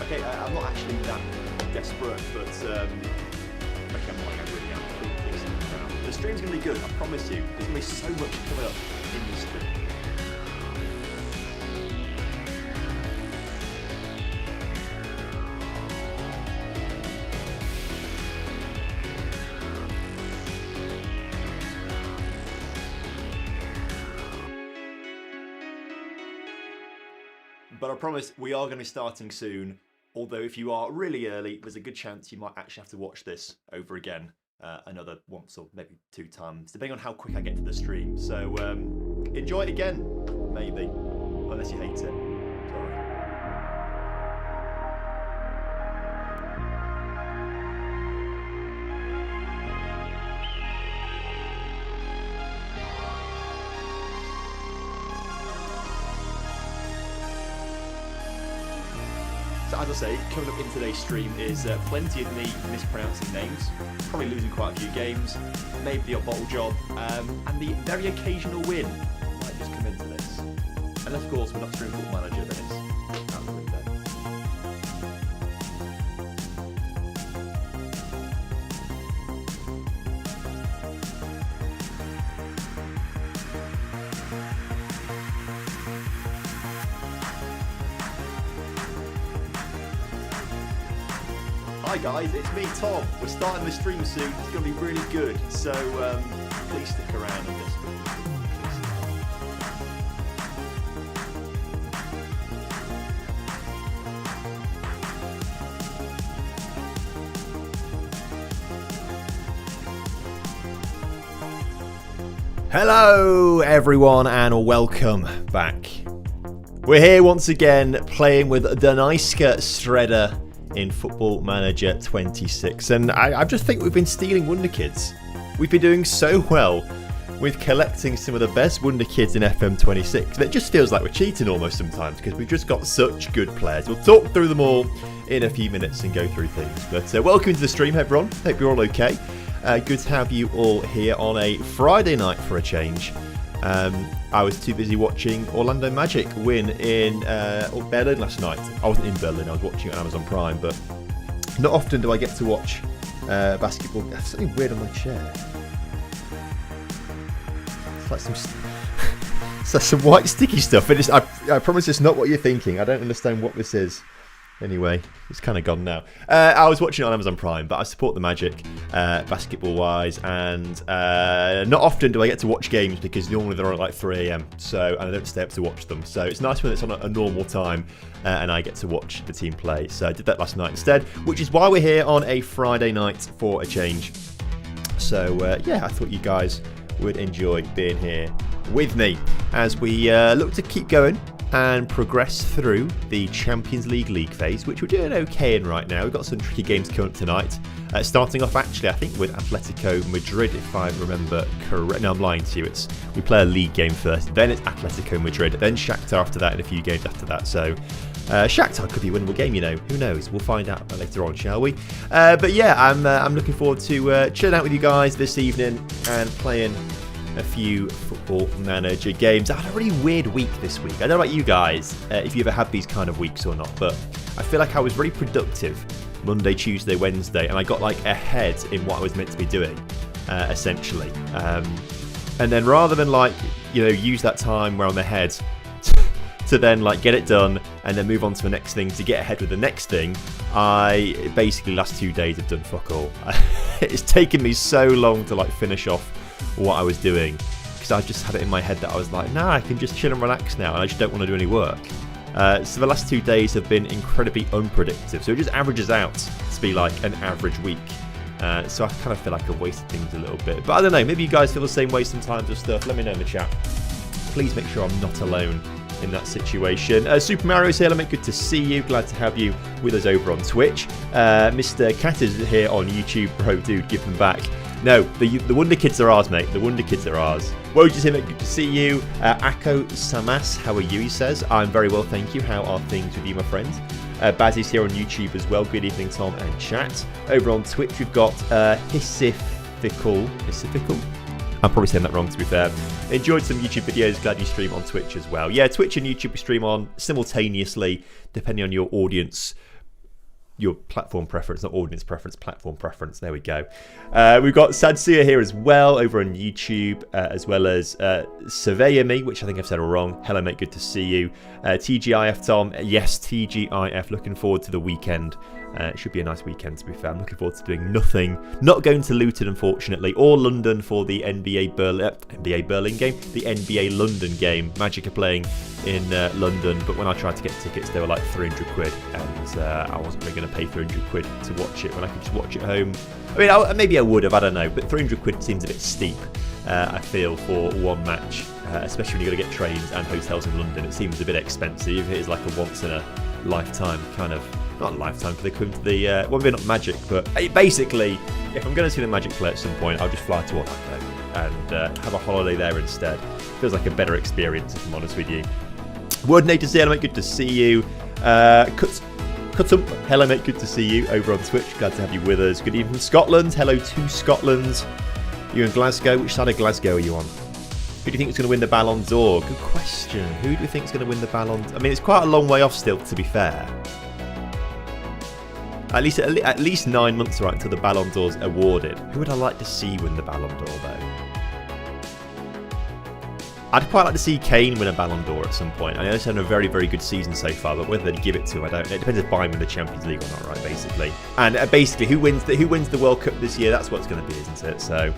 Okay, I'm not actually that desperate, but okay, I'm not really am. The stream's going to be good, I promise you. There's going to be so much coming up in the stream. But I promise we are going to be starting soon. Although if you are really early, there's a good chance you might actually have to watch this over again another once or maybe 2 times, depending on how quick I get to the stream. So enjoy it again, maybe, unless you hate it. Sorry. So as I say, coming up in today's stream is plenty of me mispronouncing names, probably losing quite a few games, maybe the odd bottle job, and the very occasional win might just come into this. And of course, we're not streaming Football Manager, then it's out the window. Hi guys, it's me, Tom. We're starting the stream soon. It's going to be really good. So please stick around and just. Hello everyone and welcome back. We're here once again playing with Daniska Shredder in Football Manager 26, and I just think we've been stealing Wonderkids. We've been doing so well with collecting some of the best Wonderkids in FM26 that it just feels like we're cheating almost sometimes because we've just got such good players. We'll talk through them all in a few minutes and go through things. But welcome to the stream, everyone. Hope you're all okay. Good to have you all here on a Friday night for a change. I was too busy watching Orlando Magic win in Berlin last night. I wasn't in Berlin, I was watching it on Amazon Prime, but not often do I get to watch basketball. There's something weird on my chair. It's like some white sticky stuff. I promise it's not what you're thinking. I don't understand what this is. Anyway, it's kind of gone now. I was watching it on Amazon Prime, but I support the Magic basketball-wise, and not often do I get to watch games because normally they're on at like 3 a.m. and I don't stay up to watch them. So it's nice when it's on a normal time and I get to watch the team play. So I did that last night instead, which is why we're here on a Friday night for a change. So yeah, I thought you guys would enjoy being here with me as we look to keep going and progress through the Champions League phase, which we're doing okay in right now. We've got some tricky games coming up tonight. Starting off, actually, I think with Atletico Madrid, if I remember correct. No, I'm lying to you. We play a league game first, then it's Atletico Madrid, then Shakhtar after that, and a few games after that. So Shakhtar could be a winnable game, you know. Who knows? We'll find out later on, shall we? But yeah, I'm looking forward to chilling out with you guys this evening and playing a few Football Manager games. I had a really weird week this week. I don't know about you guys, if you ever had these kind of weeks or not, but I feel like I was very productive Monday, Tuesday, Wednesday, and I got like ahead in what I was meant to be doing, essentially. And then rather than like, you know, use that time where I'm ahead to then like get it done and then move on to the next thing to get ahead with the next thing, I basically last 2 days have done fuck all. It's taken me so long to like finish off what I was doing because I just had it in my head that I was like, nah, I can just chill and relax now and I just don't want to do any work. So the last 2 days have been incredibly unproductive, so it just averages out to be like an average week. So I kind of feel like I've wasted things a little bit, but I don't know, maybe you guys feel the same way sometimes with stuff. Let me know in the chat. Please make sure I'm not alone in that situation. Super Mario's here, Element, good to see you. Glad to have you with us over on Twitch. Mr. Cat is here on YouTube. Bro, dude, give them back. No, the Wonderkids are ours, mate. The Wonderkids are ours. Wojciech here, mate, good to see you. Akko Samas, how are you, he says. I'm very well, thank you. How are things with you, my friend? Bazzy's here on YouTube as well. Good evening, Tom and chat. Over on Twitch, we've got Hissifical. I'm probably saying that wrong, to be fair. Enjoyed some YouTube videos. Glad you stream on Twitch as well. Yeah, Twitch and YouTube we stream on simultaneously, depending on your audience your platform preference, not audience preference, platform preference. There we go. We've got Sadsia here as well over on YouTube, as well as Surveyor Me, which I think I've said all wrong. Hello, mate. Good to see you. TGIF Tom. Yes, TGIF. Looking forward to the weekend. It should be a nice weekend, to be fair. I'm looking forward to doing nothing. Not going to Luton, unfortunately, or London for the NBA Berlin game, the NBA London game. Magic are playing in London, but when I tried to get tickets, they were like 300 quid, and I wasn't really going to pay 300 quid to watch it when I could just watch it at home. I mean, maybe I would have, I don't know, but 300 quid seems a bit steep, I feel, for one match, especially when you've got to get trains and hotels in London. It seems a bit expensive. It is like a once-in-a-lifetime kind of... Not a lifetime, because they come to the... well, maybe not Magic, but basically, if I'm going to see the Magic play at some point, I'll just fly to Orlando and have a holiday there instead. Feels like a better experience, if I'm honest with you. Word Nate to see, hello mate, good to see you. Cutum, hello mate, good to see you over on Twitch. Glad to have you with us. Good evening from Scotland. Hello to Scotland. You in Glasgow? Which side of Glasgow are you on? Who do you think is going to win the Ballon d'Or? Good question. Who do you think is going to win the Ballon d'Or? I mean, it's quite a long way off still, to be fair. At least 9 months right until the Ballon d'Or's awarded. Who would I like to see win the Ballon d'Or though? I'd quite like to see Kane win a Ballon d'Or at some point. I know he's had a very, very good season so far, but whether they'd give it to him, I don't know. It depends if Bayern win the Champions League or not, right? Basically, and basically, who wins the World Cup this year? That's what it's going to be, isn't it? So,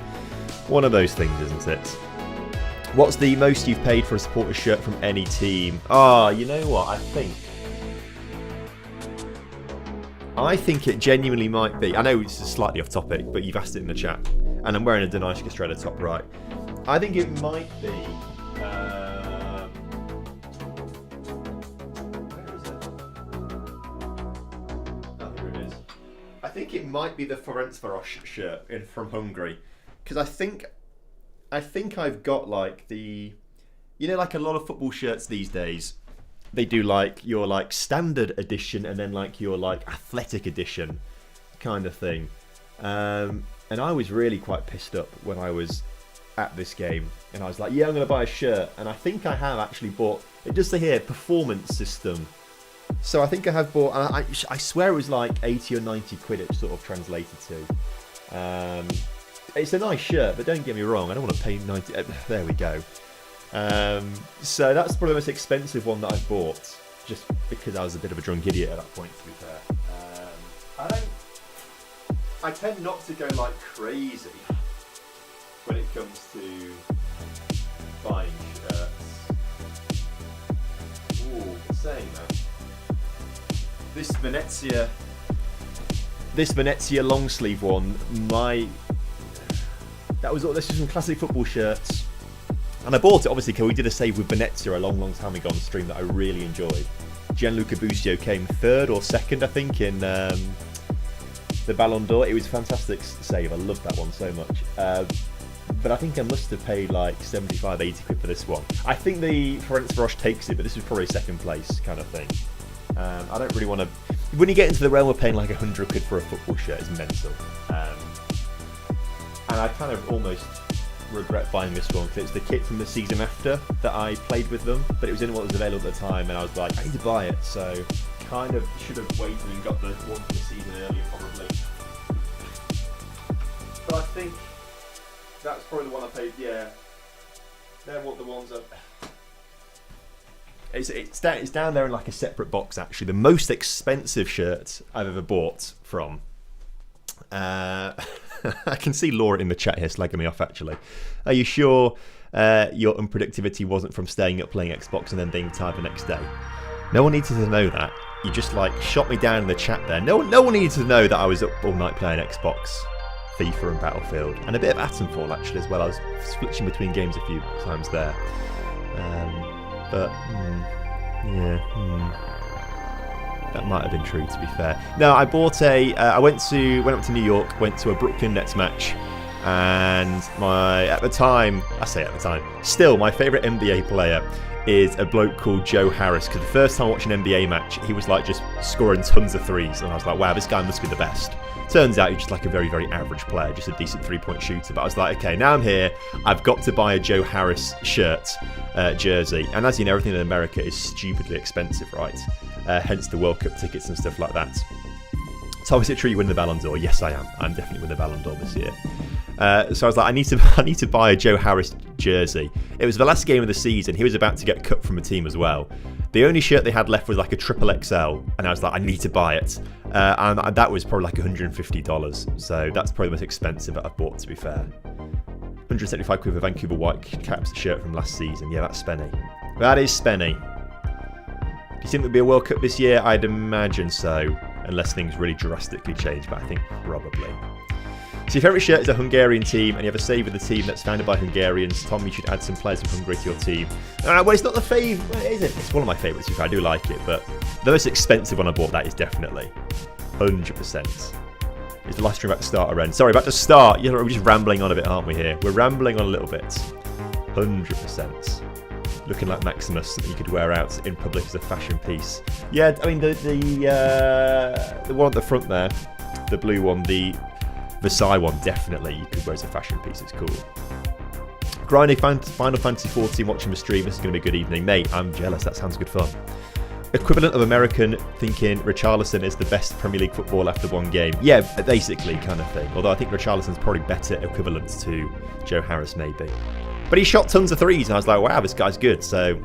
one of those things, isn't it? What's the most you've paid for a supporter shirt from any team? You know what? I think it genuinely might be. I know it's slightly off topic, but you've asked it in the chat. And I'm wearing a Donishka Strela top right. I think it might be... where is it? Oh, here it is. I think it might be the Ferencváros shirt from Hungary. Because I think I've got like the... You know, like a lot of football shirts these days... They do like your like standard edition and then like your like athletic edition kind of thing. And I was really quite pissed up when I was at this game. And I was like, yeah, I'm going to buy a shirt. And I think I have actually bought, it does say here, performance system. So I think I have bought, and I swear it was like 80 or 90 quid it sort of translated to. It's a nice shirt, but don't get me wrong, I don't want to pay 90, there we go. So that's probably the most expensive one that I've bought, just because I was a bit of a drunk idiot at that point, to be fair. I tend not to go like crazy when it comes to buying shirts. Ooh, saying that. This Venezia long sleeve one, this is some classic football shirts. And I bought it, obviously, because we did a save with Venezia a long, long time ago on the stream that I really enjoyed. Gianluca Busio came third or second, I think, in the Ballon d'Or. It was a fantastic save. I loved that one so much. But I think I must have paid like 75, 80 quid for this one. I think the Ferencváros takes it, but this was probably second place kind of thing. I don't really want to... When you get into the realm of paying like 100 quid for a football shirt, it's mental. And I kind of almost... regret buying this one because it's the kit from the season after that I played with them, but it was in what was available at the time, and I was like, I need to buy it, so kind of should have waited and got the one from the season earlier probably. But I think that's probably the one I paid. Yeah, they're what the ones that it's down there in like a separate box actually. The most expensive shirt I've ever bought from. I can see Laura in the chat here slagging me off actually. Are you sure your unpredictability wasn't from staying up playing Xbox and then being tired the next day? No one needed to know that. You just like shot me down in the chat there. No one needed to know that I was up all night playing Xbox, FIFA and Battlefield, and a bit of Atomfall actually as well. I was switching between games a few times there. That might have been true, to be fair. No, I bought I went up to New York, went to a Brooklyn Nets match, and still my favourite NBA player is a bloke called Joe Harris, because the first time I watched an NBA match, he was like just scoring tons of threes, and I was like, wow, this guy must be the best. Turns out he's just like a very, very average player, just a decent three-point shooter. But I was like, okay, now I'm here, I've got to buy a Joe Harris shirt, jersey. And as you know, everything in America is stupidly expensive, right? Hence the World Cup tickets and stuff like that. Tom, is it true you win the Ballon d'Or? Yes, I am. I'm definitely winning the Ballon d'Or this year. So I was like, I need to buy a Joe Harris jersey. It was the last game of the season. He was about to get cut from the team as well. The only shirt they had left was like a triple XL, and I was like, I need to buy it. And that was probably like $150. So that's probably the most expensive that I've bought, to be fair. 175 quid for Vancouver Whitecaps shirt from last season. Yeah, that's spenny. That is spenny. Do you think there'll be a World Cup this year? I'd imagine so, unless things really drastically change, but I think probably. So your favourite shirt is a Hungarian team, and you have a save with a team that's founded by Hungarians. Tom, you should add some players from Hungary to your team. Well, it's not the favourite, is it? It's one of my favourites, I do like it, but the most expensive one I bought, that is definitely 100%. Is the last stream about to start or end? Sorry, about to start. Yeah, we're just rambling on a bit, aren't we, here? We're rambling on a little bit. 100%. Looking like Maximus, something you could wear out in public as a fashion piece. Yeah, I mean, the one at the front there, the blue one, the Versailles one, definitely you could wear as a fashion piece. It's cool. Grinding Final Fantasy 14, watching the stream. This is going to be a good evening. Mate, I'm jealous. That sounds good fun. Equivalent of American thinking Richarlison is the best Premier League footballer after one game. Yeah, basically kind of thing. Although I think Richarlison's probably better equivalent to Joe Harris, maybe. But he shot tons of threes, and I was like, wow, this guy's good. So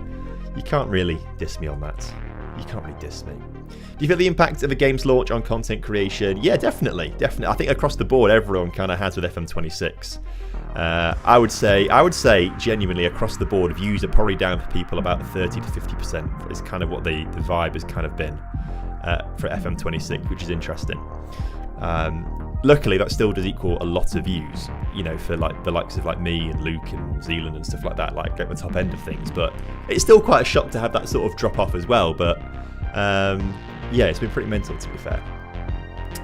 you can't really diss me on that. You can't really diss me. Do you feel the impact of a game's launch on content creation? Yeah, definitely. I think across the board, everyone kind of has with FM26. I would say genuinely across the board, views are probably down for people about 30 to 50%. Is kind of what the vibe has kind of been for FM26, which is interesting. Luckily, that still does equal a lot of views, you know, for like the likes of like me and Luke and Zealand and stuff like that, like at the top end of things. But it's still quite a shock to have that sort of drop off as well. But yeah, it's been pretty mental, to be fair.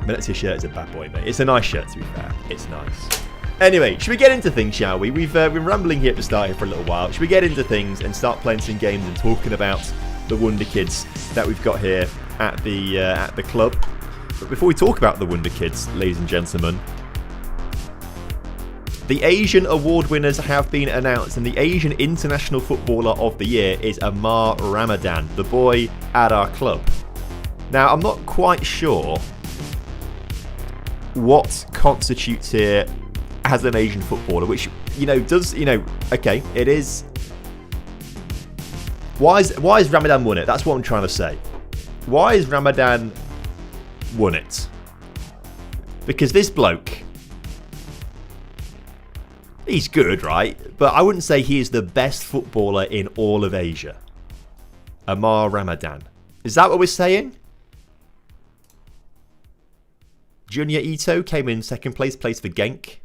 Venezia shirt is a bad boy, mate. It's a nice shirt, to be fair. It's nice. Anyway, should we get into things, shall we? We've been rambling here at the start here for a little while. Should we get into things and start playing some games and talking about the Wonderkids that we've got here at the club? But before we talk about the Wonderkids, ladies and gentlemen, the Asian award winners have been announced, and the Asian International Footballer of the Year is Amar Ramadan, the boy at our club. Now, I'm not quite sure what constitutes here as an Asian footballer, which, you know, does, you know, okay, it is. Why is Ramadan won it? That's what I'm trying to say. Why is Ramadan won it? Because this bloke, he's good, right? But I wouldn't say he is the best footballer in all of Asia. Amar Ramadan. Is that what we're saying? Junior Ito came in second place, plays for Genk.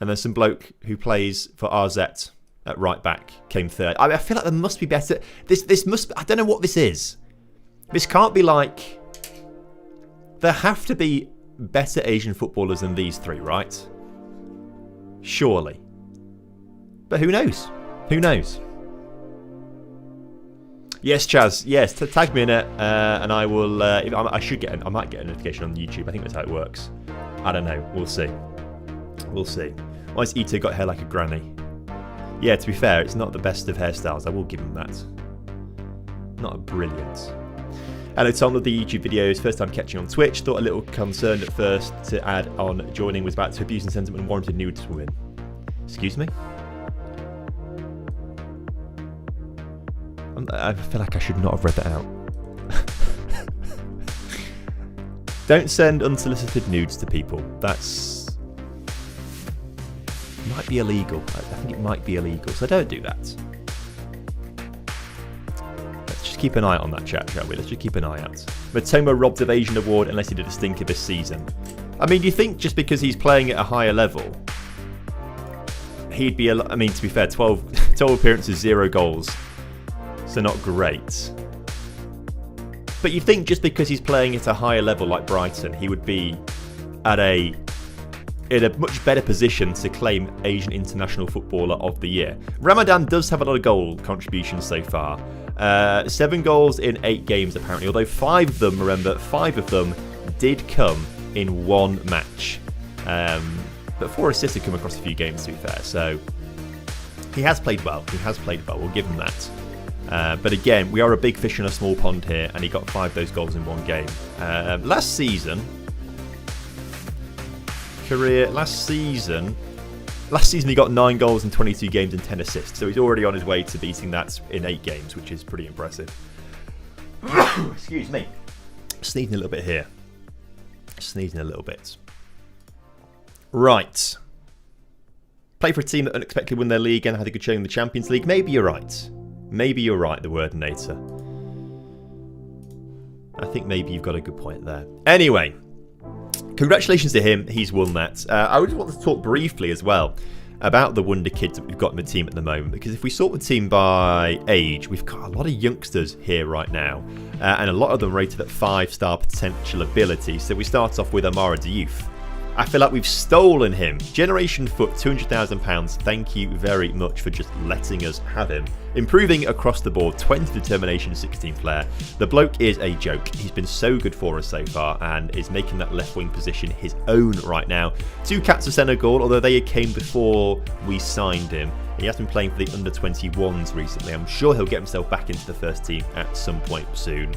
And there's some bloke who plays for RZ at right back, came third. I feel like there must be better. This must, I don't know what this is. This can't be like, there have to be better Asian footballers than these three, right? Surely. But who knows? Who knows? Yes, Chaz. Yes, tag me in it, and I will. I might get a notification on YouTube. I think that's how it works. I don't know. We'll see. We'll see. Why has Ito got hair like a granny? Yeah, to be fair, it's not the best of hairstyles. I will give him that. Not brilliant. Hello, Tom, of the YouTube videos. First time catching on Twitch. Thought a little concerned at first to add on joining was about to abuse and sentiment and warranted nudes women. Excuse me? I feel like I should not have read that out. Don't send unsolicited nudes to people. That's might be illegal. I think it might be illegal, so don't do that. Let's just keep an eye out on that chat, shall we? Let's just keep an eye out. Matoma robbed of Asian award unless he did a stinker this season. I mean, do you think just because he's playing at a higher level, he'd be? I mean, to be fair, 12 appearances, 0 goals. So not great. But you think just because he's playing at a higher level like Brighton, he would be in a much better position to claim Asian International Footballer of the Year. Ramadan does have a lot of goal contributions so far. 7 goals in 8 games apparently, although 5 of them, remember, 5 of them did come in 1 match. But 4 assists have come across a few games, to be fair. So he has played well. We'll give him that. But again, we are a big fish in a small pond here, and he got 5 of those goals in one game. Last season, he got 9 goals in 22 games and 10 assists. So he's already on his way to beating that in 8 games, which is pretty impressive. Excuse me. Sneezing a little bit here. Sneezing a little bit. Right. Play for a team that unexpectedly won their league and had a good showing in the Champions League. Maybe you're right. Maybe you're right, the Wordinator. I think maybe you've got a good point there. Anyway, congratulations to him. He's won that. I just want to talk briefly as well about the Wonderkids that we've got in the team at the moment. Because if we sort the team by age, we've got a lot of youngsters here right now. And a lot of them rated at 5-star potential ability. So we start off with Amara Diouf. I feel like we've stolen him. Generation Foot, £200,000. Thank you very much for just letting us have him. Improving across the board, 20 determination, 16 flair. The bloke is a joke. He's been so good for us so far and is making that left wing position his own right now. 2 caps for Senegal, although they came before we signed him. He has been playing for the under-21s recently. I'm sure he'll get himself back into the first team at some point soon.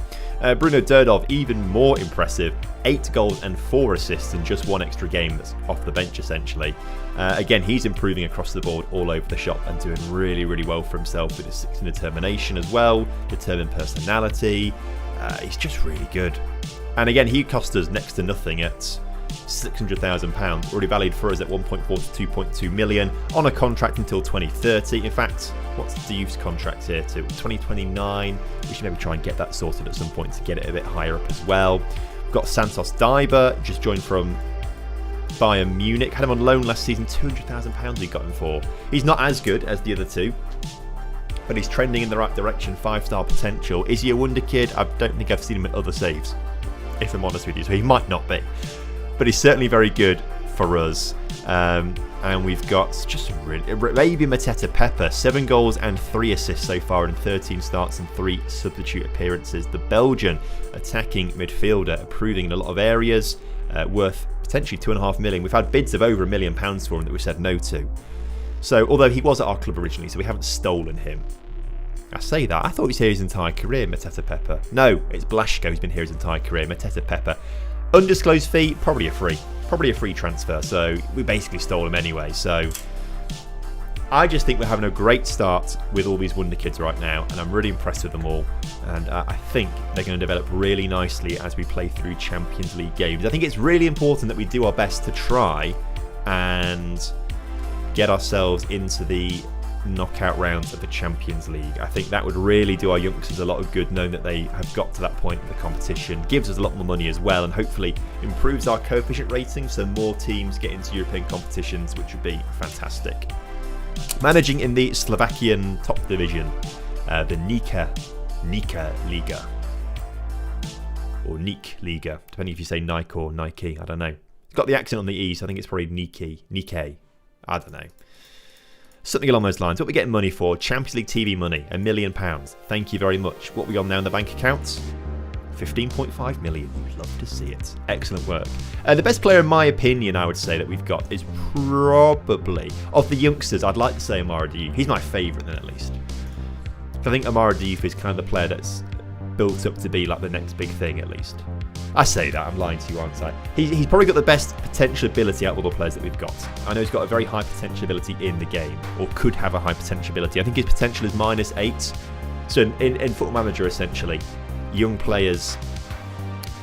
Bruno Derdov, even more impressive. 8 goals and 4 assists in just 1 extra game that's off the bench, essentially. Again, he's improving across the board all over the shop and doing really, really well for himself with his 16 determination as well, determined personality. He's just really good. And again, he cost us next to nothing at £600,000, already valued for us at 1.4 to 2.2 million on a contract until 2030. In fact, what's Diouf's contract here to 2029? We should maybe try and get that sorted at some point to get it a bit higher up as well. We've got Santos Diber, just joined from Bayern Munich. Had him on loan last season, £200,000 we got him for. He's not as good as the other two, but he's trending in the right direction, 5-star potential. Is he a Wonderkid? I don't think I've seen him at other saves, if I'm honest with you, so he might not be. But he's certainly very good for us. And we've got just a really... Maybe Mateta Pepper, 7 goals and 3 assists so far in 13 starts and 3 substitute appearances. The Belgian attacking midfielder, improving in a lot of areas, worth potentially £2.5 million. We've had bids of over £1 million for him that we said no to. So, although he was at our club originally, so we haven't stolen him. I say that. I thought he was here his entire career, Mateta Pepper. No, it's Blasco who's been here his entire career. Mateta Pepper. Undisclosed fee, probably a free transfer, so we basically stole him anyway. So I just think we're having a great start with all these Wonderkids right now, and I'm really impressed with them all. And I think they're going to develop really nicely as we play through Champions League games. I think it's really important that we do our best to try and get ourselves into the knockout rounds of the Champions League. I think that would really do our youngsters a lot of good, knowing that they have got to that point of the competition. Gives us a lot more money as well, and hopefully improves our coefficient rating so more teams get into European competitions, which would be fantastic. Managing in the Slovakian top division, the Nika Liga, or Nik Liga, depending if you say Nike or Nike, I don't know. It's got the accent on the E, so I think it's probably Nike, I don't know. Something along those lines. What are we getting money for? Champions League TV money, £1 million. Thank you very much. What are we on now in the bank accounts? 15.5 million. You'd love to see it. Excellent work. The best player, in my opinion, I would say that we've got is probably, of the youngsters, I'd like to say Amara Diouf. He's my favourite then, at least. I think Amara Diouf is kind of the player that's built up to be like the next big thing, at least. I say that, I'm lying to you, aren't I? He's probably got the best potential ability out of all the players that we've got. I know he's got a very high potential ability in the game, or could have a high potential ability. I think his potential is -8. So in Football Manager, essentially, young players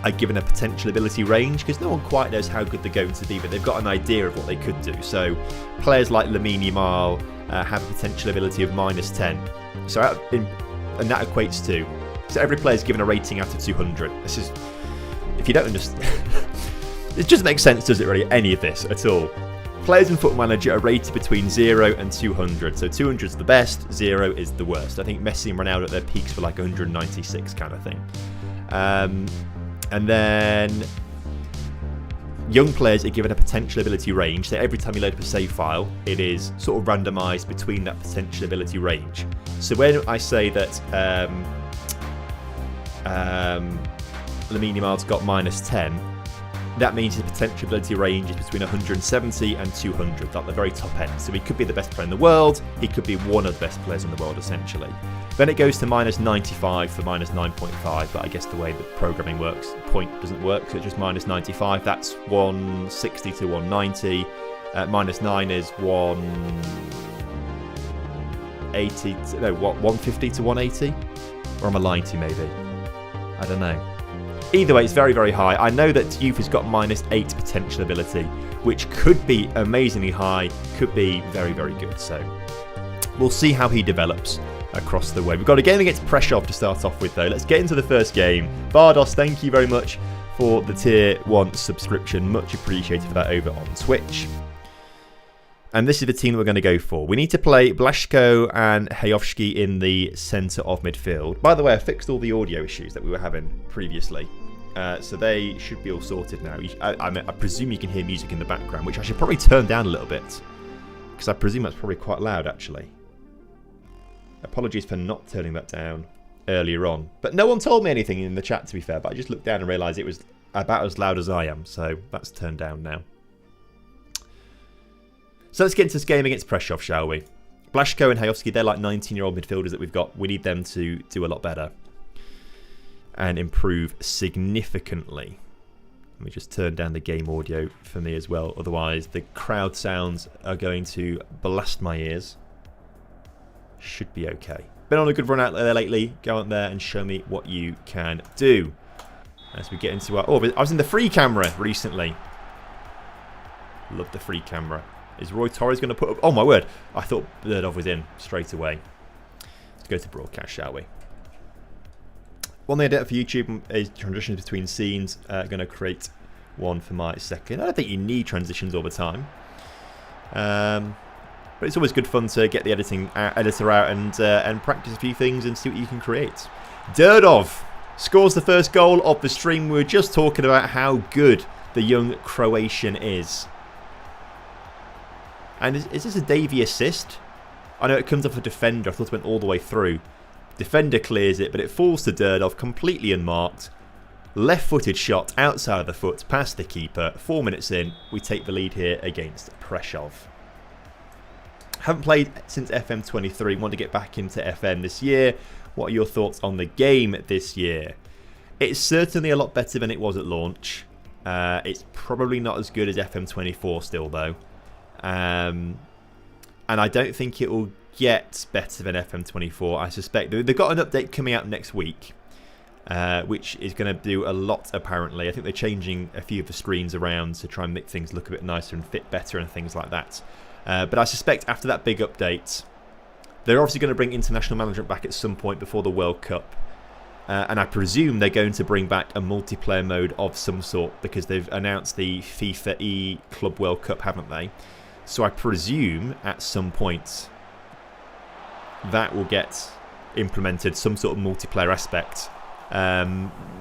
are given a potential ability range, because no one quite knows how good they're going to be, but they've got an idea of what they could do. So players like Lamine Yamal have a potential ability of -10. So and that equates to... So every player is given a rating out of 200. This is... If you don't understand, it just makes sense, does it really, any of this at all? Players in Football Manager are rated between 0 and 200. So 200 is the best, 0 is the worst. I think Messi and Ronaldo at their peaks were like 196 kind of thing. And then young players are given a potential ability range. So every time you load up a save file, it is sort of randomised between that potential ability range. So when I say that Lamine Yamal's got -10, That means his potential ability range is between 170 and 200 at the very top end. So he could be the best player in the world. He could be one of the best players in the world, essentially. Then it goes to minus 95 for minus 9.5. But I guess the way that programming works, the point doesn't work. So it's just minus 95. That's 160 to 190. Minus 9 is 180. No, what? 150 to 180? Or am I lying to you, maybe? I don't know. Either way, it's very, very high. I know that Youth has got minus 8 potential ability, which could be amazingly high, could be very, very good. So we'll see how he develops across the way. We've got a game against Prešov to start off with, though. Let's get into the first game. Bardos, thank you very much for the Tier 1 subscription. Much appreciated for that over on Twitch. And this is the team that we're going to go for. We need to play Blaszko and Hayovsky in the centre of midfield. By the way, I fixed all the audio issues that we were having previously. So they should be all sorted now. I presume you can hear music in the background, which I should probably turn down a little bit. Because I presume that's probably quite loud, actually. Apologies for not turning that down earlier on. But no one told me anything in the chat, to be fair. But I just looked down and realised it was about as loud as I am. So that's turned down now. So let's get into this game against Prešov, shall we? Blaszko and Hayovsky, they're like 19-year-old midfielders that we've got. We need them to do a lot better and improve significantly. Let me just turn down the game audio for me as well. Otherwise, the crowd sounds are going to blast my ears. Should be okay. Been on a good run out there lately. Go out there and show me what you can do. As we get into our... Oh, I was in the free camera recently. Love the free camera. Is Roy Torres going to put up... Oh, my word. I thought Berdov was in straight away. Let's go to broadcast, shall we? One thing I did for YouTube is transitions between scenes. Going to create one for my second. I don't think you need transitions all the time. But it's always good fun to get the editor out and practice a few things and see what you can create. Derdov scores the first goal of the stream. We were just talking about how good the young Croatian is. And is this a Davey assist? I know it comes off a defender. I thought it went all the way through. Defender clears it, but it falls to Derdov completely unmarked. Left-footed shot outside of the foot, past the keeper. 4 minutes in, we take the lead here against Prešov. Haven't played since FM23. Want to get back into FM this year. What are your thoughts on the game this year? It's certainly a lot better than it was at launch. It's probably not as good as FM24 still, though. And I don't think it will get better than FM24. I suspect they've got an update coming out next week, which is going to do a lot, apparently. I think they're changing a few of the screens around to try and make things look a bit nicer and fit better and things like that. But I suspect after that big update, they're obviously going to bring international management back at some point before the World Cup. And I presume they're going to bring back a multiplayer mode of some sort, because they've announced the FIFA E Club World Cup, haven't they? So I presume at some point that will get implemented, some sort of multiplayer aspect.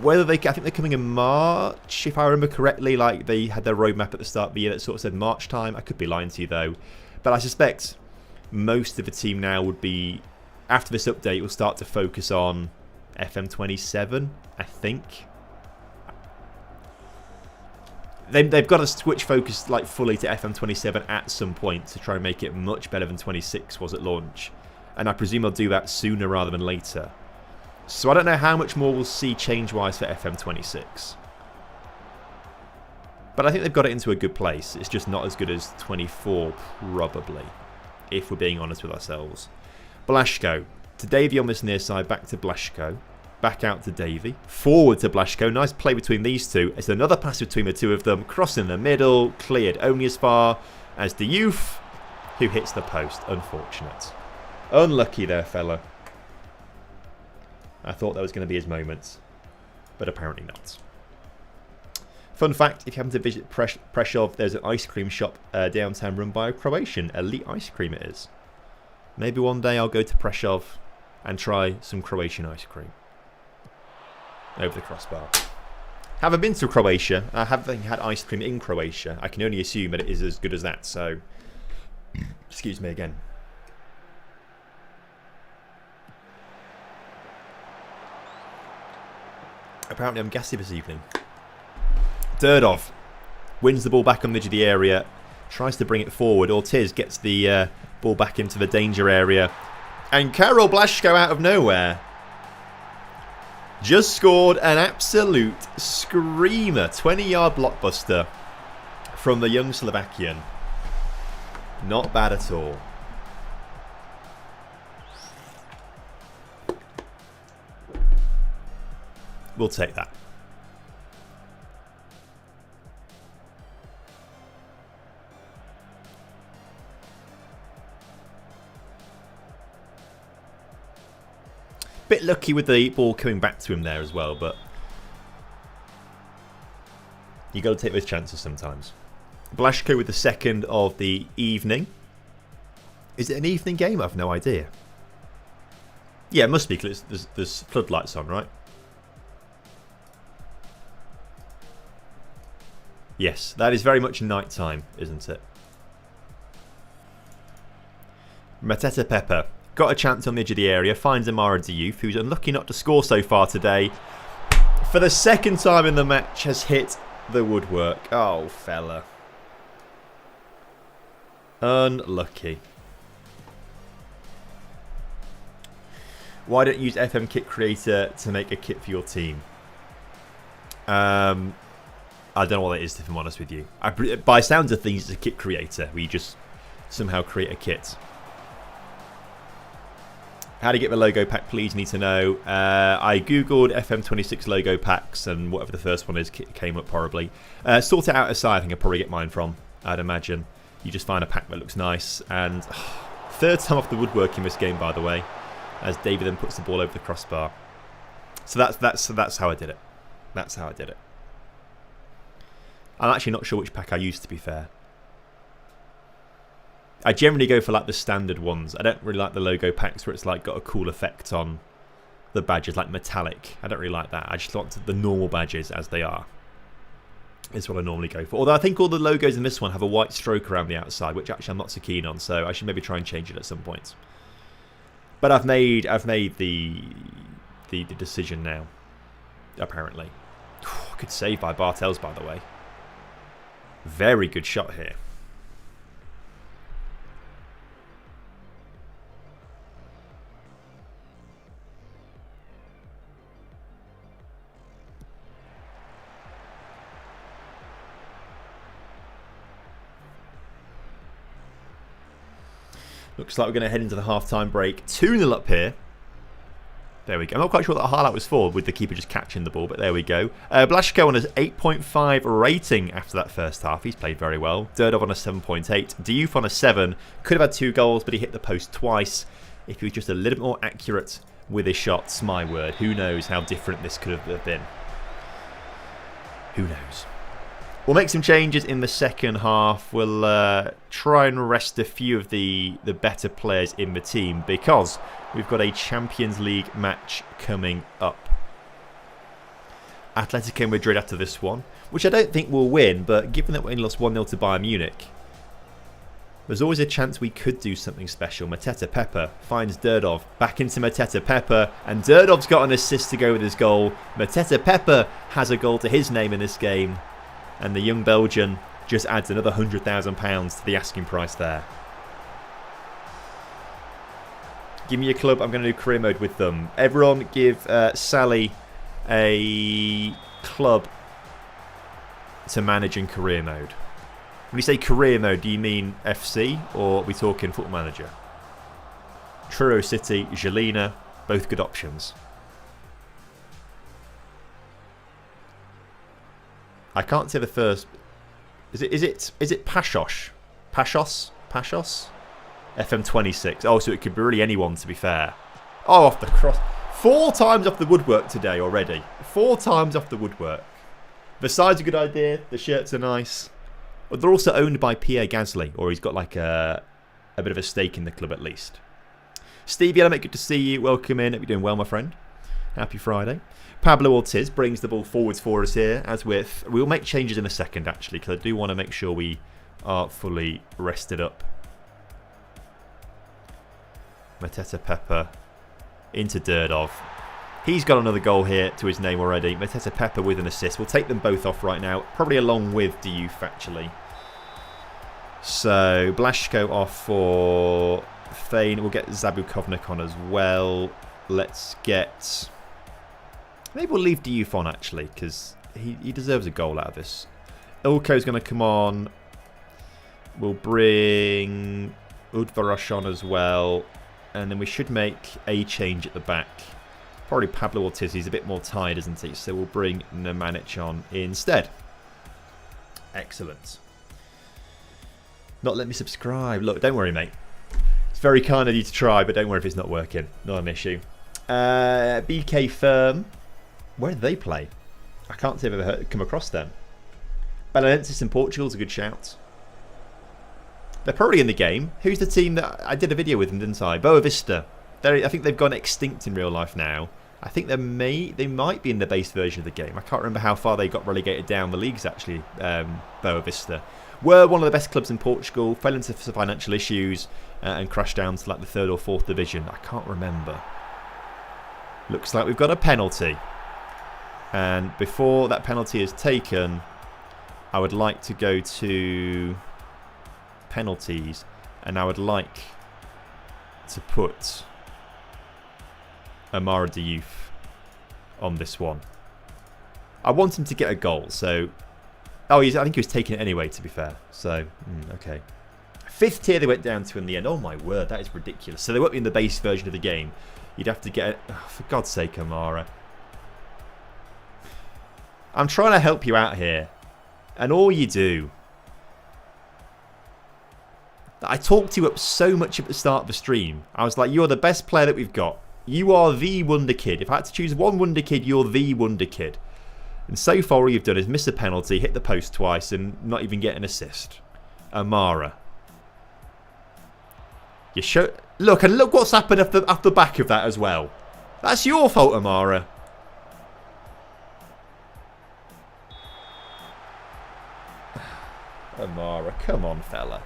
Whether I think they're coming in March, if I remember correctly. Like, they had their roadmap at the start of the year that sort of said March time. I could be lying to you though, but I suspect most of the team now would be, after this update, will start to focus on FM27. I think they've got to switch focus like fully to FM27 at some point to try and make it much better than 26 was at launch, and I presume they'll do that sooner rather than later. So I don't know how much more we'll see change-wise for FM26. But I think they've got it into a good place. It's just not as good as 24, probably, if we're being honest with ourselves. Blaszko. To Davey on this near side, back to Blaszko. Back out to Davey. Forward to Blaszko. Nice play between these two. It's another pass between the two of them. Cross in the middle. Cleared only as far as the youth, who hits the post. Unfortunate. Unlucky there, fella. I thought that was going to be his moment, but apparently not. Fun fact, if you happen to visit Prešov, there's an ice cream shop downtown run by a Croatian. Elite ice cream it is. Maybe one day I'll go to Prešov and try some Croatian ice cream. Over the crossbar. Haven't been to Croatia. I haven't had ice cream in Croatia. I can only assume that it is as good as that, so... Excuse me again. Apparently I'm gassy this evening. Derdov. Wins the ball back on the edge of the area. Tries to bring it forward. Ortiz gets the ball back into the danger area. And Karol Blaszko out of nowhere just scored an absolute screamer. 20-yard blockbuster from the young Slovakian. Not bad at all. We'll take that. Bit lucky with the ball coming back to him there as well, but you got to take those chances sometimes. Blaszko with the second of the evening. Is it an evening game? I have no idea. Yeah, it must be because there's floodlights on, right? Yes, that is very much night time, isn't it? Mateta Pepper got a chance on the edge of the area, finds Amara Diouf, who's unlucky not to score so far today. For the second time in the match, has hit the woodwork. Oh, fella. Unlucky. Why don't you use FM Kit Creator to make a kit for your team? I don't know what that is, if I'm honest with you. By sounds of things, it's a kit creator where you just somehow create a kit. How to get the logo pack, please need to know. I googled FM26 logo packs and whatever the first one is came up horribly. Sort it out aside, I think I'll probably get mine from, I'd imagine. You just find a pack that looks nice. And third time off the woodwork in this game, by the way, as David then puts the ball over the crossbar. So that's how I did it. That's how I did it. I'm actually not sure which pack I used, to be fair. I generally go for like the standard ones. I don't really like the logo packs where it's like got a cool effect on the badges, like metallic. I don't really like that. I just want the normal badges as they are. Is what I normally go for. Although I think all the logos in this one have a white stroke around the outside, which actually I'm not so keen on. So I should maybe try and change it at some point. But I've made the decision now. Apparently, good save by Bartels, by the way. Very good shot here. Looks like we're going to head into the half-time break. 2-0 up here. There we go. I'm not quite sure what that highlight was for, with the keeper just catching the ball, but there we go. Blaszko on his 8.5 rating after that first half. He's played very well. Durdov on a 7.8. Diouf on a 7. Could have had 2 goals, but he hit the post twice. If he was just a little bit more accurate with his shots, my word, who knows how different this could have been. Who knows? We'll make some changes in the second half. We'll try and rest a few of the better players in the team because we've got a Champions League match coming up. Atletico Madrid after this one, which I don't think we'll win, but given that we only lost 1-0 to Bayern Munich, there's always a chance we could do something special. Mateta Pepper finds Durdov, back into Mateta Pepper, and Durdov's got an assist to go with his goal. Mateta Pepper has a goal to his name in this game. And the young Belgian just adds another £100,000 to the asking price there. Give me a club. I'm going to do career mode with them. Everyone give Sally a club to manage in career mode. When you say career mode, do you mean FC or are we talking Football Manager? Truro City, Jelena, both good options. I can't say the first. Is it Prešov? Prešov? FM26. Oh, so it could be really anyone, to be fair. Oh, off the cross. 4 times off the woodwork today already. 4 times off the woodwork. The side's a good idea. The shirts are nice. But they're also owned by Pierre Gasly, or he's got like a bit of a stake in the club at least. Steve Yellowmate, good to see you. Welcome in. Hope you're doing well, my friend. Happy Friday. Pablo Ortiz brings the ball forwards for us here, as with... We'll make changes in a second, actually, because I do want to make sure we are fully rested up. Mateta Pepper into Durdov. He's got another goal here to his name already. Mateta Pepper with an assist. We'll take them both off right now. Probably along with Diouf, actually. So, Blaszko off for Fane. We'll get Zabukovnik on as well. Let's get... Maybe we'll leave Diouf on, actually, because he deserves a goal out of this. Ilko's going to come on. We'll bring Udvarosh on as well. And then we should make a change at the back. Probably Pablo Ortiz. He's a bit more tired, isn't he? So we'll bring Nemanic on instead. Excellent. Not let me subscribe. Look, don't worry, mate. It's very kind of you to try, but don't worry if it's not working. Not an issue. BK Firm. Where do they play? I can't say I've ever come across them. Belenenses in Portugal is a good shout. They're probably in the game. Who's the team that... I did a video with them, didn't I? Boa Vista. I think they've gone extinct in real life now. I think they might be in the base version of the game. I can't remember how far they got relegated down the leagues, actually, Boa Vista. Were one of the best clubs in Portugal, fell into some financial issues and crashed down to like the 3rd or 4th division. I can't remember. Looks like we've got a penalty. And before that penalty is taken, I would like to go to penalties. And I would like to put Amara Diouf on this one. I want him to get a goal, so... Oh, I think he was taking it anyway, to be fair. So, okay. 5th tier they went down to in the end. Oh my word, that is ridiculous. So they won't be in the base version of the game. You'd have to get it... Oh, for God's sake, Amara. I'm trying to help you out here. And all you do... I talked you up so much at the start of the stream. I was like, you're the best player that we've got. You are the Wonderkid. If I had to choose one Wonderkid, you're the Wonderkid. And so far all you've done is miss a penalty, hit the post twice, and not even get an assist. Amara. You show... Look, and look what's happened off the back of that as well. That's your fault, Amara. Amara, come on, fella.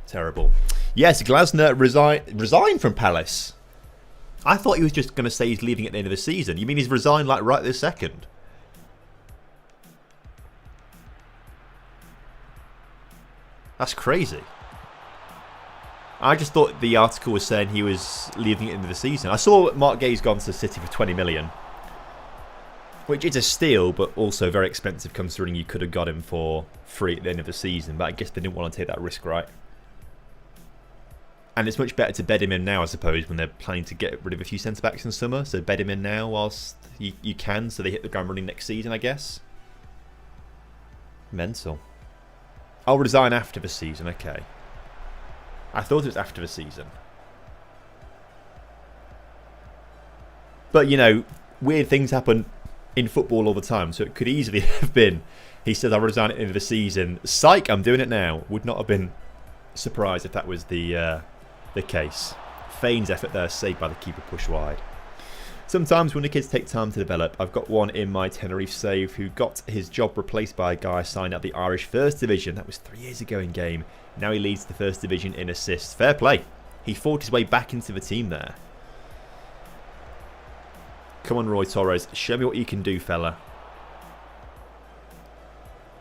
Terrible. Yes, Glasner resigned from Palace. I thought he was just going to say he's leaving at the end of the season. You mean he's resigned like right this second? That's crazy. I just thought the article was saying he was leaving at the end of the season. I saw Mark Gay's gone to City for 20 million. Which is a steal, but also very expensive considering you could have got him for free at the end of the season. But I guess they didn't want to take that risk, right? And it's much better to bed him in now, I suppose, when they're planning to get rid of a few centre-backs in summer. So bed him in now whilst you can, so they hit the ground running next season, I guess. Mental. I'll resign after the season, okay. I thought it was after the season. But, you know, weird things happen in football all the time, so it could easily have been, he says, I'll resign at the end of the season. Psych, I'm doing it now. Would not have been surprised if that was the case. Fane's effort there, saved by the keeper, push wide. Sometimes when the kids take time to develop, I've got one in my Tenerife save who got his job replaced by a guy signed out the Irish First Division. That was 3 years ago in game. Now he leads the First Division in assists. Fair play. He fought his way back into the team there. Come on, Roy Torres. Show me what you can do, fella.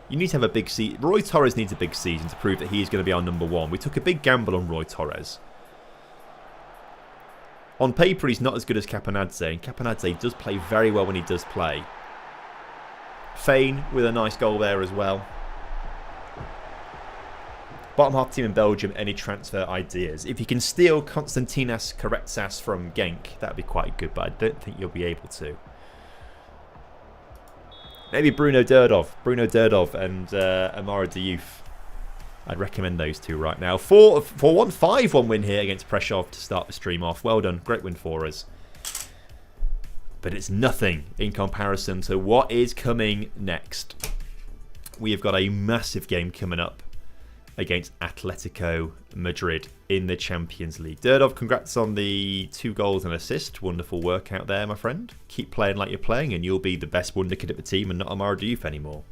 You need to have a big season. Roy Torres needs a big season to prove that he is going to be our number one. We took a big gamble on Roy Torres. On paper, he's not as good as Caponadze, and Caponadze does play very well when he does play. Fane with a nice goal there as well. Bottom half team in Belgium, any transfer ideas? If you can steal Konstantinas Karetsas from Genk, that would be quite good, but I don't think you'll be able to. Maybe Bruno Derdov and Amara Diouf. I'd recommend those two right now. 5-1 win here against Prešov to start the stream off. Well done. Great win for us. But it's nothing in comparison to what is coming next. We have got a massive game coming up against Atletico Madrid in the Champions League. Derdov, congrats on the 2 goals and assist. Wonderful work out there, my friend. Keep playing like you're playing and you'll be the best Wonderkid at the team and not Amara Diouf anymore.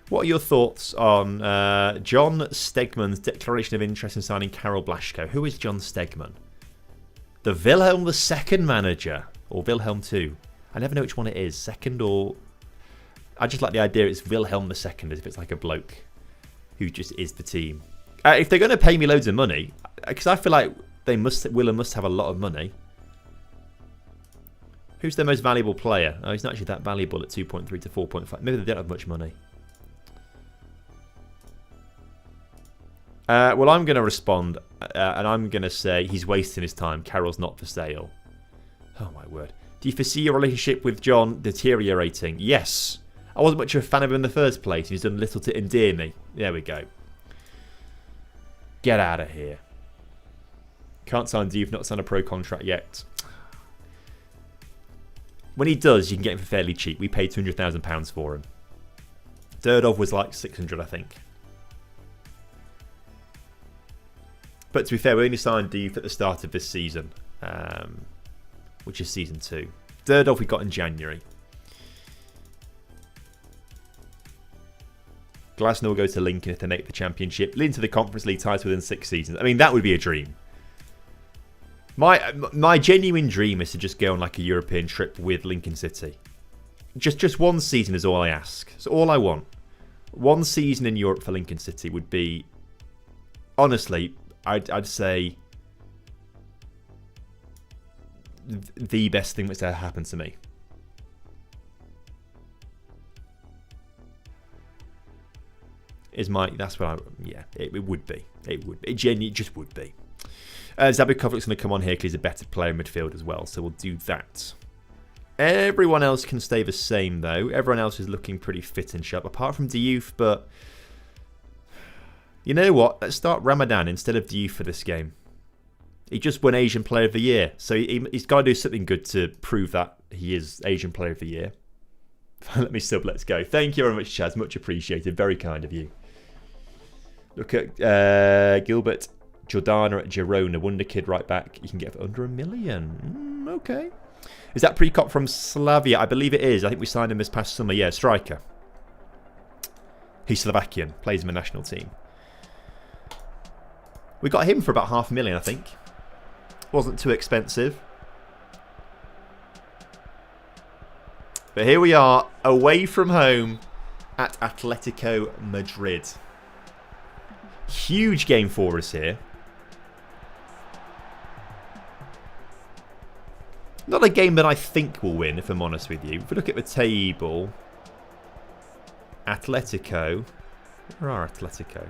What are your thoughts on John Stegman's declaration of interest in signing Karol Blaszko? Who is John Stegman? The Wilhelm II manager, or Wilhelm II. I never know which one it is, second or... I just like the idea it's Wilhelm II, as if it's like a bloke who just is the team. If they're going to pay me loads of money, because I feel like Willem must have a lot of money. Who's their most valuable player? Oh, he's not actually that valuable at 2.3 to 4.5. Maybe they don't have much money. Well, I'm going to respond, and I'm going to say he's wasting his time. Carol's not for sale. Oh, my word. Do you foresee your relationship with John deteriorating? Yes. I wasn't much of a fan of him in the first place. He's done little to endear me. There we go. Get out of here. Can't sign Diouf, not sign a pro contract yet. When he does, you can get him for fairly cheap. We paid £200,000 for him. Derdov was like 600, I think. But to be fair, we only signed Diouf at the start of this season, which is season 2. Derdov we got in January. Glasner will go to Lincoln if they make the championship. Into the Conference League title within 6 seasons. I mean, that would be a dream. My genuine dream is to just go on like a European trip with Lincoln City. Just one season is all I ask. It's all I want. One season in Europe for Lincoln City would be, honestly, I'd say the best thing that's ever happened to me. That's what it would be. It genuinely just would be. Zabikovic's going to come on here because he's a better player in midfield as well, so we'll do that. Everyone else can stay the same though. Everyone else is looking pretty fit and sharp, apart from Diouf, but you know what? Let's start Ramadan instead of Diouf for this game. He just won Asian Player of the Year, so he's got to do something good to prove that he is Asian Player of the Year. Let me sub, let's go. Thank you very much, Chaz. Much appreciated. Very kind of you. Look at Gilbert Jordana at Girona. Wonderkid right back. You can get for under $1 million. Okay. Is that Prekop from Slavia? I believe it is. I think we signed him this past summer. Yeah, striker. He's Slovakian. Plays in the national team. We got him for about $500,000, I think. Wasn't too expensive. But here we are, away from home at Atletico Madrid. Huge game for us here. Not a game that I think will win, if I'm honest with you. If we look at the table, Atletico. Where are Atletico?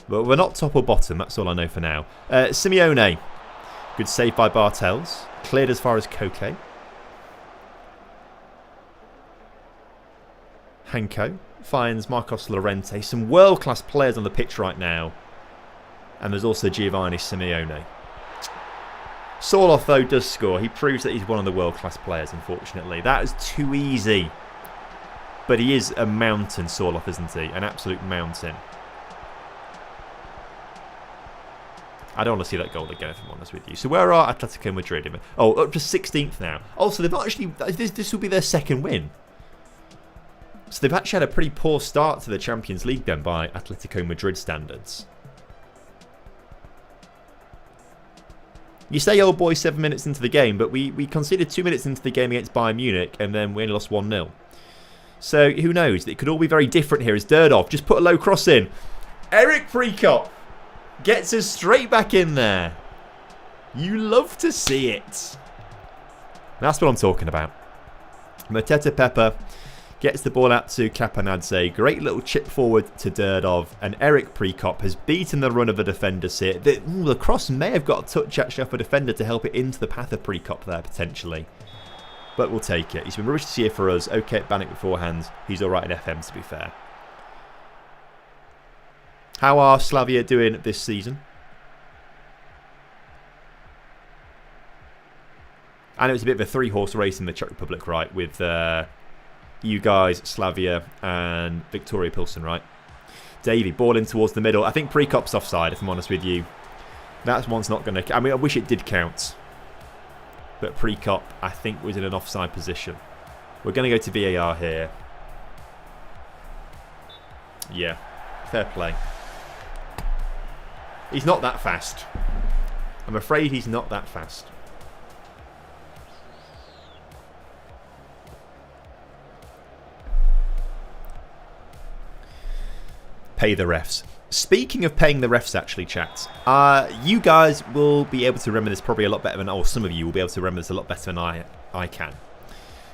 Well, we're not top or bottom, that's all I know for now. Simeone. Good save by Bartels. Cleared as far as Koke. Hanko finds Marcos Llorente. Some world-class players on the pitch right now. And there's also Giovanni Simeone. Sorloth, though, does score. He proves that he's one of the world-class players, unfortunately. That is too easy. But he is a mountain, Sorloth, isn't he? An absolute mountain. I don't want to see that goal again, if I'm honest with you. So where are Atletico Madrid? Oh, up to 16th now. Also, they've actually... This will be their second win. So they've actually had a pretty poor start to the Champions League then by Atletico Madrid standards. You say, old boy, 7 minutes into the game, but we conceded 2 minutes into the game against Bayern Munich and then we only lost 1-0. So who knows? It could all be very different here. As Derdov just put a low cross in. Eric Prekop gets us straight back in there. You love to see it. That's what I'm talking about. Mateta Pepper gets the ball out to Kapanadze. Great little chip forward to Derdov. And Eric Prekop has beaten the run of the defenders here. The cross may have got a touch actually off a defender to help it into the path of Prekop there potentially. But we'll take it. He's been rubbish this year for us. Okay, Bannock beforehand. He's alright in FM to be fair. How are Slavia doing this season? And it was a bit of a three-horse race in the Czech Republic, right? With you guys, Slavia, and Victoria Pilsen, right? Davey, ball in towards the middle. I think Prekop's offside, if I'm honest with you. That one's not going to... I mean, I wish it did count. But Prekop, I think, was in an offside position. We're going to go to VAR here. Yeah, fair play. He's not that fast. I'm afraid he's not that fast. Pay the refs. Speaking of paying the refs, actually, chat, you guys will be able to remember this probably a lot better than, or some of you will be able to remember this a lot better than I can.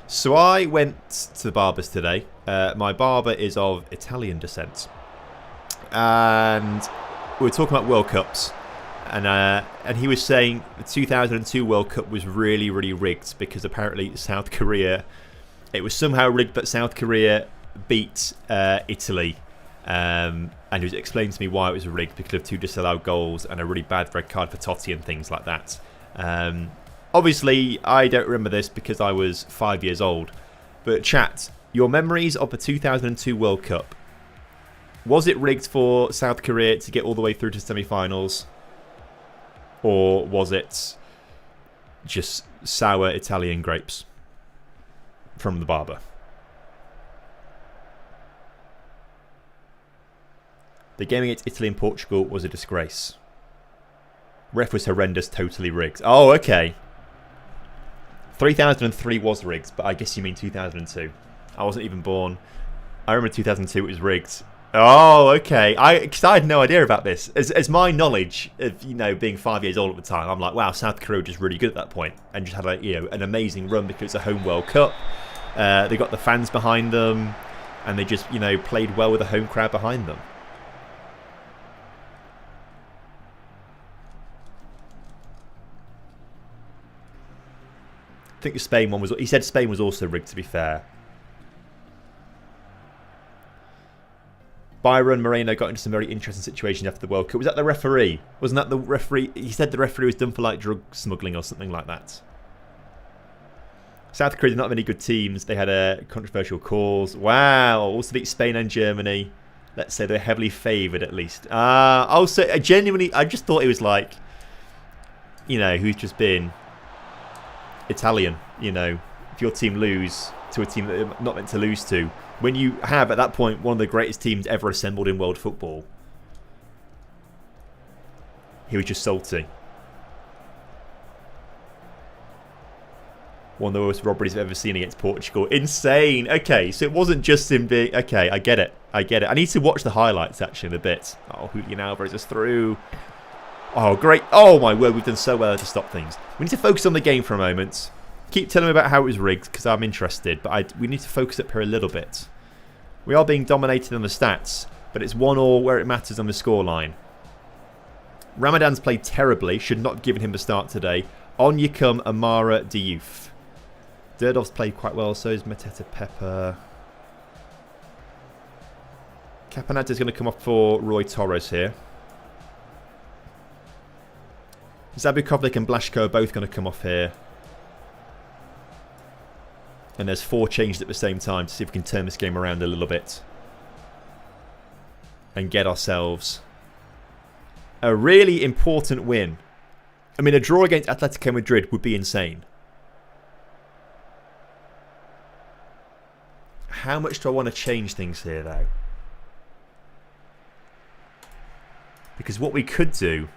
So I went to the barber's today. My barber is of Italian descent, and we were talking about World Cups, and he was saying the 2002 World Cup was really, really rigged because apparently South Korea, it was somehow rigged, but South Korea beat Italy. And he was explaining to me why it was rigged because of 2 disallowed goals and a really bad red card for Totti and things like that. Obviously, I don't remember this because I was 5 years old. But chat, your memories of the 2002 World Cup. Was it rigged for South Korea to get all the way through to semi-finals? Or was it just sour Italian grapes from the barber? The game against Italy and Portugal was a disgrace. Ref was horrendous, totally rigged. Oh, okay. 3003 was rigged, but I guess you mean 2002. I wasn't even born. I remember 2002 it was rigged. Oh, okay. Because I had no idea about this. As my knowledge of, being 5 years old at the time, I'm like, wow, South Korea were just really good at that point and just had an amazing run because it's a home World Cup. They got the fans behind them and they just, played well with the home crowd behind them. I think the Spain one was... He said Spain was also rigged, to be fair. Byron Moreno got into some very interesting situations after the World Cup. Was that the referee? Wasn't that the referee? He said the referee was done for like drug smuggling or something like that. South Korea did not have any good teams. They had controversial calls. Wow. Also beat Spain and Germany. Let's say they're heavily favoured at least. Also, I just thought it was like, who's just been... Italian, if your team lose to a team that they're not meant to lose to, when you have at that point one of the greatest teams ever assembled in world football, he was just salty. One of the worst robberies I've ever seen against Portugal. Insane. Okay, so it wasn't just him being... Okay, I get it. I need to watch the highlights actually in a bit. Oh, Julian Alvarez is through. Oh, great. Oh, my word. We've done so well to stop things. We need to focus on the game for a moment. Keep telling me about how it was rigged because I'm interested. But we need to focus up here a little bit. We are being dominated on the stats. But it's 1-1 where it matters on the scoreline. Ramadan's played terribly. Should not have given him the start today. On you come, Amara Diouf. Durdov's played quite well. So is Mateta Pepper. Caponata's going to come off for Roy Torres here. Zabukovnik and Blaszko are both going to come off here. And there's 4 changes at the same time to see if we can turn this game around a little bit. And get ourselves a really important win. I mean, a draw against Atletico Madrid would be insane. How much do I want to change things here, though? Because what we could do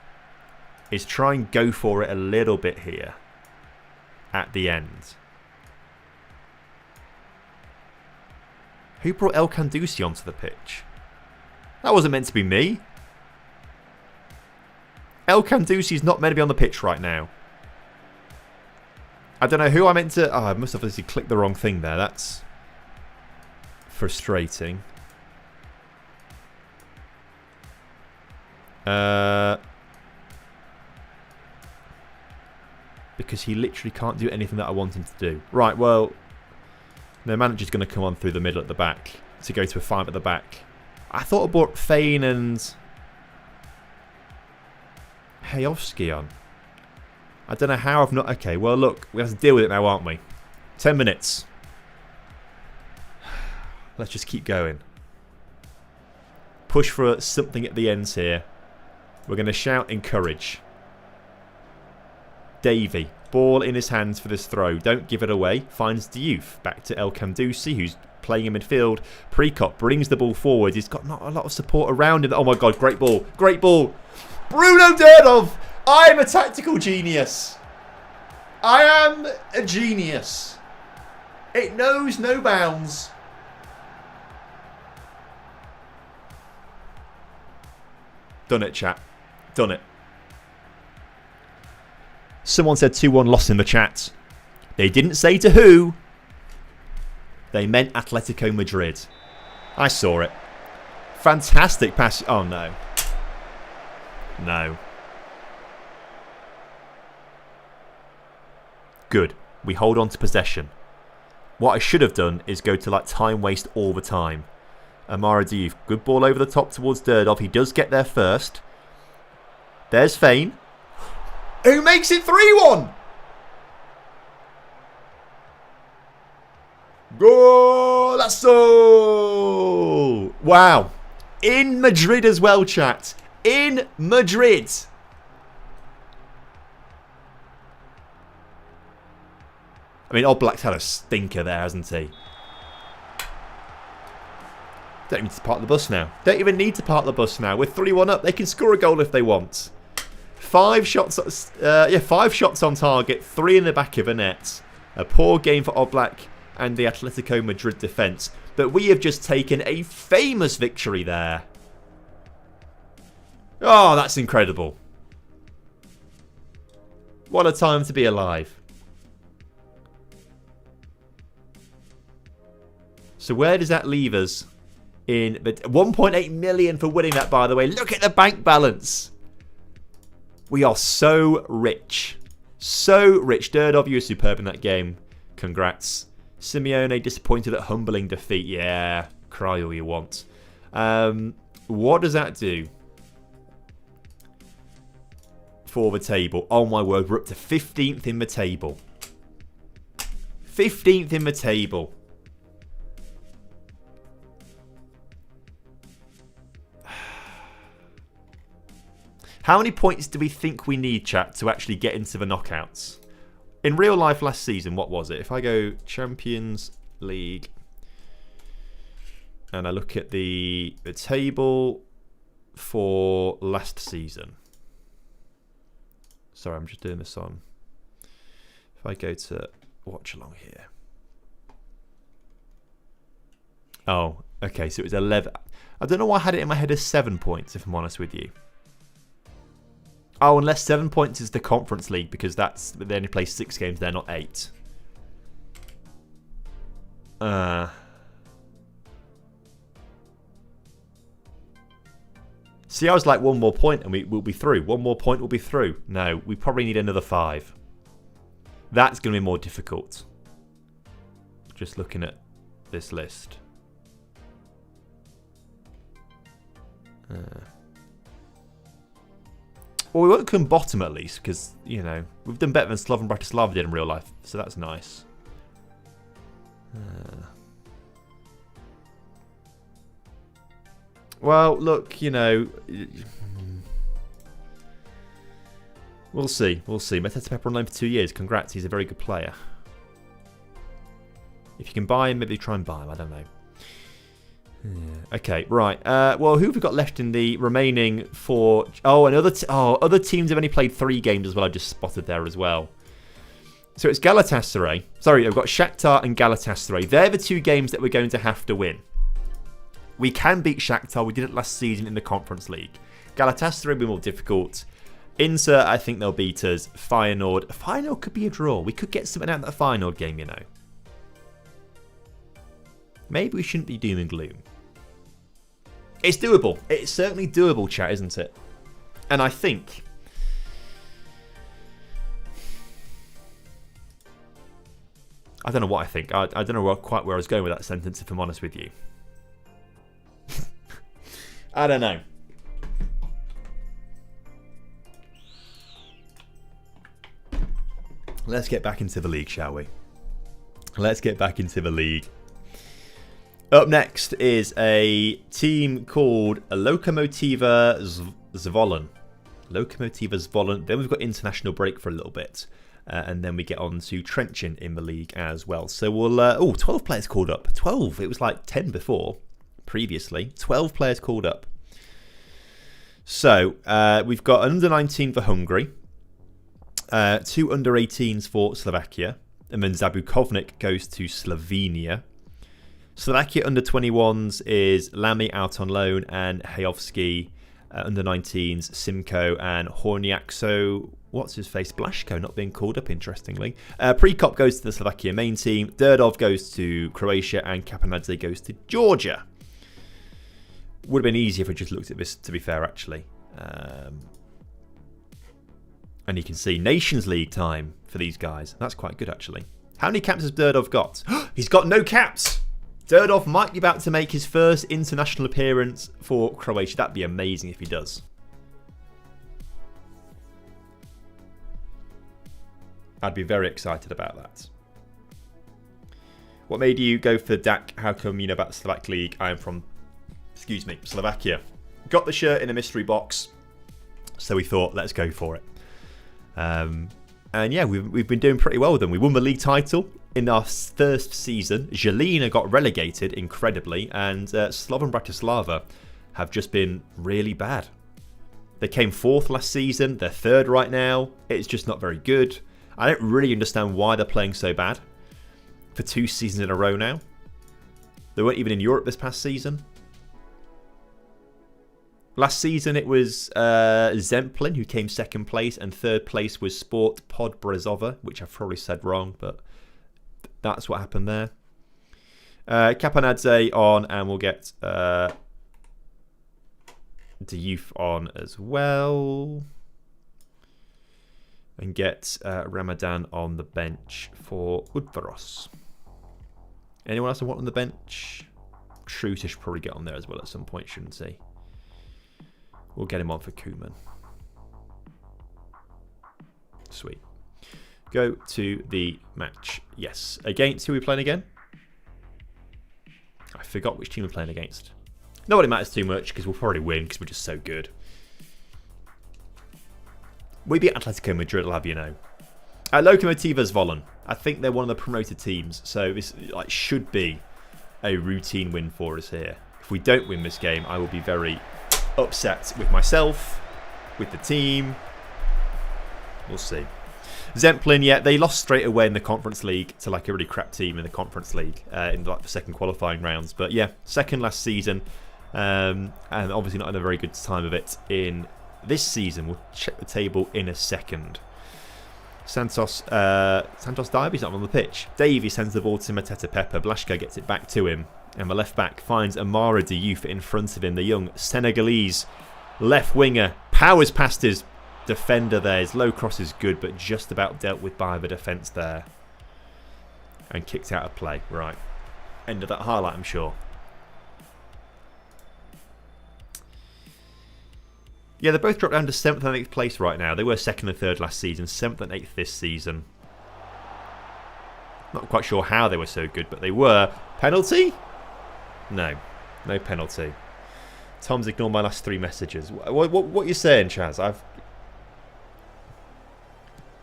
is try and go for it a little bit here at the end. Who brought El Kandusi onto the pitch? That wasn't meant to be me. El Kandusi's not meant to be on the pitch right now. I don't know who I meant to... Oh, I must have obviously clicked the wrong thing there. That's frustrating. Because he literally can't do anything that I want him to do. Right, well, the manager's going to come on through the middle at the back to go to a 5 at the back. I thought I brought Fane and Hayovsky on. I don't know how I've not... Okay, well, look, we have to deal with it now, aren't we? 10 minutes. Let's just keep going. Push for something at the ends here. We're going to shout encourage. Davey, ball in his hands for this throw. Don't give it away. Finds Diouf. Back to El Kandusi, who's playing in midfield. Prekop brings the ball forward. He's got not a lot of support around him. Oh my God, great ball. Great ball. Bruno Derdov. I am a tactical genius. I am a genius. It knows no bounds. Done it, chat. Done it. Someone said 2-1 loss in the chat. They didn't say to who. They meant Atletico Madrid. I saw it. Fantastic pass. Oh, no. No. Good. We hold on to possession. What I should have done is go to like time waste all the time. Amara Diouf. Good ball over the top towards Derdov. He does get there first. There's Fane. Who makes it 3-1? Golazo! Wow. In Madrid as well, chat. In Madrid. I mean, Oblak's had a stinker there, hasn't he? Don't even need to park the bus now. Don't even need to park the bus now. We're 3-1 up. They can score a goal if they want. 5 shots on target. 3 in the back of the net. A poor game for Oblak and the Atletico Madrid defence. But we have just taken a famous victory there. Oh, that's incredible. What a time to be alive. So where does that leave us? In 1.8 million for winning that, by the way. Look at the bank balance. We are so rich. So rich. Derdov, you were superb in that game. Congrats. Simeone disappointed at humbling defeat. Yeah, cry all you want. What does that do for the table? Oh my word, we're up to 15th in the table. 15th in the table. How many points do we think we need, chat, to actually get into the knockouts? In real life last season, what was it? If I go Champions League and I look at the table for last season. Sorry, I'm just doing this on. If I go to watch along here. Oh, okay, so it was 11. I don't know why I had it in my head as 7 points, if I'm honest with you. Oh, unless 7 points is the Conference League, because they only play 6 games, they're not 8. See, I was like 1 more point and we'll be through. 1 more point, we'll be through. No, we probably need another 5. That's going to be more difficult. Just looking at this list. Well, we won't come bottom at least, because, you know, we've done better than Slovan Bratislava did in real life, so that's nice. Well, look, you know, we'll see, we'll see. Mateta Pepper on loan for 2 years. Congrats, he's a very good player. If you can buy him, maybe try and buy him, I don't know. Okay, right. Well, who have we got left in the remaining 4? Oh, and other teams have only played 3 games as well. I just spotted there as well. So it's Galatasaray. Sorry, I've got Shakhtar and Galatasaray. They're the 2 games that we're going to have to win. We can beat Shakhtar. We did it last season in the Conference League. Galatasaray will be more difficult. Inter, I think they'll beat us. Feyenoord could be a draw. We could get something out of that Feyenoord game, you know. Maybe we shouldn't be doom and gloom. It's doable. It's certainly doable, chat, isn't it? And I think... I don't know what I think. I don't know quite where I was going with that sentence, if I'm honest with you. I don't know. Let's get back into the league, shall we? Let's get back into the league. Up next is a team called Lokomotiva Zvolen. Lokomotiva Zvolen. Then we've got international break for a little bit. And then we get on to Trenčín in the league as well. So we'll... 12 players called up. 12. It was like 10 before, previously. 12 players called up. So we've got an under-19 for Hungary. 2 under-18s for Slovakia. And then Zabukovnik goes to Slovenia. Slovakia under-21s is Lamy out on loan and Hayovsky. Under-19s, Simko and Horniak. So, what's his face? Blaško not being called up, interestingly. Prekop goes to the Slovakia main team. Durdov goes to Croatia. And Kapanadze goes to Georgia. Would have been easier if we just looked at this, to be fair, actually. And you can see Nations League time for these guys. That's quite good, actually. How many caps has Durdov got? He's got no caps! Durdov might be about to make his first international appearance for Croatia. That'd be amazing if he does. I'd be very excited about that. What made you go for Dak? How come you know about the Slovak League? I am from, Slovakia. Got the shirt in a mystery box, so we thought, let's go for it. And yeah, we've been doing pretty well with them. We won the league title in our first season. Žilina got relegated, incredibly, and Slovan Bratislava have just been really bad. They came 4th last season. They're 3rd right now. It's just not very good. I don't really understand why they're playing so bad for 2 seasons in a row now. They weren't even in Europe this past season. Last season it was Zemplin who came 2nd place, and 3rd place was Sport Pod Brezova, which I've probably said wrong, but that's what happened there. Kapanadze on, and we'll get Diouf on as well. And get Ramadan on the bench for Udvaros. Anyone else I want on the bench? Schroeter should probably get on there as well at some point, shouldn't he? We'll get him on for Koeman. Sweet. Go to the match. Yes. Against who are we playing again? I forgot which team we're playing against. Nobody matters too much because we'll probably win because we're just so good. We beat Atletico Madrid, I'll have you know. Lokomotiva Zvolen. I think they're one of the promoted teams, so this should be a routine win for us here. If we don't win this game, I will be very upset with myself, with the team. We'll see. Zemplin, yeah, they lost straight away in the Conference League to a really crap team in the Conference League in the second qualifying rounds. But yeah, 2nd last season, and obviously not in a very good time of it in this season. We'll check the table in a second. Santos Diaby's not on the pitch. Davey sends the ball to Mateta Pepper. Blaško gets it back to him. And the left back finds Amara Diouf in front of him. The young Senegalese left winger powers past his defender there. His low cross is good, but just about dealt with by the defence there. And kicked out of play. Right. End of that highlight, I'm sure. Yeah, they both dropped down to 7th and 8th place right now. They were 2nd and 3rd last season. 7th and 8th this season. Not quite sure how they were so good, but they were. Penalty? No penalty. Tom's ignored my last 3 messages. What are you saying, Chaz? I've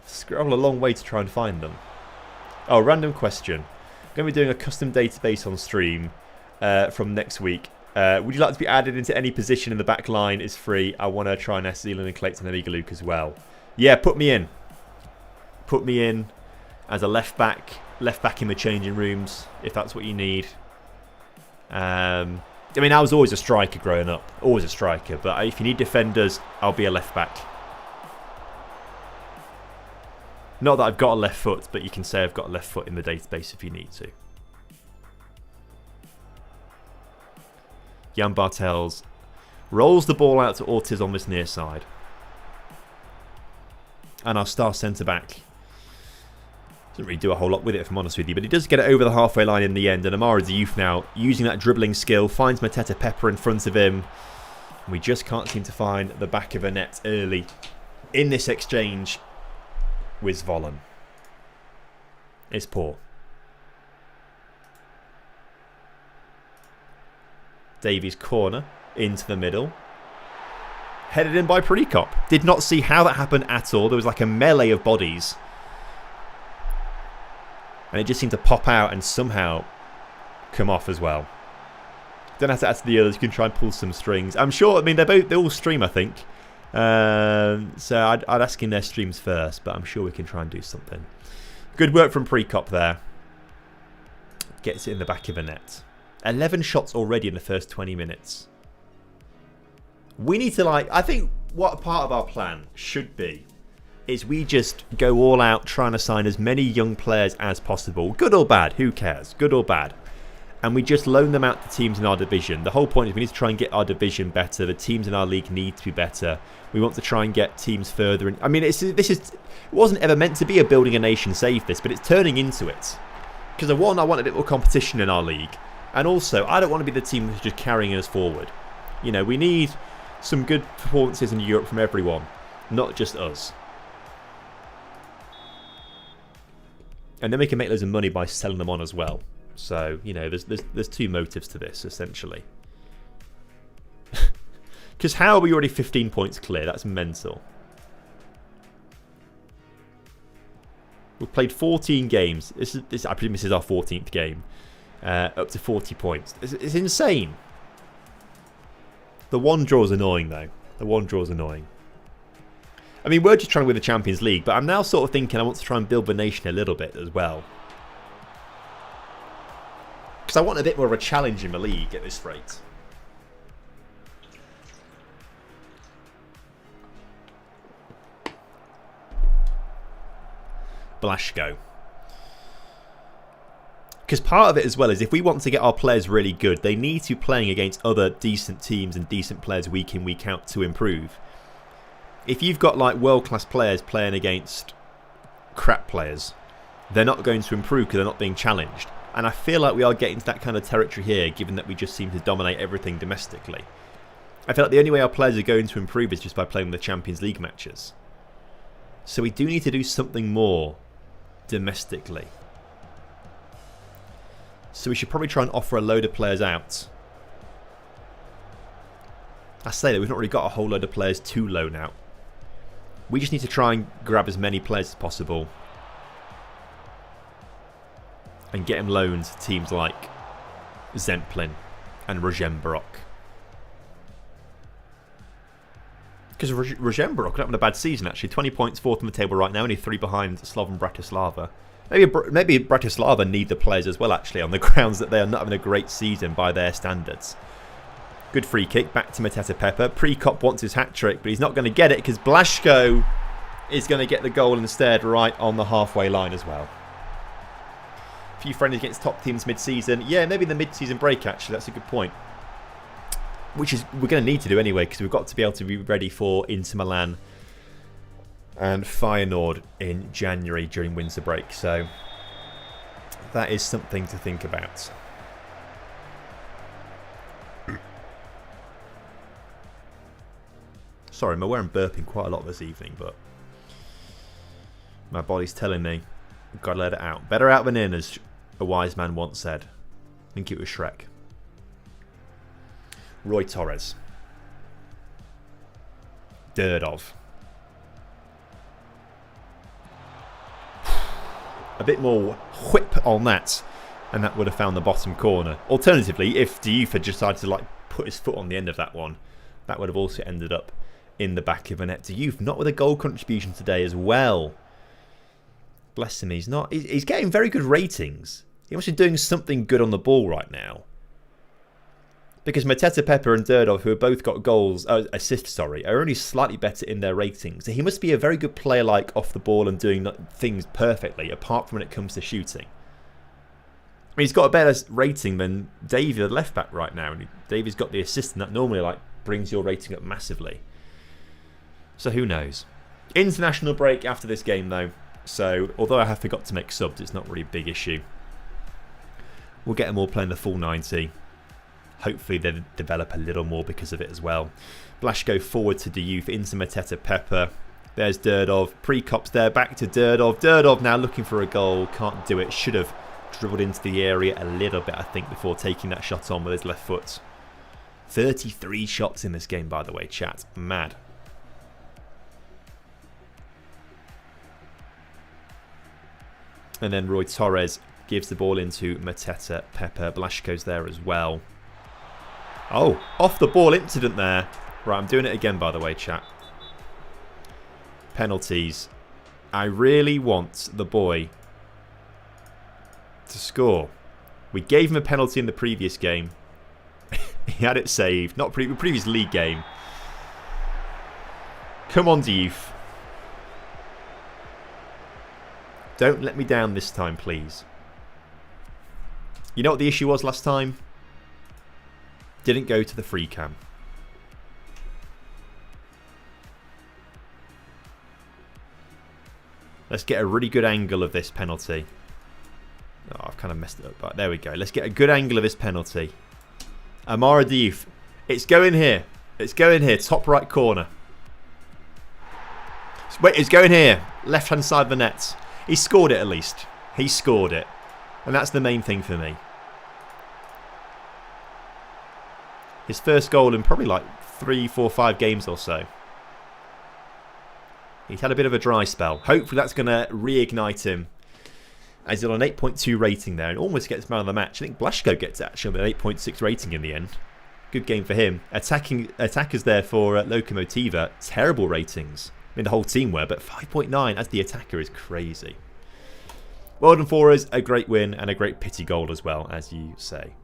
scrolled a long way to try and find them. Oh, random question. I'm going to be doing a custom database on stream from next week. Would you like to be added into any position in the back line? Is free. I want to try and ask Zealand and Clayton and Igaluk as well. Yeah, put me in. Put me in as a left back in the changing rooms, if that's what you need. I mean, I was always a striker growing up. Always a striker. But if you need defenders, I'll be a left back. Not that I've got a left foot, but you can say I've got a left foot in the database if you need to. Jan Bartels rolls the ball out to Ortiz on this near side. And our star centre-back doesn't really do a whole lot with it, if I'm honest with you, but he does get it over the halfway line in the end. And Amara Diouf now, using that dribbling skill, finds Mateta Pepper in front of him. We just can't seem to find the back of the net early in this exchange with Zvolen. It's poor. Davies' corner into the middle. Headed in by Prekop. Did not see how that happened at all. There was like a melee of bodies. And it just seemed to pop out and somehow come off as well. Don't have to ask the others. You can try and pull some strings. I'm sure. I mean, they all stream, I think. So I'd ask in their streams first, but I'm sure we can try and do something. Good work from Prekop there. Gets it in the back of the net. 11 shots already in the first 20 minutes. We need to, like, I think what part of our plan should be is we just go all out trying to sign as many young players as possible. Good or bad, who cares? Good or bad. And we just loan them out to teams in our division. The whole point is we need to try and get our division better. The teams in our league need to be better. We want to try and get teams further in. I mean, it wasn't ever meant to be a building a nation save this, but it's turning into it. Because I want a little competition in our league. And also, I don't want to be the team that's just carrying us forward. You know, we need some good performances in Europe from everyone, not just us. And then we can make loads of money by selling them on as well. So, you know, there's two motives to this, essentially. Because how are we already 15 points clear? That's mental. We've played 14 games. I presume this is our 14th game. Up to 40 points. It's insane. The one draw is annoying, though. The one draw is annoying. I mean, we're just trying to win the Champions League, but I'm now sort of thinking I want to try and build the nation a little bit as well. Because I want a bit more of a challenge in the league at this rate. Blaszko. Because part of it as well is if we want to get our players really good, they need to be playing against other decent teams and decent players week in, week out to improve. If you've got like world-class players playing against crap players, they're not going to improve because they're not being challenged. And I feel like we are getting to that kind of territory here, given that we just seem to dominate everything domestically. I feel like the only way our players are going to improve is just by playing the Champions League matches. So we do need to do something more domestically. So we should probably try and offer a load of players out. I say that we've not really got a whole load of players to loan out. We just need to try and grab as many players as possible and get them loaned to teams like Zemplin and Rajembarok. Because Rajembarok are having a bad season actually. 20 points, fourth on the table right now, only 3 behind Slovan Bratislava. Maybe Bratislava need the players as well actually, on the grounds that they are not having a great season by their standards. Good free kick, back to Mateta Pepper. Prekop wants his hat-trick, but he's not going to get it because Blaszko is going to get the goal instead right on the halfway line as well. A few friendlies against top teams mid-season. Yeah, maybe the mid-season break actually, that's a good point. Which is we're going to need to do anyway because we've got to be able to be ready for Inter Milan and Feyenoord in January during winter break. So that is something to think about. Sorry, I'm aware I'm burping quite a lot this evening, but my body's telling me I've got to let it out. Better out than in, as a wise man once said. I think it was Shrek. Roy Torres. Durdov. A bit more whip on that, and that would have found the bottom corner. Alternatively, if Diouf had decided to like put his foot on the end of that one, that would have also ended up in the back of the net. Diouf not with a goal contribution today as well. Bless him, he's not. He's getting very good ratings. He must be doing something good on the ball right now. Because Mateta Pepper and Durdov, who have both got goals, assists, sorry, are only slightly better in their ratings. So he must be a very good player, like off the ball and doing things perfectly, apart from when it comes to shooting. I mean, he's got a better rating than Davey, the left back, right now. And Davey's got the assist, and that normally like brings your rating up massively. So who knows? International break after this game, though. So although I have forgot to make subs, it's not really a big issue. We'll get them all playing the full 90. Hopefully they develop a little more because of it as well. Blaszko forward to Diouf, into Mateta Pepper. There's Durdov. Prekop's there, back to Durdov. Durdov now looking for a goal. Can't do it. Should have dribbled into the area a little bit, I think, before taking that shot on with his left foot. 33 shots in this game, by the way, chat. Mad. And then Roy Torres gives the ball into Mateta Pepe. Blaszko's there as well. Oh, off the ball incident there. Right, I'm doing it again, by the way, chat. Penalties. I really want the boy to score. We gave him a penalty in the previous game. He had it saved. Not previous league game. Come on, Diouf. Don't let me down this time, please. You know what the issue was last time? Didn't go to the free cam. Let's get a really good angle of this penalty. Oh, I've kind of messed it up, but there we go. Let's get a good angle of this penalty. Amara Diouf. It's going here. It's going here. Top right corner. Wait, it's going here. Left-hand side of the net. He scored it at least. He scored it. And that's the main thing for me. His first goal in probably like 3, 4, 5 games or so. He's had a bit of a dry spell. Hopefully that's going to reignite him. As he's on an 8.2 rating there and almost gets man of the match. I think Blaszko gets actually an 8.6 rating in the end. Good game for him. Attackers there for Lokomotiva. Terrible ratings. I mean, the whole team were, but 5.9 as the attacker is crazy. Well done for us. A great win and a great pity goal as well, as you say.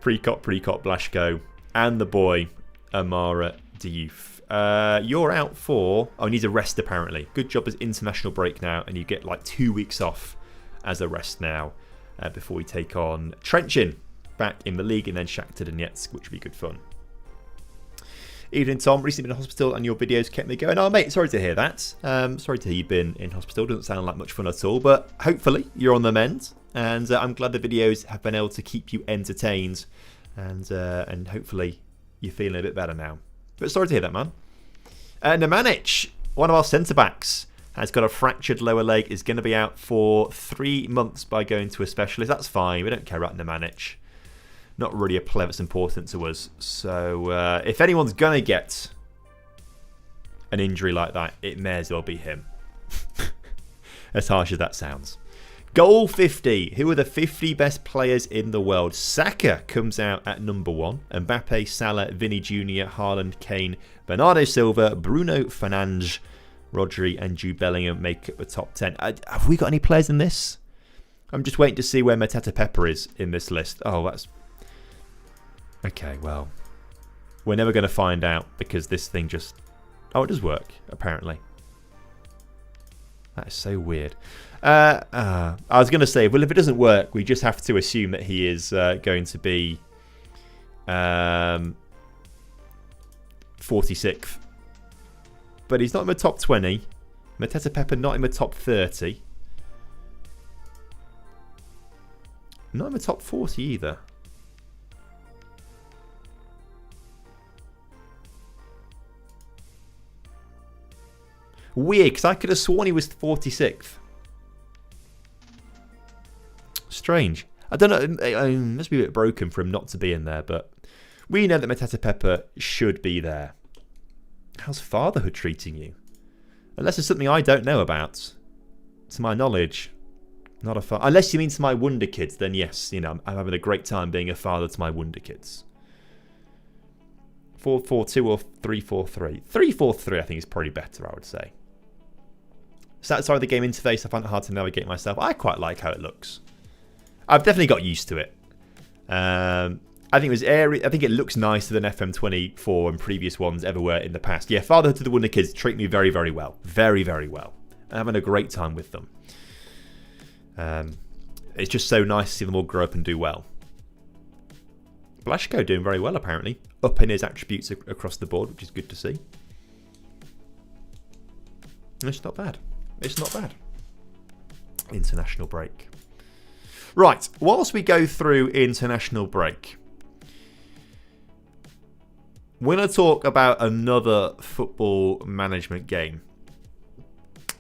Precop, Blaszko. And the boy, Amara Diouf. You're out for... Oh, he needs a rest apparently. Good job as international break now. And you get like 2 weeks off as a rest now. Before we take on Trenčín back in the league. And then Shakhtar Donetsk, which would be good fun. Evening, Tom. Recently been in hospital and your videos kept me going. Oh, mate, sorry to hear that. Sorry to hear you've been in hospital. Doesn't sound like much fun at all. But hopefully you're on the mend. And I'm glad the videos have been able to keep you entertained. And hopefully you're feeling a bit better now. But sorry to hear that, man. Nemanic, one of our centre-backs, has got a fractured lower leg. Is going to be out for 3 months by going to a specialist. That's fine. We don't care about Nemanic. Not really a player that's important to us. So if anyone's going to get an injury like that, it may as well be him. As harsh as that sounds. Goal 50. Who are the 50 best players in the world? Saka comes out at number 1. Mbappe, Salah, Vinny Jr., Haaland, Kane, Bernardo Silva, Bruno Fernandes, Rodri and Jude Bellingham make up the top 10. Have we got any players in this? I'm just waiting to see where Mateta Pepe is in this list. Oh, that's... Okay, well. We're never going to find out because this thing just... Oh, it does work, apparently. That is so weird. I was going to say, well, if it doesn't work, we just have to assume that he is going to be 46th. But he's not in the top 20. Mateta Pepe not in the top 30. Not in the top 40 either. Weird, because I could have sworn he was 46th. Strange. I don't know. It must be a bit broken for him not to be in there, but we know that Mateta Pepe should be there. How's fatherhood treating you? Unless it's something I don't know about. To my knowledge, not a father. Unless you mean to my Wonderkids, then yes, you know, I'm having a great time being a father to my Wonderkids. 4-4-2 or 3-4-3? 3-4-3 I think is probably better, I would say. Outside of the game interface, I find it hard to navigate myself. I quite like how it looks. I've definitely got used to it. I think it was airy. I think it looks nicer than FM24 and previous ones ever were in the past. Yeah, fatherhood to the Wonderkids treat me very, very well. Very, very well. I'm having a great time with them. It's just so nice to see them all grow up and do well. Blaszko doing very well, apparently. Up in his attributes across the board, which is good to see. It's not bad. It's not bad. International break. Right, whilst we go through international break, we're going to talk about another football management game,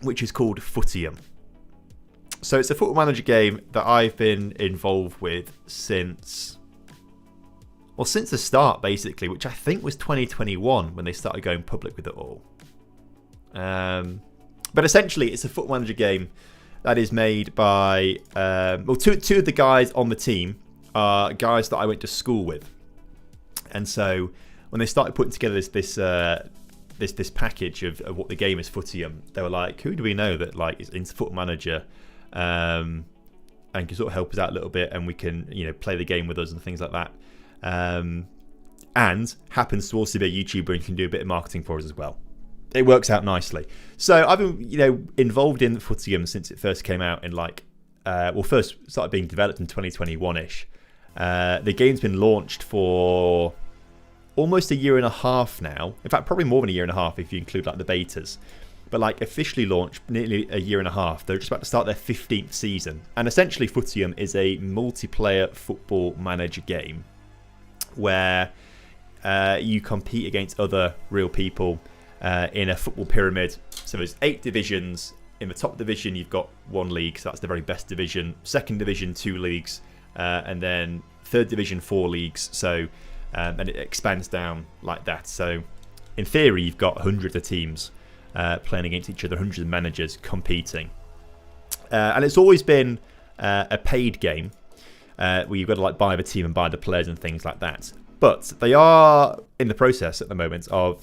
which is called Footium. So it's a football manager game that I've been involved with since the start, basically, which I think was 2021 when they started going public with it all. But essentially, it's a Football Manager game that is made by two of the guys on the team are guys that I went to school with, and so when they started putting together this package of what the game is, Footium, they were like, who do we know that like is into Football Manager and can sort of help us out a little bit, and we can play the game with us and things like that, and happens to also be a YouTuber and can do a bit of marketing for us as well. It works out nicely. So I've been involved in Footium since it first came out in first started being developed in 2021ish. The game's been launched for almost a year and a half now. In fact, probably more than a year and a half if you include like the betas. But like officially launched nearly a year and a half. They're just about to start their 15th season. And essentially Footium is a multiplayer football manager game where you compete against other real people in a football pyramid. So there's 8 divisions. In the top division you've got 1 league, so that's the very best division. Second division 2 leagues, and then third division 4 leagues. So and it expands down like that. So in theory you've got hundreds of teams playing against each other, hundreds of managers competing, and it's always been a paid game where you've got to like buy the team and buy the players and things like that. But they are in the process at the moment of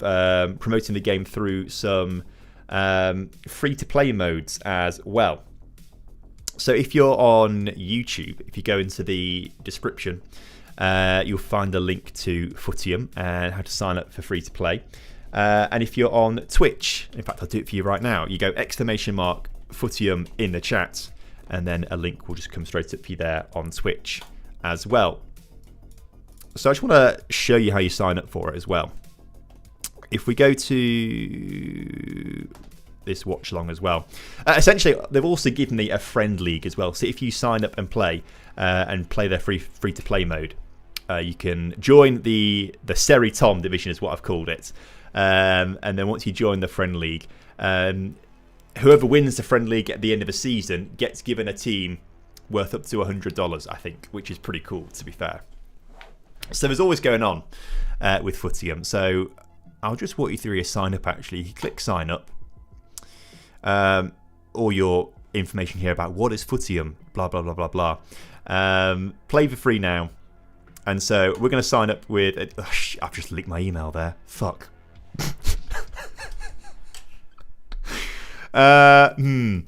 promoting the game through some free-to-play modes as well. So if you're on YouTube, if you go into the description, you'll find a link to Footium and how to sign up for free-to-play. And if you're on Twitch, in fact, I'll do it for you right now. You go !Footium in the chat, and then a link will just come straight up for you there on Twitch as well. So I just want to show you how you sign up for it as well. If we go to this watch along as well, essentially they've also given me a friend league as well. So if you sign up and play their free to play mode, you can join the Seri Tom division is what I've called it, and then once you join the friend league, whoever wins the friend league at the end of the season gets given a team worth up to $100, I think, which is pretty cool to be fair. So there's always going on with Footium. So I'll just walk you through your sign up actually. You click sign up. All your information here about what is Footium, blah, blah, blah, blah, blah. Play for free now. And so we're going to sign up with... I've just leaked my email there. Fuck. Let me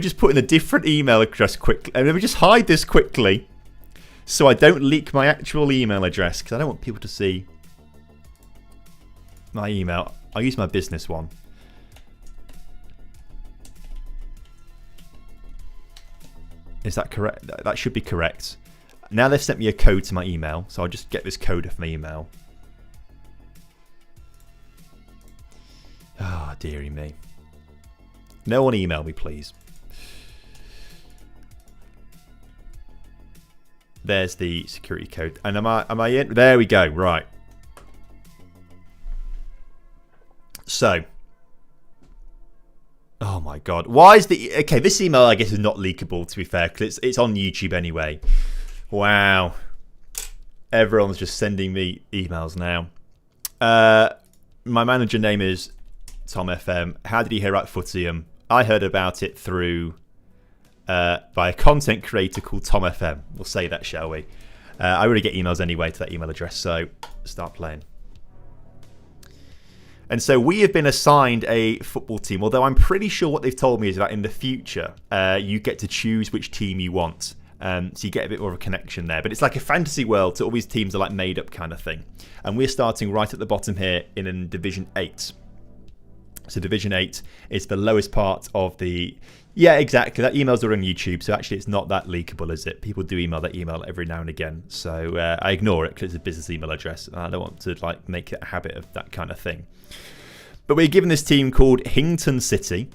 just put in a different email address quickly. Let me just hide this quickly, so I don't leak my actual email address, because I don't want people to see my email. I'll use my business one. Is that correct? That should be correct. Now they've sent me a code to my email, so I'll just get this code off my email. Ah, dearie me. No one email me, please. There's the security code. And am I in? There we go. Right. So. Oh my god. Why is the... Okay, this email I guess is not leakable, to be fair, because it's on YouTube anyway. Wow. Everyone's just sending me emails now. My manager name is TomFM. How did you hear about Footium? I heard about it through... by a content creator called TomFM. We'll say that, shall we? I already get emails anyway to that email address, so start playing. And so we have been assigned a football team, although I'm pretty sure what they've told me is that in the future, you get to choose which team you want. So you get a bit more of a connection there. But it's like a fantasy world, so all these teams are like made up kind of thing. And we're starting right at the bottom here in Division 8. So Division 8 is the lowest part of the... Yeah, exactly. That emails are on YouTube, so actually it's not that leakable, is it? People do email that email every now and again. So I ignore it because it's a business email address. And I don't want to like make it a habit of that kind of thing. But we're given this team called Hington City,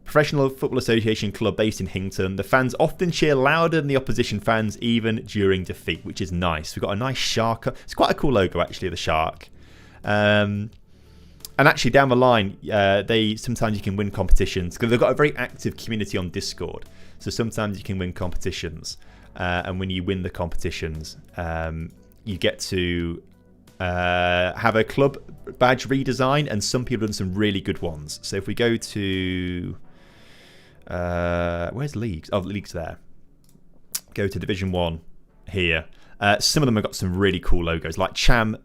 professional football association club based in Hington. The fans often cheer louder than the opposition fans, even during defeat, which is nice. We've got a nice shark. It's quite a cool logo, actually, the shark. And actually, down the line, sometimes you can win competitions because they've got a very active community on Discord. So sometimes you can win competitions, and when you win the competitions, you get to have a club badge redesign, and some people have done some really good ones. So if we go to where's leagues? Oh, leagues there. Go to Division 1 here. Some of them have got some really cool logos, like Cham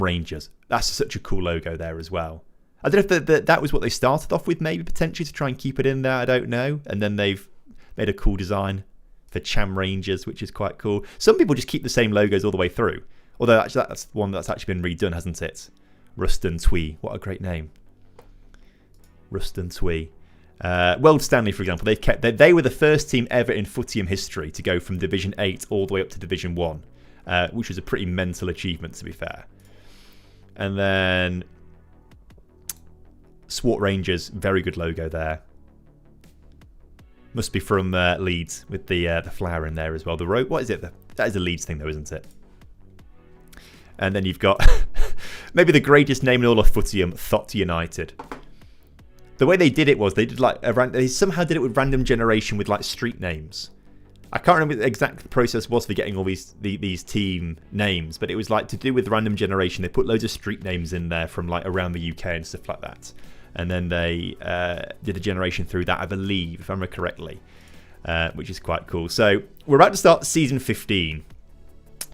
Rangers. That's such a cool logo there as well. I don't know if that was what they started off with, maybe potentially to try and keep it in there. I don't know. And then they've made a cool design for Cham Rangers, which is quite cool. Some people just keep the same logos all the way through. Although actually that's one that's actually been redone, hasn't it? Ruston Twee. What a great name. Ruston Twee. World Stanley, for example, they were the first team ever in Footium history to go from Division 8 all the way up to Division 1, which was a pretty mental achievement, to be fair. And then Swart Rangers, very good logo there. Must be from Leeds with the flower in there as well. What is it? That is a Leeds thing, though, isn't it? And then you've got maybe the greatest name in all of Footium, Thot United. The way they did it was they somehow did it with random generation with like street names. I can't remember what the exact process was for getting all these team names, but it was like to do with random generation. They put loads of street names in there from like around the UK and stuff like that. And then they did a generation through that, I believe, if I remember correctly, which is quite cool. So we're about to start season 15.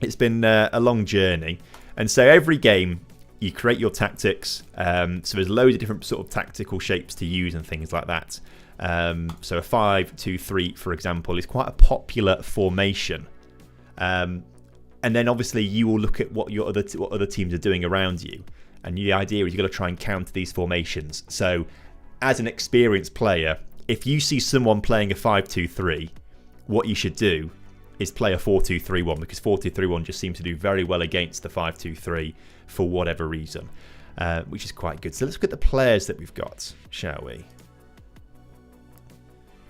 It's been a long journey. And so every game, you create your tactics. So there's loads of different sort of tactical shapes to use and things like that. So a 5-2-3, for example, is quite a popular formation. And then obviously you will look at what other teams are doing around you. And the idea is you've got to try and counter these formations. So as an experienced player, if you see someone playing a 5-2-3, what you should do is play a 4-2-3-1, because 4-2-3-1 just seems to do very well against the 5-2-3 for whatever reason, which is quite good. So let's look at the players that we've got, shall we?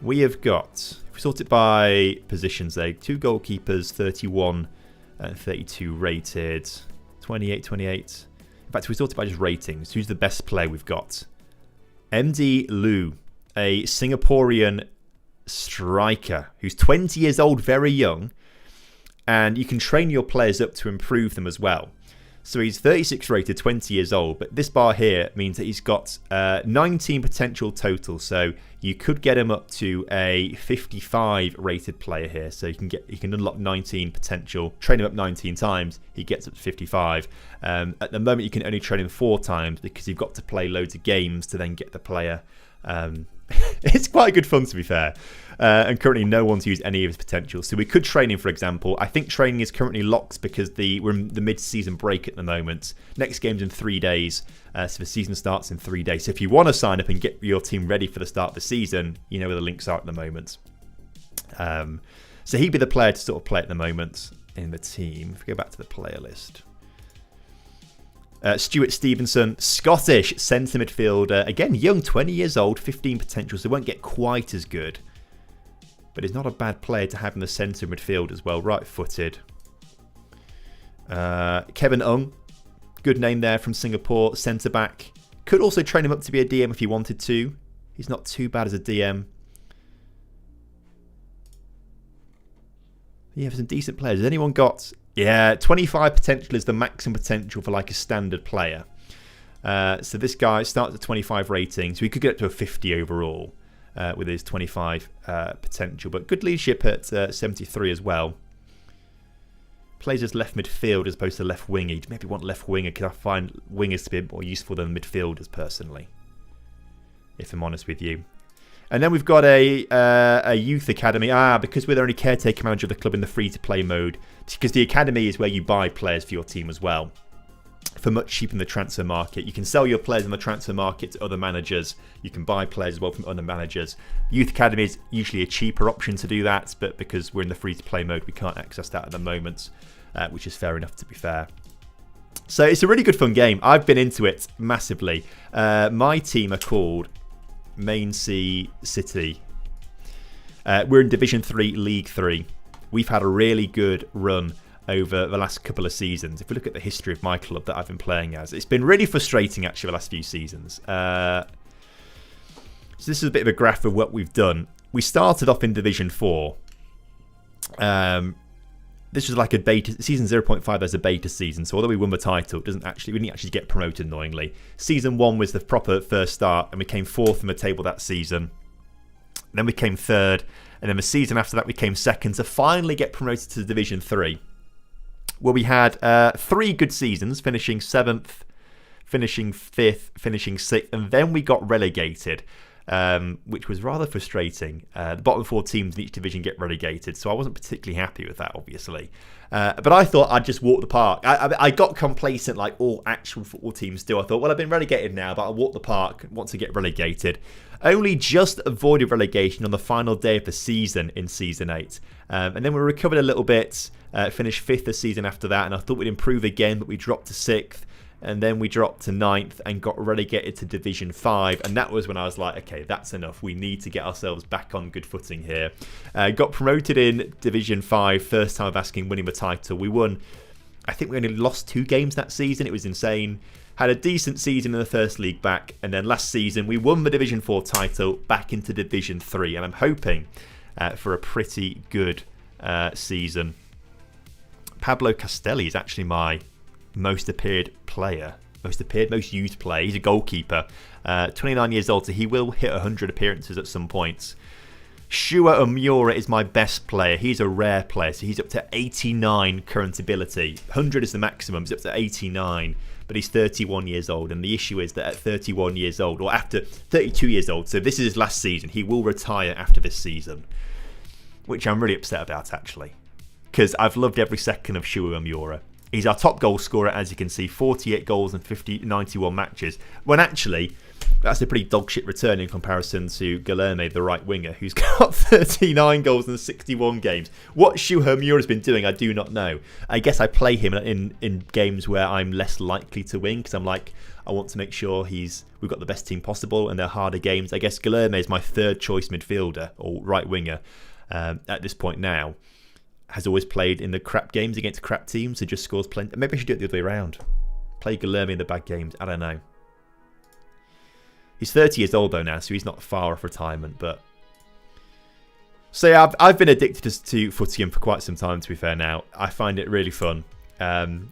We have got, if we sort it by positions, 2 goalkeepers, 31 and 32 rated, 28. In fact, if we sort it by just ratings, who's the best player we've got? MD Lu, a Singaporean striker who's 20 years old, very young, and you can train your players up to improve them as well. So he's 36 rated, 20 years old, but this bar here means that he's got 19 potential total. So you could get him up to a 55 rated player here. So you can unlock 19 potential, train him up 19 times, he gets up to 55. At the moment, you can only train him 4 times because you've got to play loads of games to then get the player. It's quite good fun, to be fair. And currently no one's used any of his potential. So we could train him, for example. I think training is currently locked because we're in the mid-season break at the moment. Next game's in 3 days. So the season starts in 3 days. So if you want to sign up and get your team ready for the start of the season, you know where the links are at the moment. So he'd be the player to sort of play at the moment in the team. If we go back to the player list. Stuart Stevenson, Scottish centre midfielder. Again, young, 20 years old, 15 potential, so won't get quite as good. But he's not a bad player to have in the centre midfield as well, right-footed. Kevin Ung, good name there from Singapore, centre-back. Could also train him up to be a DM if he wanted to. He's not too bad as a DM. Yeah, some decent players. Has anyone got... Yeah, 25 potential is the maximum potential for like a standard player. So this guy starts at 25 rating, so he could get up to a 50 overall with his 25 potential. But good leadership at 73 as well. Plays as left midfield as opposed to left winger. You'd maybe want left winger because I find wingers to be a bit more useful than midfielders personally, if I'm honest with you. And then we've got a youth academy. Because we're the only caretaker manager of the club in the free-to-play mode. Because the academy is where you buy players for your team as well. For much cheaper in the transfer market. You can sell your players in the transfer market to other managers. You can buy players as well from other managers. Youth academy is usually a cheaper option to do that. But because we're in the free-to-play mode, we can't access that at the moment. Which is fair enough, to be fair. So it's a really good fun game. I've been into it massively. My team are called... Main Sea City. We're in Division 3, League 3. We've had a really good run over the last couple of seasons. If we look at the history of my club that I've been playing as, it's been really frustrating actually the last few seasons. So this is a bit of a graph of what we've done. We started off in Division 4. this was like a beta season 0.5 as a beta season. So although we won the title, we didn't actually get promoted. Annoyingly, season 1 was the proper first start, and we came 4th in the table that season. Then we came 3rd, and then the season after that we came 2nd to finally get promoted to Division 3. Well, we had 3 good seasons, finishing 7th, finishing 5th, finishing 6th, and then we got relegated, which was rather frustrating. The bottom 4 teams in each division get relegated, so I wasn't particularly happy with that, obviously. But I thought I'd just walk the park. I got complacent like all actual football teams do. I thought, well, I've been relegated now, but I'll walk the park once I get relegated. Only just avoided relegation on the final day of the season in Season 8. And then we recovered a little bit, finished 5th the season after that, and I thought we'd improve again, but we dropped to 6th. And then we dropped to 9th and got relegated to Division 5. And that was when I was like, okay, that's enough. We need to get ourselves back on good footing here. Got promoted in Division 5, first time of asking, winning the title. We won, I think we only lost 2 games that season. It was insane. Had a decent season in the first league back. And then last season, we won the Division 4 title back into Division 3. And I'm hoping for a pretty good season. Pablo Castelli is actually my most appeared player, most used player. He's a goalkeeper, 29 years old, so he will hit 100 appearances at some points. Shua Omura is my best player. He's a rare player, so he's up to 89 current ability. 100 is the maximum, he's up to 89, but he's 31 years old, and the issue is that at 31 years old, or after 32 years old, so this is his last season, he will retire after this season, which I'm really upset about, actually, because I've loved every second of Shua Omura. He's our top goal scorer, as you can see, 48 goals in 91 matches. When actually, that's a pretty dog shit return in comparison to Guilherme, the right winger, who's got 39 goals in 61 games. What Shu Hermura has been doing, I do not know. I guess I play him in games where I'm less likely to win, because I'm like, I want to make sure we've got the best team possible, and they're harder games. I guess Guilherme is my 3rd choice midfielder, or right winger, at this point now. Has always played in the crap games against crap teams, so just scores plenty. Maybe I should do it the other way around. Play Guilherme in the bad games. I don't know. He's 30 years old though now, so he's not far off retirement. But so yeah, I've been addicted to Footium for quite some time. To be fair, now I find it really fun, and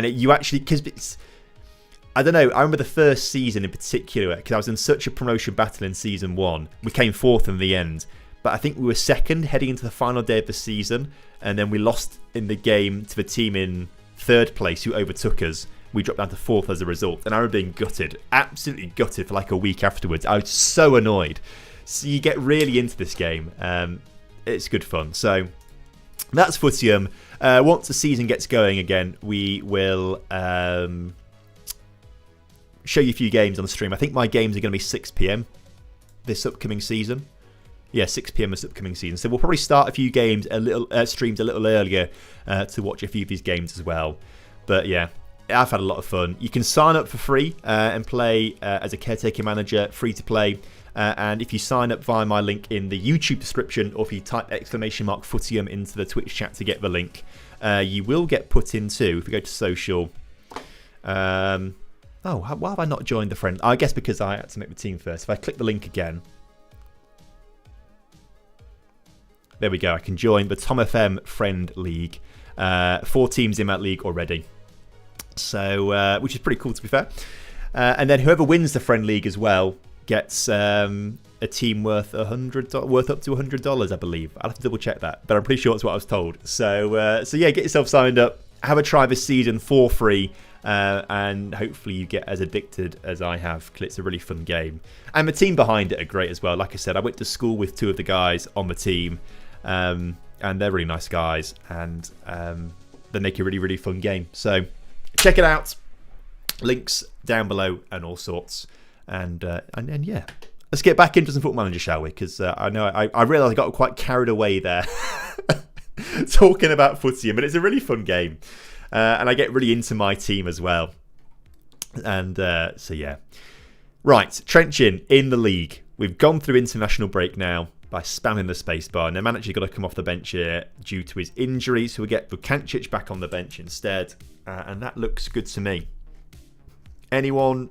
you actually, because it's, I don't know. I remember the first season in particular because I was in such a promotion battle in season 1. We came 4th in the end. But I think we were 2nd heading into the final day of the season. And then we lost in the game to the team in 3rd place who overtook us. We dropped down to 4th as a result. And I remember being gutted. Absolutely gutted for like a week afterwards. I was so annoyed. So you get really into this game. It's good fun. So that's Footium. Once the season gets going again, we will show you a few games on the stream. I think my games are going to be 6 p.m. this upcoming season. Yeah, 6 p.m. this upcoming season. So we'll probably start a few games, streams a little earlier to watch a few of these games as well. But yeah, I've had a lot of fun. You can sign up for free and play as a caretaker manager, free to play. And if you sign up via my link in the YouTube description, or if you type !Footium into the Twitch chat to get the link, you will get put into, if we go to social. Why have I not joined the friend? I guess because I had to make the team first. If I click the link again. There we go. I can join the TomFM Friend League. 4 teams in that league already. So, which is pretty cool to be fair. And then whoever wins the Friend League as well gets a team worth up to $100, I believe. I'll have to double check that, but I'm pretty sure that's what I was told. So yeah, get yourself signed up. Have a try this season for free. And hopefully you get as addicted as I have, because it's a really fun game. And the team behind it are great as well. Like I said, I went to school with 2 of the guys on the team. And they're really nice guys, and they make a really, really fun game. So check it out. Links down below and all sorts. And yeah, let's get back into some Football Manager, shall we? Because I know I realised I got quite carried away there talking about Footium, but it's a really fun game, and I get really into my team as well. And so yeah, right, Trenčín in the league. We've gone through international break now by spamming the spacebar. And Neman actually got to come off the bench here due to his injury, so we get Vukancic back on the bench instead, and that looks good to me. Anyone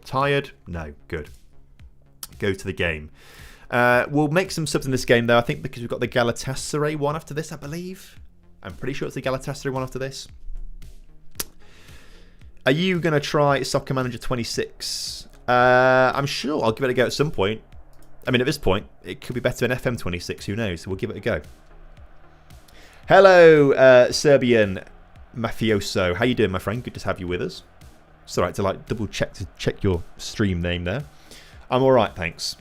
tired? No, good. Go to the game. We'll make some subs in this game though, I think, because we've got the Galatasaray one after this, I believe. I'm pretty sure it's the Galatasaray one after this. Are you going to try Soccer Manager 26? I'm sure I'll give it a go at some point. I mean, at this point, it could be better than FM26. Who knows? So we'll give it a go. Hello, Serbian Mafioso. How you doing, my friend? Good to have you with us. It's alright to like double check your stream name there. I'm alright, thanks.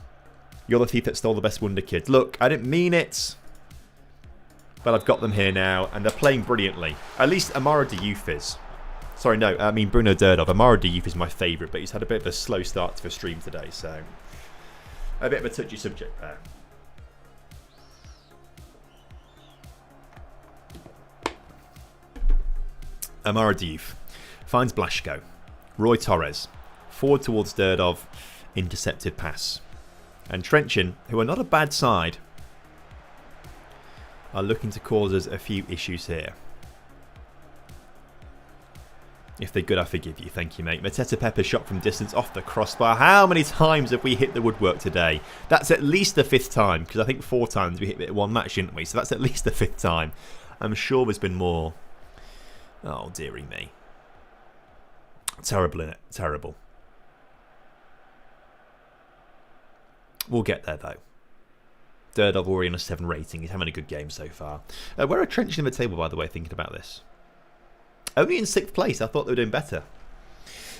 You're the thief that stole the best Wonderkids. Look, I didn't mean it. But I've got them here now, and they're playing brilliantly. At least Amara Diouf is. Sorry, no, I mean Bruno Derdov. Amara Diouf is my favourite, but he's had a bit of a slow start to the stream today, so... a bit of a touchy subject there. Amara Diouf finds Blasco. Roy Torres. Forward towards Derdov. Intercepted pass. And Trenčín, who are not a bad side, are looking to cause us a few issues here. If they're good, I forgive you. Thank you, mate. Mateta Pepper shot from distance off the crossbar. How many times have we hit the woodwork today? That's at least the 5th time, because I think 4 times we hit it in one match, didn't we? So that's at least the 5th time. I'm sure there's been more. Oh, dearie me. Terrible, innit? Terrible. We'll get there, though. Derdov already on a 7 rating. He's having a good game so far. Where are Trenčín in the table, by the way, thinking about this? Only in 6th place. I thought they were doing better.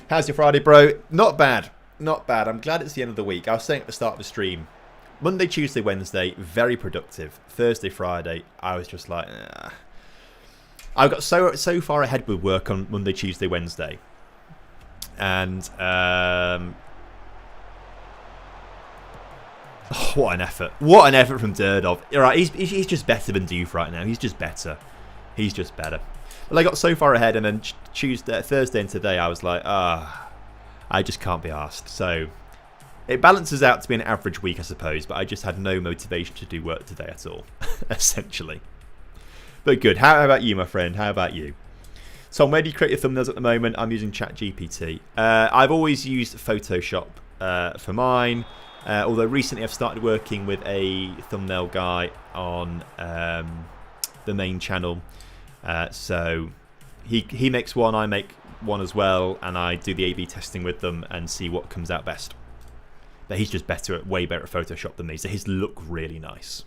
How's your Friday, bro? Not bad. Not bad. I'm glad it's the end of the week. I was saying at the start of the stream, Monday, Tuesday, Wednesday, very productive. Thursday, Friday, I was just like, I got so far ahead with work on Monday, Tuesday, Wednesday. And, oh, what an effort. What an effort from Derdov. All right, he's just better than Diouf right now. He's just better. He's just better. Well, I got so far ahead, and then Tuesday, Thursday and today, I was like, I just can't be arsed. So it balances out to be an average week, I suppose, but I just had no motivation to do work today at all, essentially. But good. How about you, my friend? How about you? Tom, where do you create your thumbnails at the moment? I'm using ChatGPT. I've always used Photoshop for mine, although recently I've started working with a thumbnail guy on the main channel. So he makes one, I make one as well, and I do the A/B testing with them and see what comes out best. But he's just way better at Photoshop than me, so his look really nice.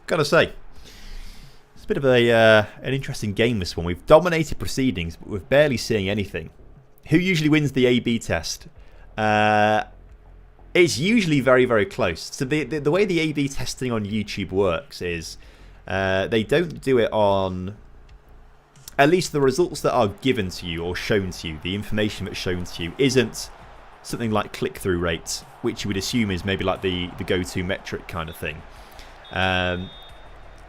Gotta say, it's a bit of an interesting game, this one. We've dominated proceedings, but we're barely seeing anything. Who usually wins the A/B test? It's usually very, very close. So the way the A/B testing on YouTube works is they don't do it on... At least the results that are given to you or shown to you, the information that's shown to you, isn't something like click-through rate, which you would assume is maybe like the go-to metric kind of thing.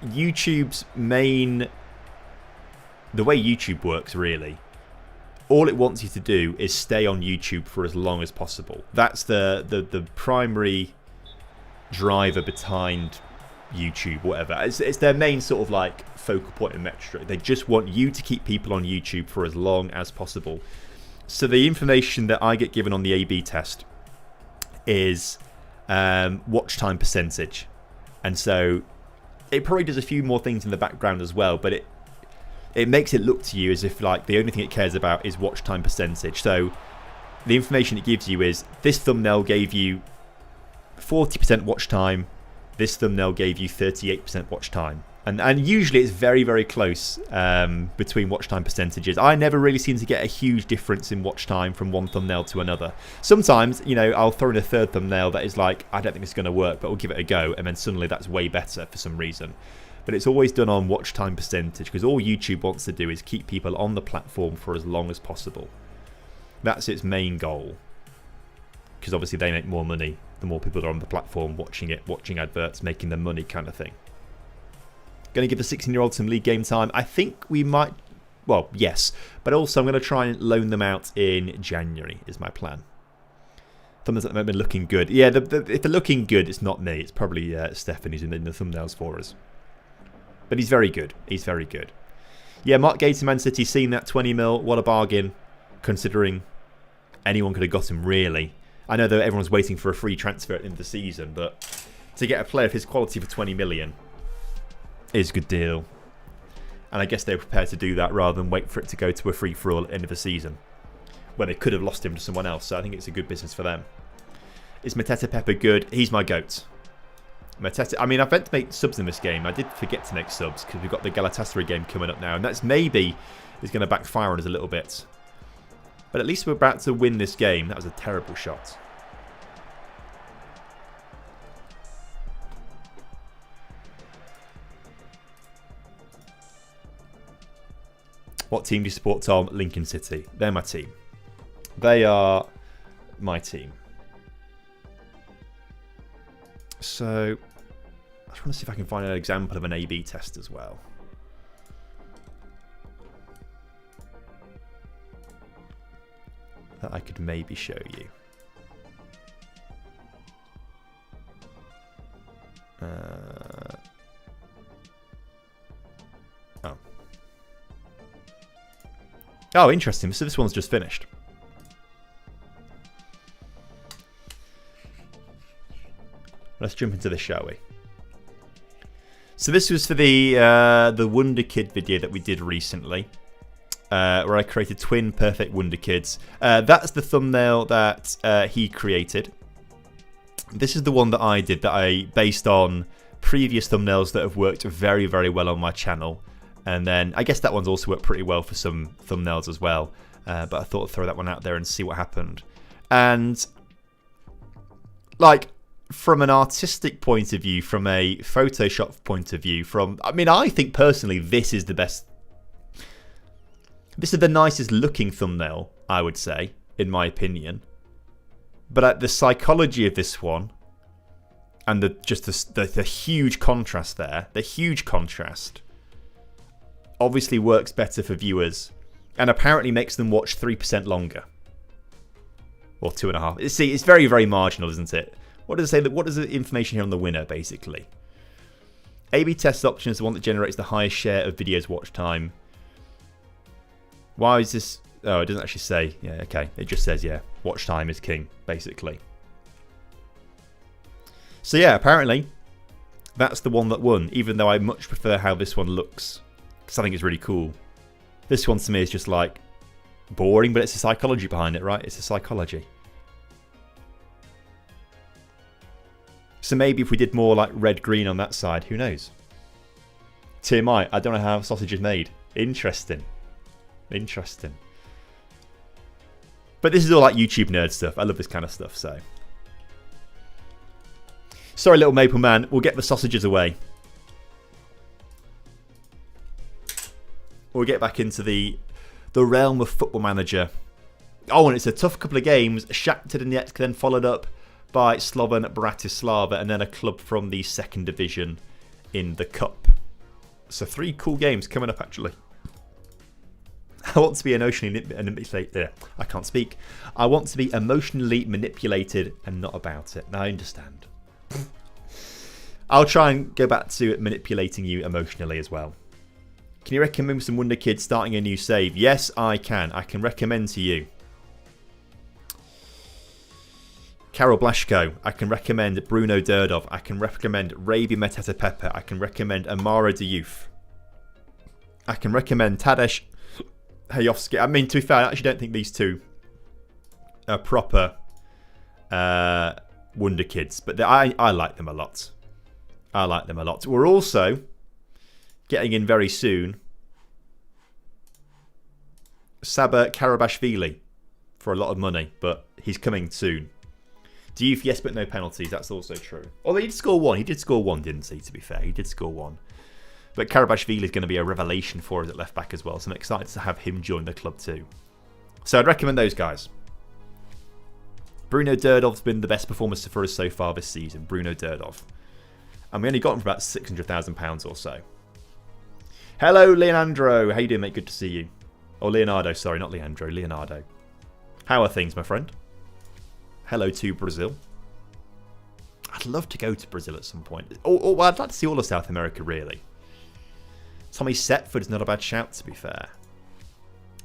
YouTube's main... The way YouTube works, really, all it wants you to do is stay on YouTube for as long as possible. That's the primary driver behind YouTube, whatever. It's their main sort of like focal point and metric. They just want you to keep people on YouTube for as long as possible. So the information that I get given on the A/B test is watch time percentage. And so it probably does a few more things in the background as well, but it makes it look to you as if like the only thing it cares about is watch time percentage. So the information it gives you is this thumbnail gave you 40% watch time, this thumbnail gave you 38% watch time. And usually it's very, very close between watch time percentages. I never really seem to get a huge difference in watch time from one thumbnail to another. Sometimes, you know, I'll throw in a third thumbnail that is like, I don't think it's going to work, but we'll give it a go. And then suddenly that's way better for some reason. But it's always done on watch time percentage, because all YouTube wants to do is keep people on the platform for as long as possible. That's its main goal. Because obviously they make more money the more people are on the platform watching it, watching adverts, making them money kind of thing. Going to give the 16-year-old some league game time. I think we might... Well, yes. But also I'm going to try and loan them out in January is my plan. Thumbnails at the moment looking good. Yeah, if they're looking good, it's not me. It's probably Stefan who's in the thumbnails for us. But he's very good. He's very good. Yeah, Mark Gates in Man City, seen that 20 mil. What a bargain, considering anyone could have got him, really. I know that everyone's waiting for a free transfer at the end of the season, but to get a player of his quality for 20 million is a good deal. And I guess they're prepared to do that rather than wait for it to go to a free-for-all at the end of the season, when they could have lost him to someone else. So I think it's a good business for them. Is Mateta Pepper good? He's my GOAT. Mateta. I mean, I meant to make subs in this game. I did forget to make subs because we've got the Galatasaray game coming up now, and that's maybe is going to backfire on us a little bit. But at least we're about to win this game. That was a terrible shot. What team do you support, Tom? Lincoln City. They're my team. They are my team. So, I just want to see if I can find an example of an A/B test as well. That I could maybe show you. Oh, interesting. So this one's just finished. Let's jump into this, shall we? So this was for the Wonderkid video that we did recently, where I created twin perfect Wonderkids. That's the thumbnail that he created. This is the one that I did that I based on previous thumbnails that have worked very, very well on my channel. And then I guess that one's also worked pretty well for some thumbnails as well. But I thought I'd throw that one out there and see what happened. And like, from an artistic point of view, from a Photoshop point of view, I think personally this is the best. This is the nicest looking thumbnail, I would say, in my opinion. But the psychology of this one, and the huge contrast there, the huge contrast, obviously works better for viewers, and apparently makes them watch 3% longer, or 2.5%. See, it's very, very marginal, isn't it? What does it say? What is the information here on the winner, basically? A/B test option is the one that generates the highest share of videos watch time. Why is this? Oh, it doesn't actually say. Yeah, okay. It just says, yeah, watch time is king, basically. So yeah, apparently that's the one that won, even though I much prefer how this one looks, because I think it's really cool. This one to me is just like boring, but it's the psychology behind it, right? It's the psychology. So maybe if we did more like red-green on that side, who knows? TMI, I don't know how sausage is made. Interesting. Interesting. But this is all like YouTube nerd stuff. I love this kind of stuff, so. Sorry, little Maple Man. We'll get the sausages away. We'll get back into the realm of Football Manager. Oh, and it's a tough couple of games. Shakhtar Donetsk then followed up by Slovan Bratislava, and then a club from the second division in the Cup. So 3 cool games coming up, actually. I want to be emotionally manipulated. I can't speak. I want to be emotionally manipulated and not about it. Now I understand. I'll try and go back to manipulating you emotionally as well. Can you recommend some Wonderkids starting a new save? Yes, I can. I can recommend to you Karol Blaszko. I can recommend Bruno Derdov. I can recommend Ravi Mateta Pepper. I can recommend Amara Diouf. I can recommend Tadej Hayovsky. I mean, to be fair, I actually don't think these two are proper Wonderkids, but I like them a lot. I like them a lot. We're also getting in very soon Saba Karabashvili for a lot of money, but he's coming soon. Diouf, yes, but no penalties. That's also true. Although he did score one. He did score one, didn't he, to be fair? He did score one. But Karabashvili is going to be a revelation for us at left back as well, so I'm excited to have him join the club too. So I'd recommend those guys. Bruno Derdov's been the best performer for us so far this season. Bruno Derdov. And we only got him for about £600,000 or so. Hello, Leonardo. How you doing, mate? Good to see you. Or Leonardo, sorry, not Leandro. Leonardo. How are things, my friend? Hello to Brazil. I'd love to go to Brazil at some point. Well, I'd like to see all of South America, really. Tommy Setford is not a bad shout, to be fair.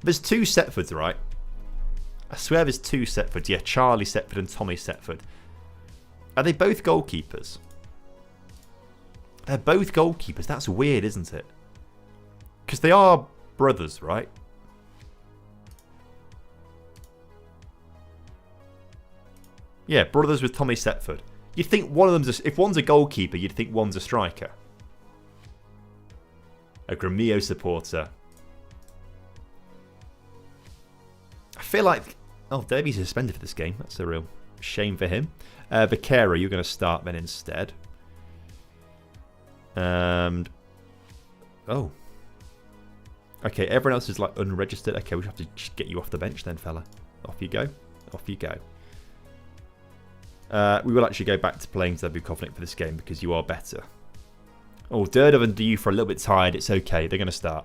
There's 2 Setfords, right? I swear there's 2 Setfords. Yeah, Charlie Setford and Tommy Setford. Are they both goalkeepers? They're both goalkeepers. That's weird, isn't it? Because they are brothers, right? Yeah, brothers with Tommy Setford. You'd think one of them's... If one's a goalkeeper, you'd think one's a striker. A Gremio supporter. I feel like... Oh, Derby's suspended for this game. That's a real shame for him. Vaquero, you're going to start then instead. And... Oh. Okay, everyone else is like unregistered. Okay, we have to just get you off the bench then, fella. Off you go. Off you go. We will actually go back to playing Zabukovnik for this game because you are better. Oh, Durdov and Diouf are a little bit tired. It's okay. They're going to start.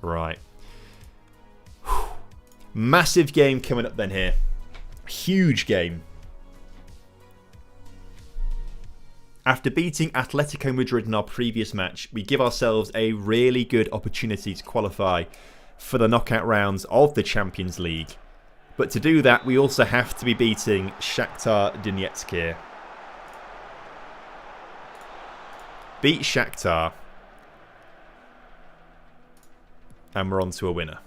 Right. Massive game coming up then here. Huge game. After beating Atletico Madrid in our previous match, we give ourselves a really good opportunity to qualify for the knockout rounds of the Champions League. But to do that, we also have to be beating Shakhtar Donetsk here. Beat Shakhtar. And we're on to a winner.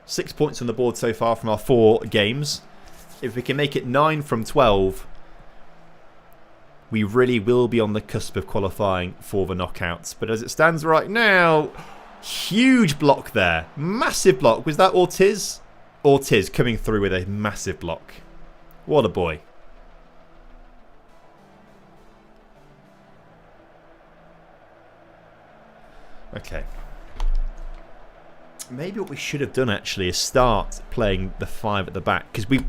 Six points on the board so far from our 4 games. If we can make it 9 from 12, we really will be on the cusp of qualifying for the knockouts. But as it stands right now, huge block there. Massive block. Was that Ortiz? Ortiz coming through with a massive block. What a boy. Okay. Maybe what we should have done actually is start playing the 5 at the back. Because we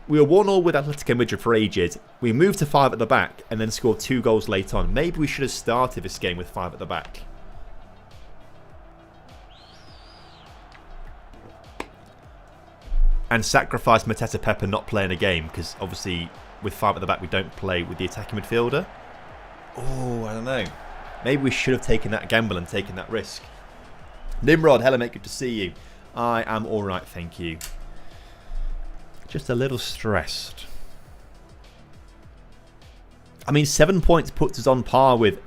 were 1-1 with Atletico Madrid for ages. We moved to 5 at the back and then scored 2 goals late on. Maybe we should have started this game with 5 at the back. And sacrificed Mateta Pepper not playing a game. Because obviously with 5 at the back we don't play with the attacking midfielder. Oh, I don't know. Maybe we should have taken that gamble and taken that risk. Nimrod, hello mate, good to see you. I am alright, thank you. Just a little stressed. I mean, 7 points puts us on par with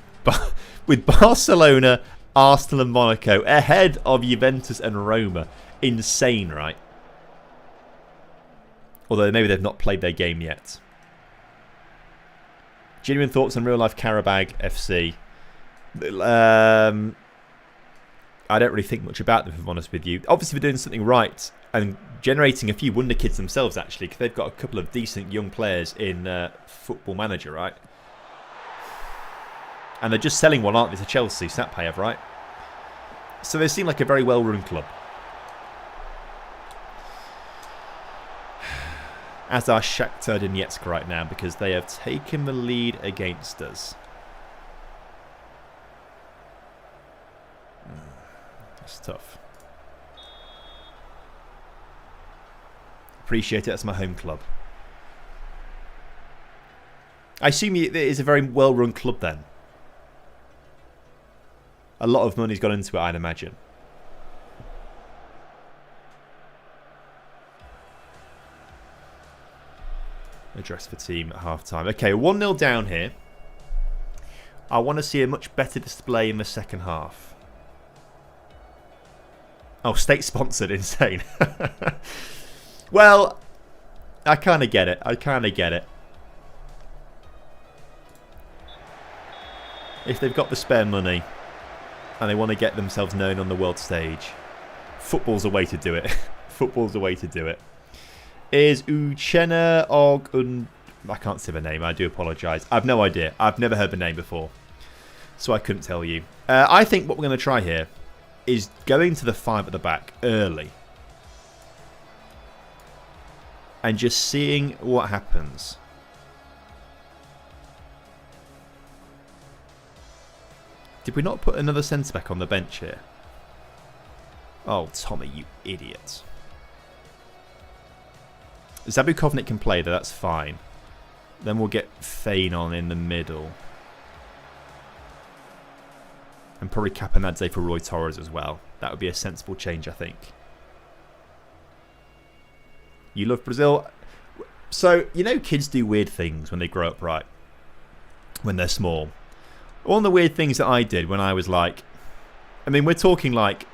Barcelona, Arsenal and Monaco, ahead of Juventus and Roma. Insane, right? Although maybe they've not played their game yet. Genuine thoughts on real life Karabag FC. I don't really think much about them, if I'm honest with you. Obviously, they're doing something right and generating a few Wonderkids themselves, actually, because they've got a couple of decent young players in Football Manager, right? And they're just selling one, aren't they, to Chelsea, Satpayev, right? So they seem like a very well-run club. As are Shakhtar Donetsk right now, because they have taken the lead against us. That's tough. Appreciate it. That's my home club. I assume it is a very well-run club then. A lot of money's gone into it, I'd imagine. Address for team at half-time. Okay, 1-0 down here. I want to see a much better display in the second half. Oh, state-sponsored, insane. Well, I kind of get it. I kind of get it. If they've got the spare money and they want to get themselves known on the world stage, football's a way to do it. Football's a way to do it. Is Uchenna Og... I can't say the name. I do apologise. I've no idea. I've never heard the name before. So I couldn't tell you. I think what we're going to try here is going to the 5 at the back early and just seeing what happens. Did we not put another centre-back on the bench here? Oh, Tommy, you idiot. Zabukovnik can play though, that's fine. Then we'll get Fane on in the middle. And probably Capanadze for Roy Torres as well. That would be a sensible change, I think. You love Brazil? So, you know, kids do weird things when they grow up, right? When they're small. One of the weird things that I did when I was like... I mean, we're talking like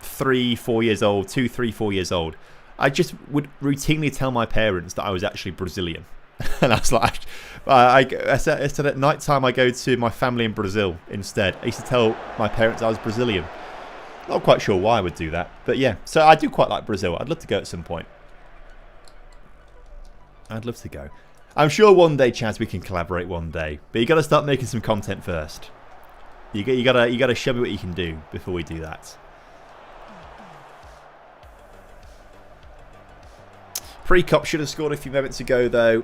3, 4 years old, 2, 3, 4 years old. I just would routinely tell my parents that I was actually Brazilian. And I was like, I said at night time I go to my family in Brazil instead. I used to tell my parents I was Brazilian. Not quite sure why I would do that. But yeah, so I do quite like Brazil. I'd love to go at some point. I'd love to go. I'm sure one day, Chaz, we can collaborate one day. But you got to start making some content first. You got to show me what you can do before we do that. Pre-Cop should have scored a few moments ago, though.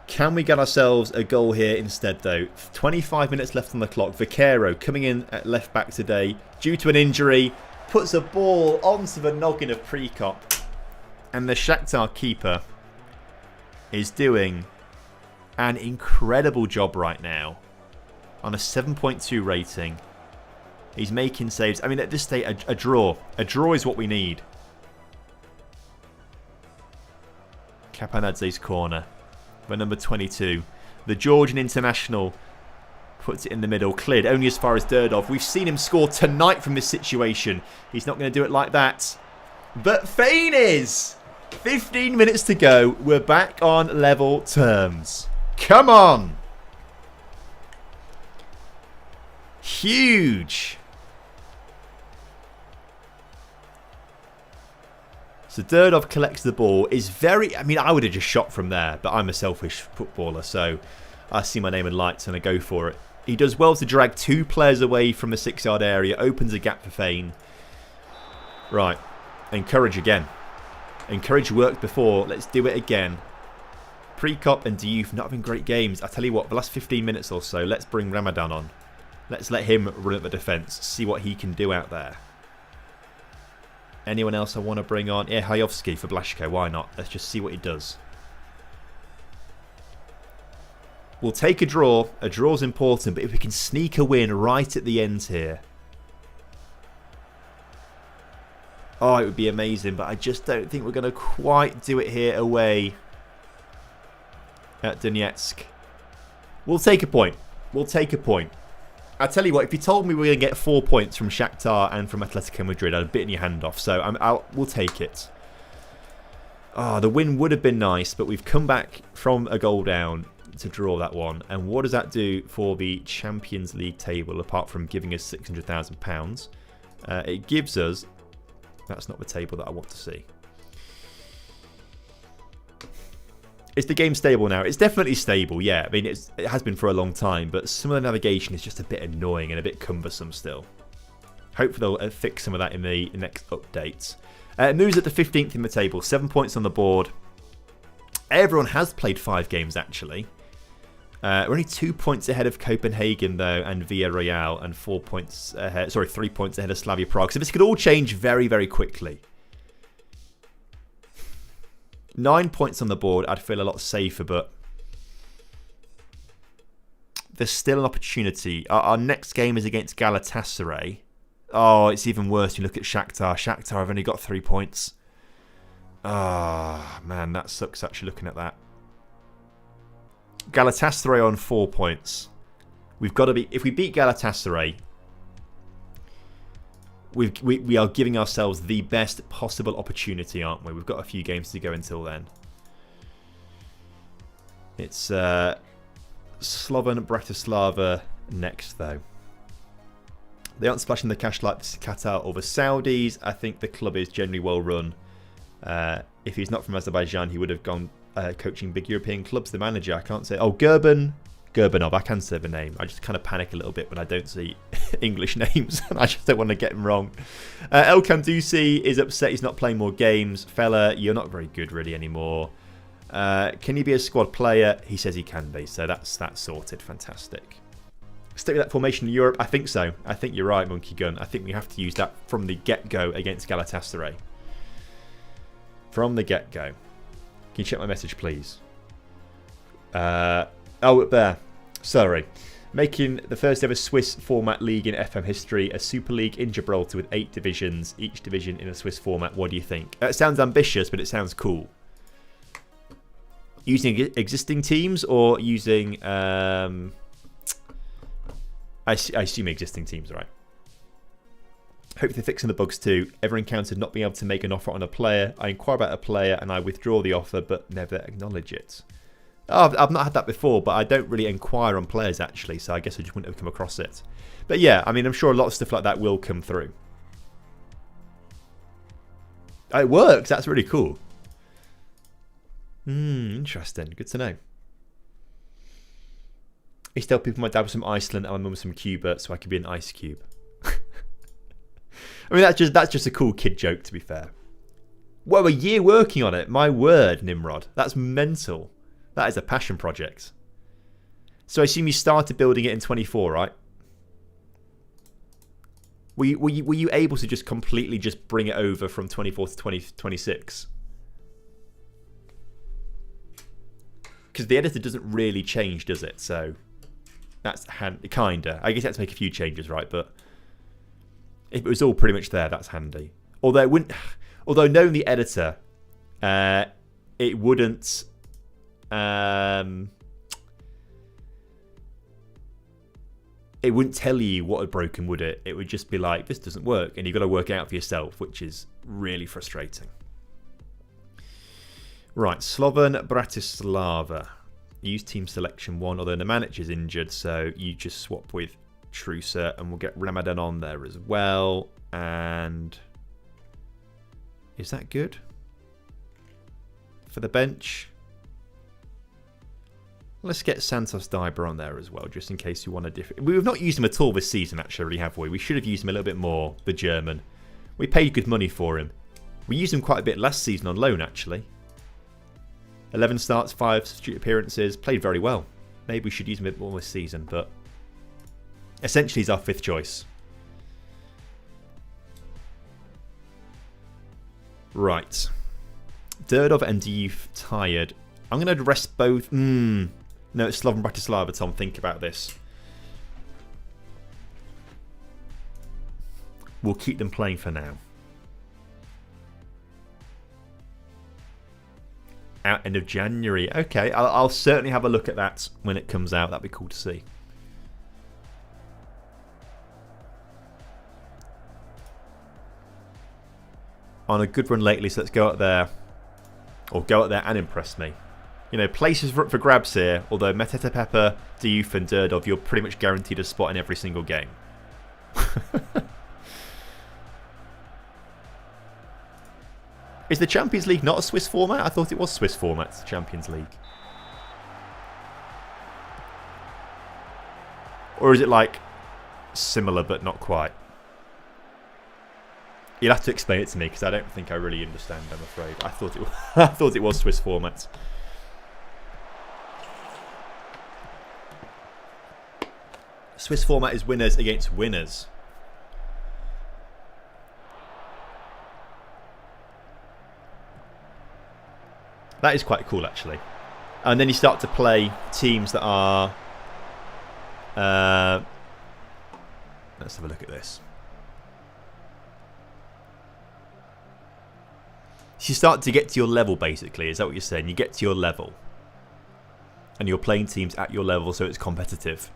Can we get ourselves a goal here instead, though? 25 minutes left on the clock. Vaquero coming in at left back today due to an injury. Puts a ball onto the noggin of Pre-Cop. And the Shakhtar keeper is doing an incredible job right now. On a 7.2 rating. He's making saves. I mean, at this stage, a draw. A draw is what we need. Capanadze's corner. For number 22. The Georgian international puts it in the middle. Cleared only as far as Durdov. We've seen him score tonight from this situation. He's not going to do it like that. But Fane is. 15 minutes to go. We're back on level terms. Come on. Huge. So Durdov collects the ball. Is very... I mean, I would have just shot from there. But I'm a selfish footballer. So I see my name in lights and I go for it. He does well to drag 2 players away from the 6-yard area. Opens a gap for Fane. Right. Encourage again. Encourage worked before. Let's do it again. Pre-Cop and Diouf not having great games. I tell you what, the last 15 minutes or so, let's bring Ramadan on. Let's let him run at the defence. See what he can do out there. Anyone else I want to bring on? Yeah, Hayovsky for Blaszko. Why not? Let's just see what he does. We'll take a draw. A draw's important, but if we can sneak a win right at the end here. Oh, it would be amazing, but I just don't think we're going to quite do it here away at Donetsk. We'll take a point. We'll take a point. I tell you what, if you told me we were going to get 4 points from Shakhtar and from Atletico Madrid, I'd have bitten your hand off. So we'll take it. Oh, the win would have been nice, but we've come back from a goal down to draw that one. And what does that do for the Champions League table, apart from giving us £600,000? It gives us... That's not the table that I want to see. Is the game stable now? It's definitely stable, yeah. I mean, it has been for a long time, but some of the navigation is just a bit annoying and a bit cumbersome still. Hopefully they'll fix some of that in the next updates. It moves at the 15th in the table. 7 points on the board. Everyone has played 5 games, actually. We're only 2 points ahead of Copenhagen, though, and Villarreal, and 3 points ahead of Slavia Prague. So this could all change very, very quickly. 9 points on the board, I'd feel a lot safer, but there's still an opportunity. Our next game is against Galatasaray. Oh, it's even worse. You look at Shakhtar. Shakhtar have only got 3 points. Ah, oh, man, that sucks actually looking at that. Galatasaray on 4 points. We've got to be... If we beat Galatasaray... We are giving ourselves the best possible opportunity, aren't we? We've got a few games to go until then. It's Slovan, Bratislava next, though. They aren't splashing the cash like the Qatar or the Saudis. I think the club is generally well run. If he's not from Azerbaijan, he would have gone coaching big European clubs. The manager, I can't say... Oh, Gurbanov, I can say the name. I just kind of panic a little bit when I don't see English names. I just don't want to get them wrong. El Kandusi is upset he's not playing more games. Fella, you're not very good really anymore. Can you be a squad player? He says he can be, so that's sorted. Fantastic. Stick with that formation in Europe? I think so. I think you're right, Monkey Gun. I think we have to use that from the get-go against Galatasaray. From the get-go. Can you check my message, please? Oh, there. Sorry. Making the first ever Swiss format league in FM history, a Super League in Gibraltar with 8 divisions, each division in a Swiss format. What do you think? It sounds ambitious, but it sounds cool. Using existing teams or using... I assume existing teams, right? Hope they're fixing the bugs too. Ever encountered not being able to make an offer on a player? I inquire about a player and I withdraw the offer but never acknowledge it. Oh, I've not had that before, but I don't really inquire on players actually, so I guess I just wouldn't have come across it. But yeah, I mean, I'm sure a lot of stuff like that will come through. It works. That's really cool. Interesting. Good to know. I used to tell people my dad was from Iceland and my mum was from Cuba, so I could be an ice cube. I mean, that's just a cool kid joke, to be fair. Well, a year working on it. My word, Nimrod. That's mental. That is a passion project. So I assume you started building it in 24, right? Were you able to just completely just bring it over from 24 to 2026? Because the editor doesn't really change, does it? So that's kinda. I guess you have to make a few changes, right? But if it was all pretty much there, that's handy. Although knowing the editor, it wouldn't. It wouldn't tell you what had broken, would it? It would just be like, this doesn't work, and you've got to work it out for yourself, which is really frustrating. Right, Slovan Bratislava. Use team selection 1, although the manager's injured, so you just swap with Trusa, and we'll get Ramadan on there as well. And is that good for the bench? Let's get Santos Diber on there as well, just in case you want a different... We've not used him at all this season, actually, have we? We should have used him a little bit more, the German. We paid good money for him. We used him quite a bit last season on loan, actually. 11 starts, 5 substitute appearances. Played very well. Maybe we should use him a bit more this season, but... essentially, he's our 5th choice. Right. Durdov and Diouf tired. I'm going to rest both... No, it's Slovan Bratislava, Tom. Think about this. We'll keep them playing for now. Out end of January. Okay, I'll certainly have a look at that when it comes out. That'd be cool to see. On a good run lately, so let's go out there. Or go out there and impress me. You know, places for grabs here, although Meteta Pepper, Diouf and Durdov, you're pretty much guaranteed a spot in every single game. Is the Champions League not a Swiss format? I thought it was Swiss format, the Champions League. Or is it like similar but not quite? You'll have to explain it to me because I don't think I really understand, I'm afraid. I thought it was Swiss format. Swiss format is winners against winners. That is quite cool, actually. And then you start to play teams that are... let's have a look at this. So you start to get to your level, basically. Is that what you're saying? You get to your level. And you're playing teams at your level, so it's competitive.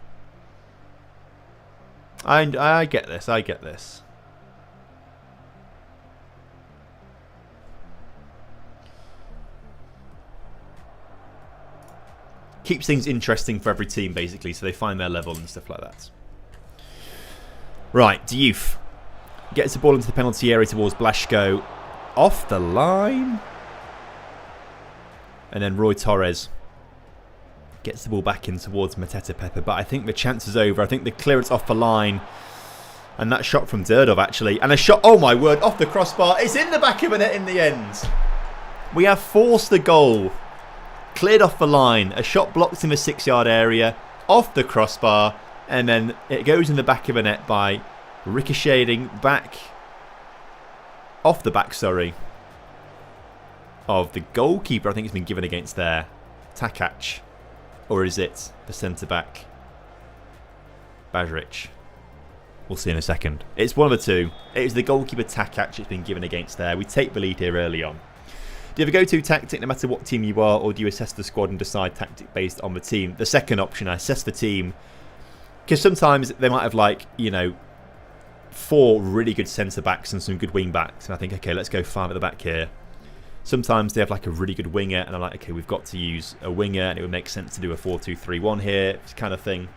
I get this. I get this. Keeps things interesting for every team, basically, so they find their level and stuff like that. Right, Diouf gets the ball into the penalty area towards Blasco. Off the line. And then Roy Torres gets the ball back in towards Meteta Pepper. But I think the chance is over. I think the clearance off the line. And that shot from Durdov, actually. And a shot, oh my word, off the crossbar. It's in the back of the net in the end. We have forced the goal. Cleared off the line. A shot blocked in the 6-yard area. Off the crossbar. And then it goes in the back of the net by ricocheting back. Off the back, sorry. Of the goalkeeper, I think it's been given against there. Takac. Or is it the centre-back, Bajric? We'll see in a second. It's one of the two. It's the goalkeeper Takac it's been given against there. We take the lead here early on. Do you have a go-to tactic no matter what team you are, or do you assess the squad and decide tactic based on the team? The second option, I assess the team. Because sometimes they might have, like, you know, 4 really good centre-backs and some good wing-backs. And I think, okay, let's go 5 at the back here. Sometimes they have, like, a really good winger. And I'm like, okay, we've got to use a winger. And it would make sense to do a 4-2-3-1 here. This kind of thing.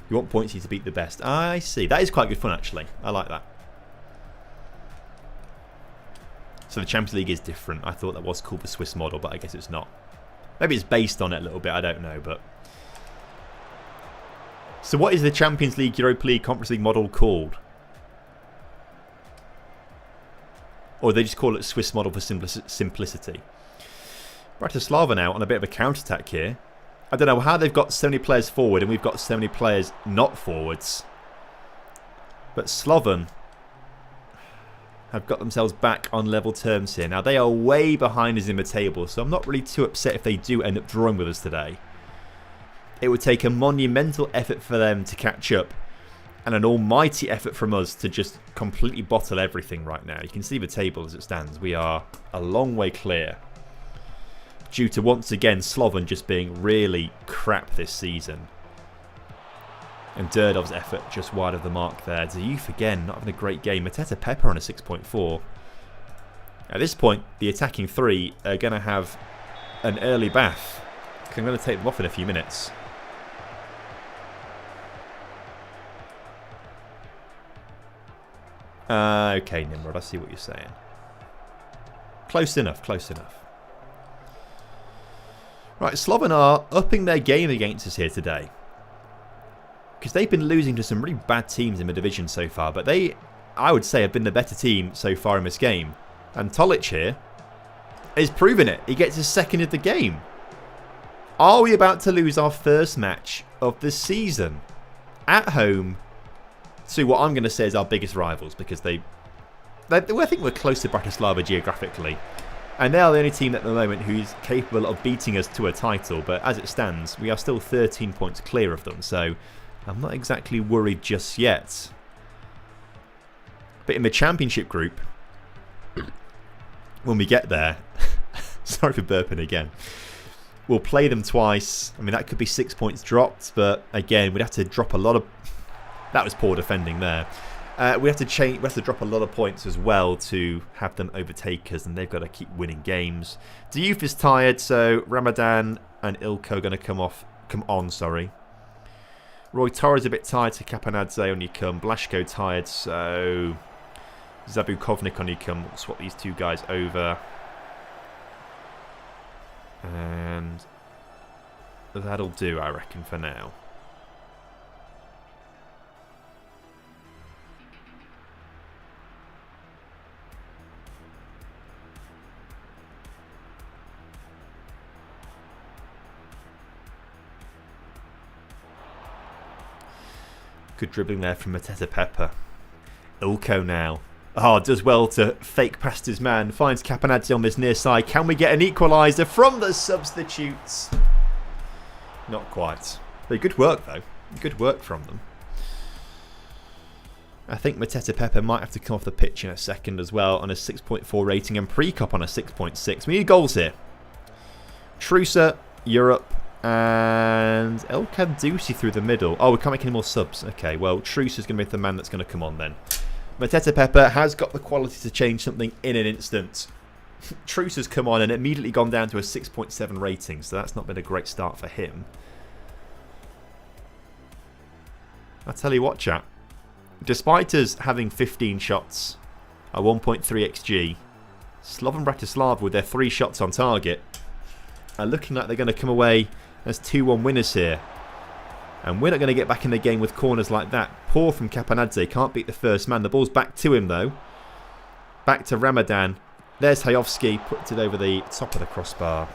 You want points here to beat the best. I see. That is quite good fun, actually. I like that. So the Champions League is different. I thought that was called the Swiss model, but I guess it's not. Maybe it's based on it a little bit. I don't know, but... So what is the Champions League, Europa League, Conference League model called? Or they just call it Swiss model for simplicity. Bratislava now on a bit of a counter-attack here. I don't know how they've got so many players forward and we've got so many players not forwards. But Slovan have got themselves back on level terms here. Now they are way behind us in the table, so I'm not really too upset if they do end up drawing with us today. It would take a monumental effort for them to catch up and an almighty effort from us to just completely bottle everything right now. You can see the table as it stands. We are a long way clear. Due to, once again, Slovan just being really crap this season. And Durdov's effort just wide of the mark there. Ziyech again, not having a great game. Mateta Pepper on a 6.4. At this point, the attacking 3 are going to have an early bath. I'm going to take them off in a few minutes. Okay, Nimrod, I see what you're saying. Close enough, close enough. Right, Slovan are upping their game against us here today. Because they've been losing to some really bad teams in the division so far. But they, I would say, have been the better team so far in this game. And Tolic here is proving it. He gets his second of the game. Are we about to lose our first match of the season? At home to what I'm going to say is our biggest rivals. Because I think we're close to Bratislava geographically. And they are the only team at the moment who's capable of beating us to a title. But as it stands, we are still 13 points clear of them. So I'm not exactly worried just yet. But in the championship group, when we get there, sorry for burping again, we'll play them twice. I mean, that could be 6 points dropped. But again, we'd have to drop a lot of... That was poor defending there. We have to drop a lot of points as well to have them overtake us, and they've got to keep winning games. Diouf is tired, so Ramadan and Ilko are going to come on. Roy Torres a bit tired, so Kapanadze on you come. Blashko tired, so Zabukovnik on you come. We'll swap these two guys over. And that'll do, I reckon, for now. Good dribbling there from Mateta Pepper. Ilko now. Does well to fake past his man. Finds Kapanadze on this near side. Can we get an equaliser from the substitutes? Not quite. But good work, though. Good work from them. I think Mateta Pepper might have to come off the pitch in a second as well on a 6.4 rating and Prekop on a 6.6. We need goals here. Trusa, Europe. And El Kandusi through the middle. Oh, we can't make any more subs. Okay, well, Truce is going to be the man that's going to come on then. Mateta Pepper has got the quality to change something in an instant. Truce has come on and immediately gone down to a 6.7 rating, so that's not been a great start for him. I'll tell you what, chat. Despite us having 15 shots, a 1.3 XG, Slovan Bratislava with their 3 shots on target are looking like they're going to come away as 2-1 winners here. And we're not going to get back in the game with corners like that. Poor from Kapanadze. Can't beat the first man. The ball's back to him, though. Back to Ramadan. There's Hayovsky. Puts it over the top of the crossbar.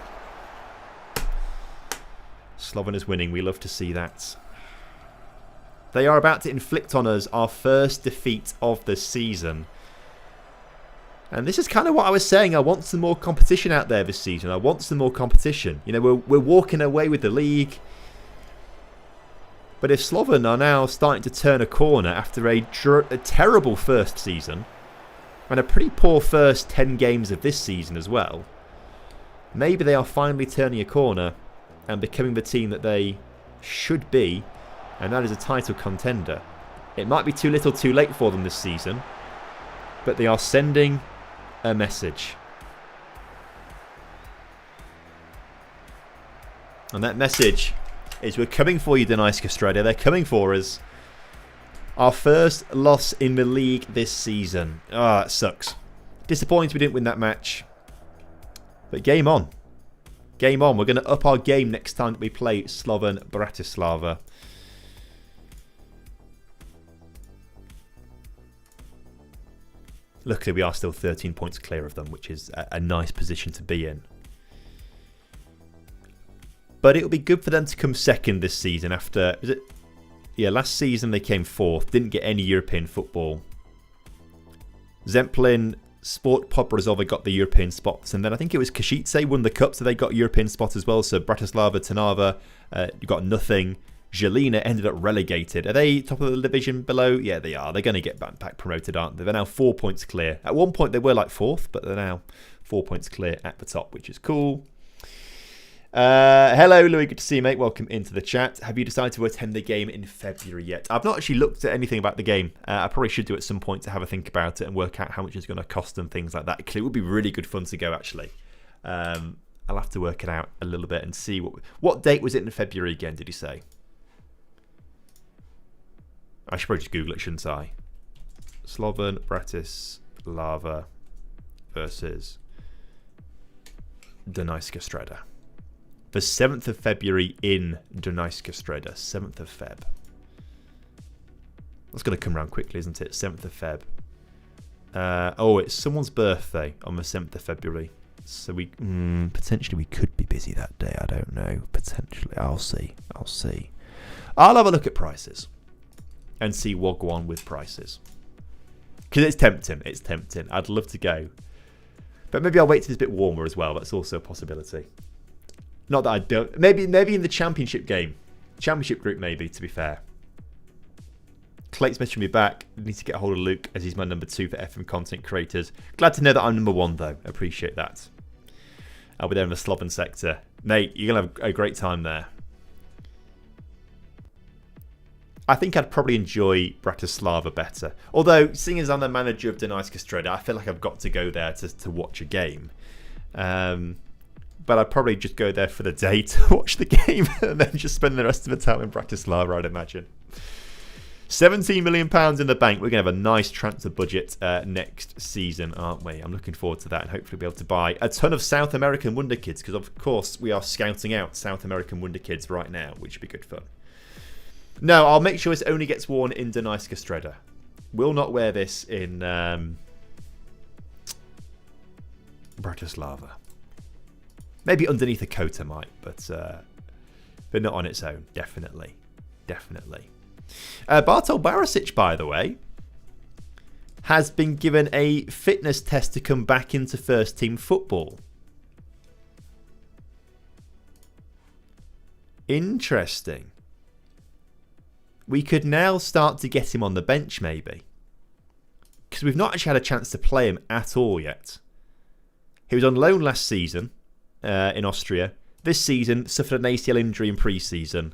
Slovan is winning. We love to see that. They are about to inflict on us our first defeat of the season. And this is kind of what I was saying. I want some more competition out there this season. I want some more competition. You know, we're walking away with the league. But if Slovan are now starting to turn a corner after a terrible first season and a pretty poor first 10 games of this season as well, maybe they are finally turning a corner and becoming the team that they should be, and that is a title contender. It might be too little too late for them this season, but they are sending a message. And that message is, we're coming for you, Dunajská Streda. They're coming for us. Our first loss in the league this season. Ah, that sucks. Disappointed we didn't win that match. But game on. Game on. We're going to up our game next time that we play Slovan Bratislava. Luckily, we are still 13 points clear of them, which is a nice position to be in. But it'll be good for them to come second this season after... last season they came fourth. Didn't get any European football. Zemplin, Sport Pobrezova got the European spots. And then I think it was Košice won the cup, so they got European spots as well. So Bratislava, Trnava, you got nothing. Žilina ended up relegated. Are they top of the division below? Yeah, they are. They're going to get back promoted, aren't they? They're now 4 points clear. At one point, they were like fourth, but they're now 4 points clear at the top, which is cool. Hello, Louis. Good to see you, mate. Welcome into the chat. Have you decided to attend the game in February yet? I've not actually looked at anything about the game. I probably should do at some point to have a think about it and work out how much it's going to cost and things like that. Because it would be really good fun to go, actually. I'll have to work it out a little bit and see what date was it in February again, did you say? I should probably just Google it, shouldn't I? Slovan Bratislava versus Dunajská Streda. The 7th of February in Dunajská Streda. 7th of Feb. That's going to come around quickly, isn't it? 7th of Feb. It's someone's birthday on the 7th of February. So we potentially we could be busy that day. I don't know. Potentially. I'll see. I'll have a look at prices. And see what go on with prices. Because it's tempting. I'd love to go. But maybe I'll wait till it's a bit warmer as well. That's also a possibility. Not that I don't. Maybe in the championship game. Championship group, maybe, to be fair. Clate's messaging me back. I need to get a hold of Luke as he's my number 2 for FM content creators. Glad to know that I'm number 1, though. Appreciate that. I'll be there in the Slovan sector. Mate, you're going to have a great time there. I think I'd probably enjoy Bratislava better. Although, seeing as I'm the manager of Dunajská Streda, I feel like I've got to go there to watch a game. But I'd probably just go there for the day to watch the game and then just spend the rest of the time in Bratislava, I'd imagine. £17 million in the bank. We're going to have a nice transfer budget next season, aren't we? I'm looking forward to that and hopefully be able to buy a ton of South American Wonderkids because, of course, we are scouting out South American Wonderkids right now, which would be good fun. No, I'll make sure this only gets worn in Dunajská Streda. Will not wear this in Bratislava. Maybe underneath a coat I might, but not on its own. Definitely. Bartol Barisic, by the way, has been given a fitness test to come back into first team football. Interesting. We could now start to get him on the bench, maybe. Because we've not actually had a chance to play him at all yet. He was on loan last season in Austria. This season, suffered an ACL injury in pre-season.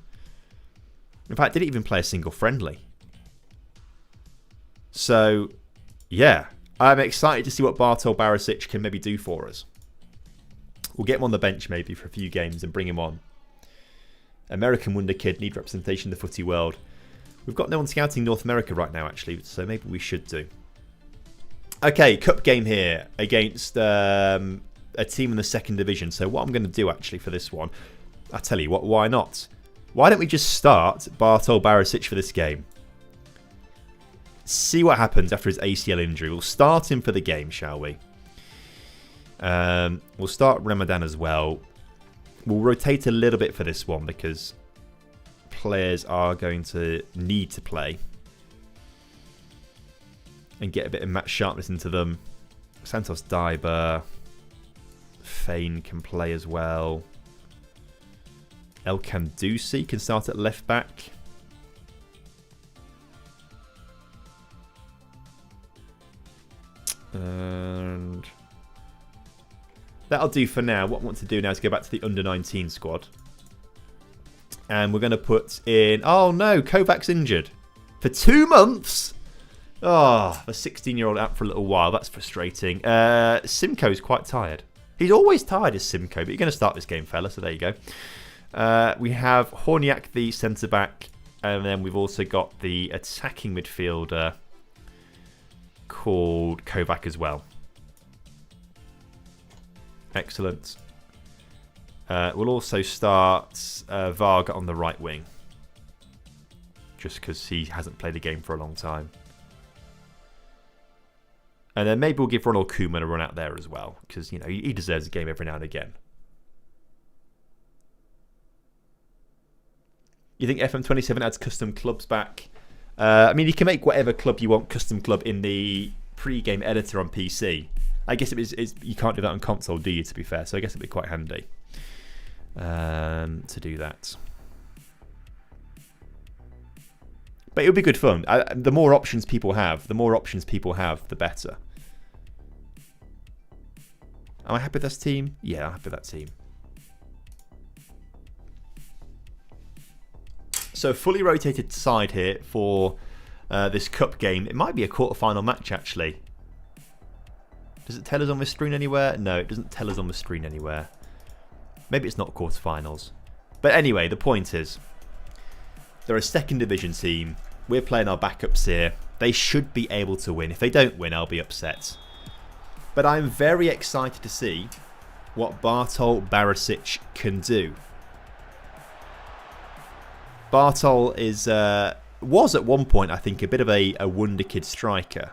In fact, didn't even play a single friendly. So, yeah. I'm excited to see what Bartol Barisic can maybe do for us. We'll get him on the bench maybe for a few games and bring him on. American Wonderkid, need representation in the footy world. We've got no one scouting North America right now, actually, so maybe we should do. Okay, cup game here against a team in the second division. So what I'm going to do, actually, for this one, I'll tell you what, why not? Why don't we just start Bartol Barisic for this game? See what happens after his ACL injury. We'll start him for the game, shall we? We'll start Ramadan as well. We'll rotate a little bit for this one because players are going to need to play and get a bit of match sharpness into them. Santos Diber. Fane can play as well. El Kandusi can start at left back. And that'll do for now. What I want to do now is go back to the under-19 squad. And we're going to put in... Oh no, Kovac's injured. For 2 months? Oh, the 16-year-old out for a little while. That's frustrating. Simcoe's quite tired. He's always tired, is Simcoe, but you're going to start this game, fella, so there you go. We have Horniak, the centre-back, and then we've also got the attacking midfielder called Kovac as well. Excellent. We'll also start Varga on the right wing, just because he hasn't played the game for a long time. And then maybe we'll give Ronald Koeman a run out there as well, because, you know, he deserves a game every now and again. You think FM27 adds custom clubs back? I mean, you can make whatever club you want custom club in the pre-game editor on PC. I guess you can't do that on console, do you, to be fair? So I guess it'd be quite handy to do that. But it would be good fun. The more options people have, the better. Am I happy with this team? Yeah, I'm happy with that team. So fully rotated side here for this cup game. It might be a quarter-final match, actually. Does it tell us on the screen anywhere? No, it doesn't tell us on the screen anywhere. Maybe it's not quarter-finals. But anyway, the point is, they're a second division team. We're playing our backups here. They should be able to win. If they don't win, I'll be upset. But I'm very excited to see what Bartol Barisic can do. Bartol was at one point, I think, a bit of a Wonderkid striker.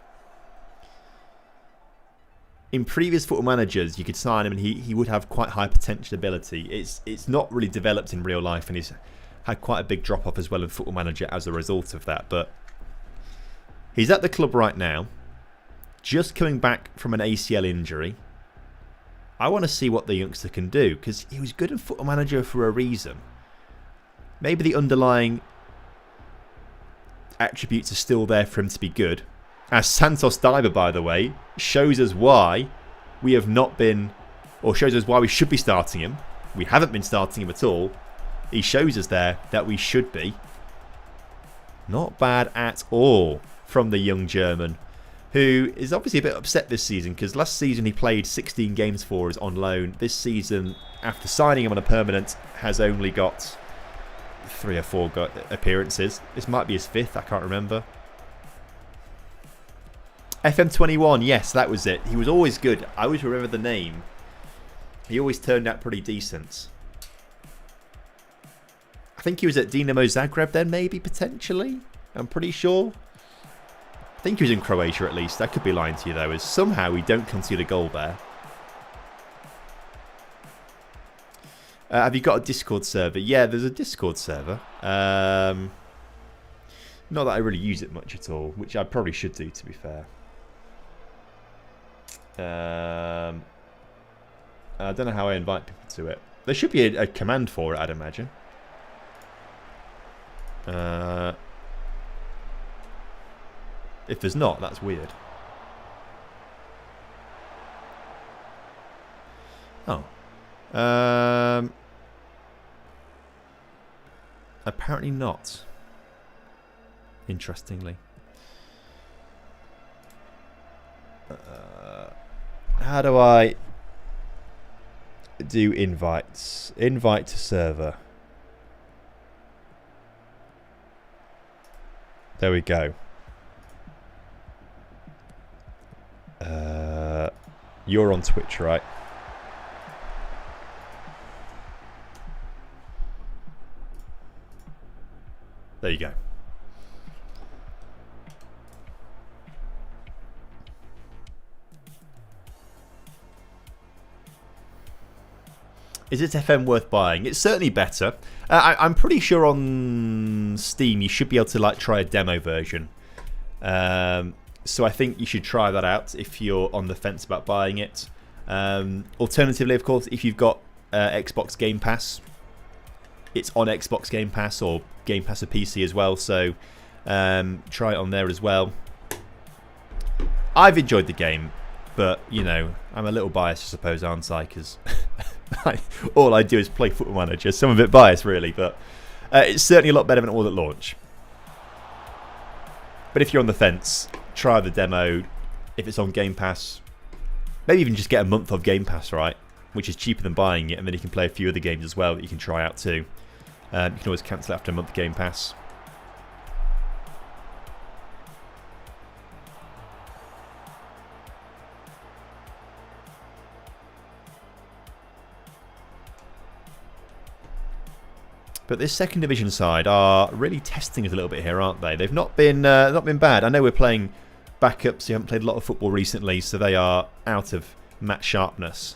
In previous Football Managers, you could sign him and he would have quite high potential ability. It's not really developed in real life, and he's had quite a big drop-off as well in Football Manager as a result of that. But he's at the club right now, just coming back from an ACL injury. I want to see what the youngster can do, because he was good in Football Manager for a reason. Maybe the underlying attributes are still there for him to be good. As Santos Diber, by the way, shows us why we have not been, or shows us why we should be starting him. We haven't been starting him at all. He shows us there that we should be. Not bad at all from the young German, who is obviously a bit upset this season, because last season he played 16 games for us on loan. This season, after signing him on a permanent, has only got 3 or 4 appearances. This might be his 5th, I can't remember. FM21, yes, that was it. He was always good. I always remember the name. He always turned out pretty decent. I think he was at Dinamo Zagreb then, maybe, potentially. I'm pretty sure. I think he was in Croatia at least. I could be lying to you, though, as somehow we don't concede a goal there. Have you got a Discord server? Yeah, there's a Discord server. Not that I really use it much at all, which I probably should do, to be fair. I don't know how I invite people to it. There should be a command for it, I'd imagine. If there's not, that's weird. Oh. Apparently not. Interestingly. How do I do invites? Invite to server. There we go. You're on Twitch, right? There you go. Is it FM worth buying? It's certainly better. I'm pretty sure on Steam you should be able to like try a demo version. So So I think you should try that out if you're on the fence about buying it. Alternatively, of course, if you've got Xbox Game Pass, it's on Xbox Game Pass or Game Pass or PC as well. So try it on there as well. I've enjoyed the game, but you know, I'm a little biased, I suppose, aren't I? Because all I do is play Football Manager, so I'm a bit biased, really. But it's certainly a lot better than it was at launch. But if you're on the fence, try the demo. If it's on Game Pass, maybe even just get a month of Game Pass, right? Which is cheaper than buying it, and then you can play a few other games as well that you can try out too. You can always cancel after a month of Game Pass. But this second division side are really testing us a little bit here, aren't they? They've not been bad. I know we're playing backups who haven't played a lot of football recently, so they are out of match sharpness.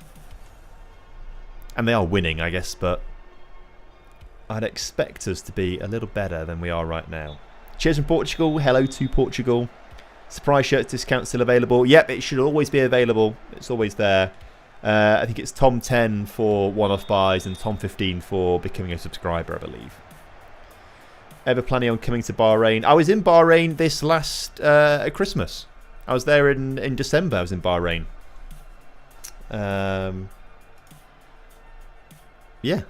And they are winning, I guess, but I'd expect us to be a little better than we are right now. Cheers from Portugal. Hello to Portugal. Surprise shirts discount still available. Yep, it should always be available. It's always there. I think it's Tom10 for one-off buys and Tom15 for becoming a subscriber, I believe. Ever planning on coming to Bahrain? I was in Bahrain this last Christmas. I was there in December. I was in Bahrain. Yeah.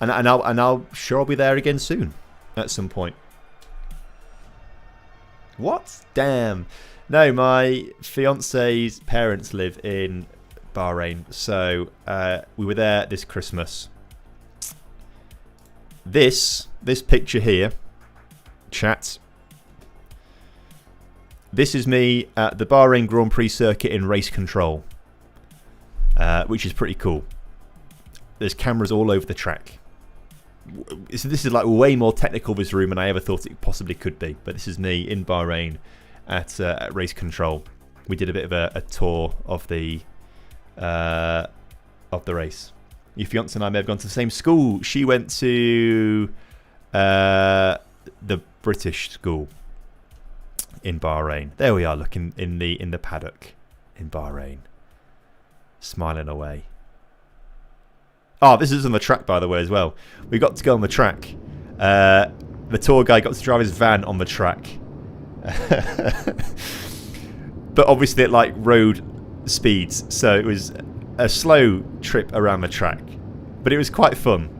And I'll sure I'll be there again soon at some point. What? Damn. No, my fiance's parents live in Bahrain, so we were there this Christmas. This picture here, chat. This is me at the Bahrain Grand Prix circuit in race control, which is pretty cool. There's cameras all over the track. So this is like way more technical, this room, than I ever thought it possibly could be. But this is me in Bahrain at race control. We did a bit of a tour of the race. Your fiance and I may have gone to the same school. She went to the British school in Bahrain. There we are, looking in the paddock in Bahrain, smiling away. Oh, this is on the track, by the way, as well. We got to go on the track. The tour guy got to drive his van on the track. But obviously at like road speeds, so it was a slow trip around the track. But it was quite fun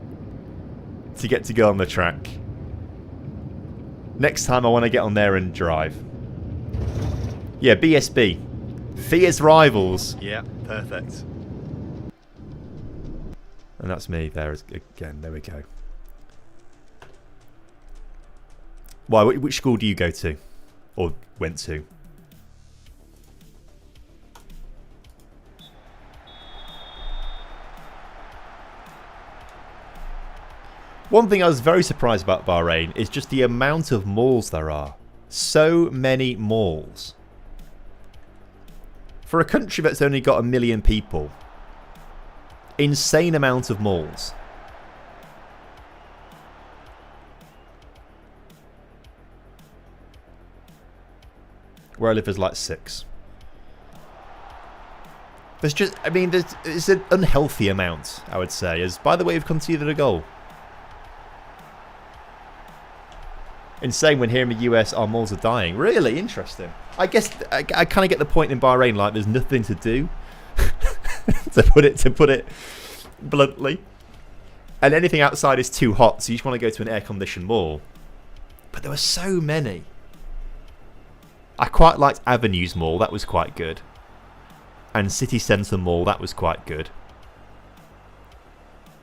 to get to go on the track. Next time I want to get on there and drive. Yeah, BSB. Fierce Rivals. Yeah, perfect. And that's me there again. There we go. Why? Which school do you go to? Or went to? One thing I was very surprised about Bahrain is just the amount of malls there are. So many malls. For a country that's only got 1 million people, insane amount of malls. Where I live is like 6. There's just, I mean, it's an unhealthy amount, I would say. As by the way, we've conceded a goal. Insane when here in the US our malls are dying. Really interesting. I guess I kind of get the point in Bahrain, like there's nothing to do. to put it bluntly. And anything outside is too hot, so you just want to go to an air-conditioned mall. But there were so many. I quite liked Avenues Mall, that was quite good. And City Centre Mall, that was quite good.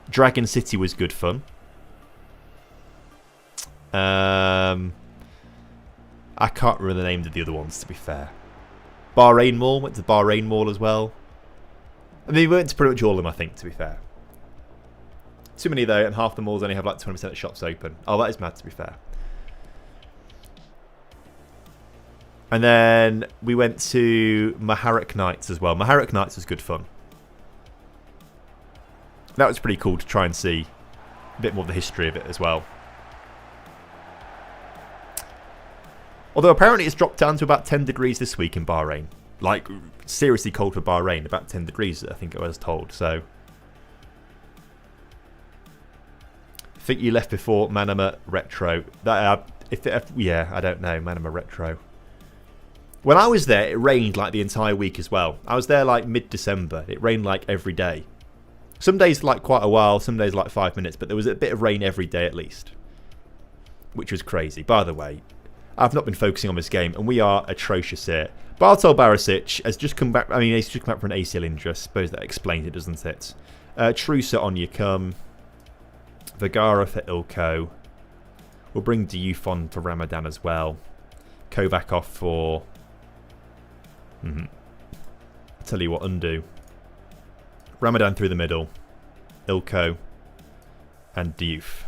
Dragon City was good fun. I can't remember the names of the other ones, to be fair. Bahrain Mall, went to Bahrain Mall as well. I mean, we went to pretty much all of them, I think, to be fair. Too many, though, and half the malls only have like 20% of shops open. Oh, that is mad, to be fair. And then we went to Maharak Nights as well. Maharak Nights was good fun. That was pretty cool to try and see a bit more of the history of it as well. Although apparently it's dropped down to about 10 degrees this week in Bahrain. Like, seriously cold for Bahrain. About 10 degrees, I think I was told. So, I think you left before Manama Retro. Yeah, I don't know. Manama Retro. When I was there, it rained like the entire week as well. I was there like mid-December. It rained like every day. Some days like quite a while, some days like 5 minutes, but there was a bit of rain every day at least. Which was crazy. By the way, I've not been focusing on this game, and we are atrocious here. Bartol Barisic has just come back. I mean, he's just come back from an ACL injury. I suppose that explains it, doesn't it? Trusa on your come. Vergara for Ilko. We'll bring Diouf on for Ramadan as well. Kovac for... I'll tell you what, undo. Ramadan through the middle. Ilko. And Diouf.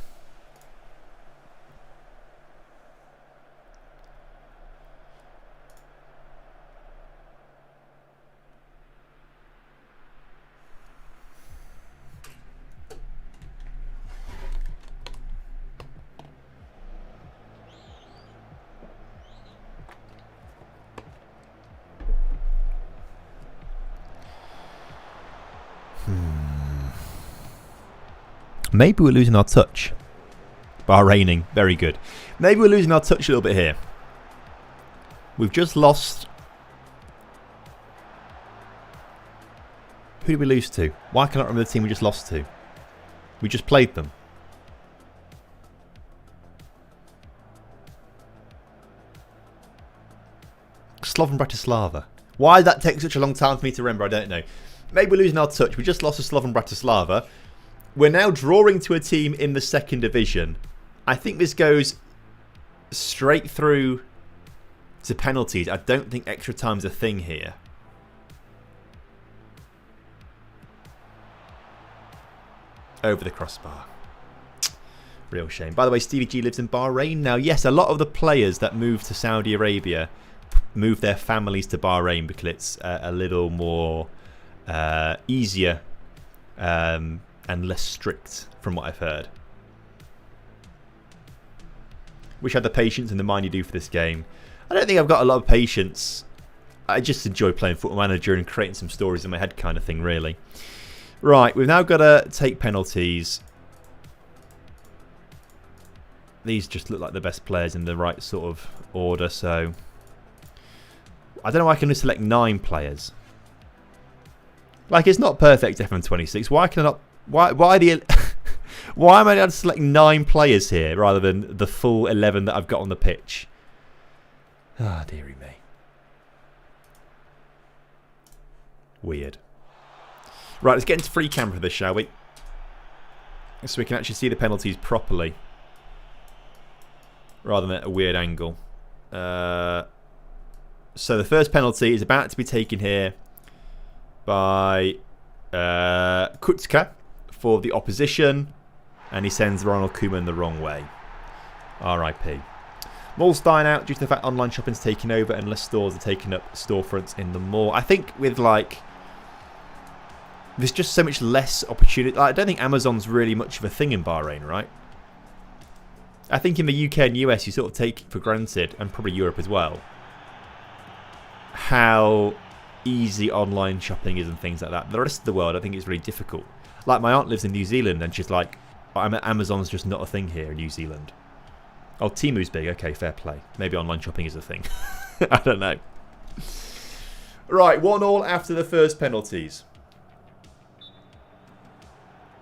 Maybe we're losing our touch. Bahraining, very good. Maybe we're losing our touch a little bit here. We've just lost... Who did we lose to? Why can I not remember the team we just lost to? We just played them. Slovan Bratislava. Why did that take such a long time for me to remember? I don't know. Maybe we're losing our touch. We just lost to Slovan Bratislava. We're now drawing to a team in the second division. I think this goes straight through to penalties. I don't think extra time's a thing here. Over the crossbar. Real shame. By the way, Stevie G lives in Bahrain now. Yes, a lot of the players that move to Saudi Arabia move their families to Bahrain because it's a little more easier and less strict from what I've heard. Wish I had the patience and the mind you do for this game. I don't think I've got a lot of patience. I just enjoy playing Football Manager and creating some stories in my head kind of thing, really. Right, we've now got to take penalties. These just look like the best players in the right sort of order, so... I don't know why I can only select 9 players. Like, it's not perfect, FM26. Why can I not... Why the... Why am I able to select 9 players here rather than the full 11 that I've got on the pitch? Ah, dearie me. Weird. Right, let's get into free camera for this, shall we? So we can actually see the penalties properly. Rather than at a weird angle. So the first penalty is about to be taken here by Kutzka for the opposition. And he sends Ronald Koeman the wrong way. R.I.P. Mall's dying out due to the fact online shopping's taking over and less stores are taking up storefronts in the mall. I think with like... There's just so much less opportunity. I don't think Amazon's really much of a thing in Bahrain, right? I think in the UK and US you sort of take for granted, and probably Europe as well, how easy online shopping is and things like that. The rest of the world I think it's really difficult. Like my aunt lives in New Zealand and she's like, Amazon's just not a thing here in New Zealand. Oh, Temu's big. Okay, fair play. Maybe online shopping is a thing. I don't know. Right, 1-1 after the first penalties.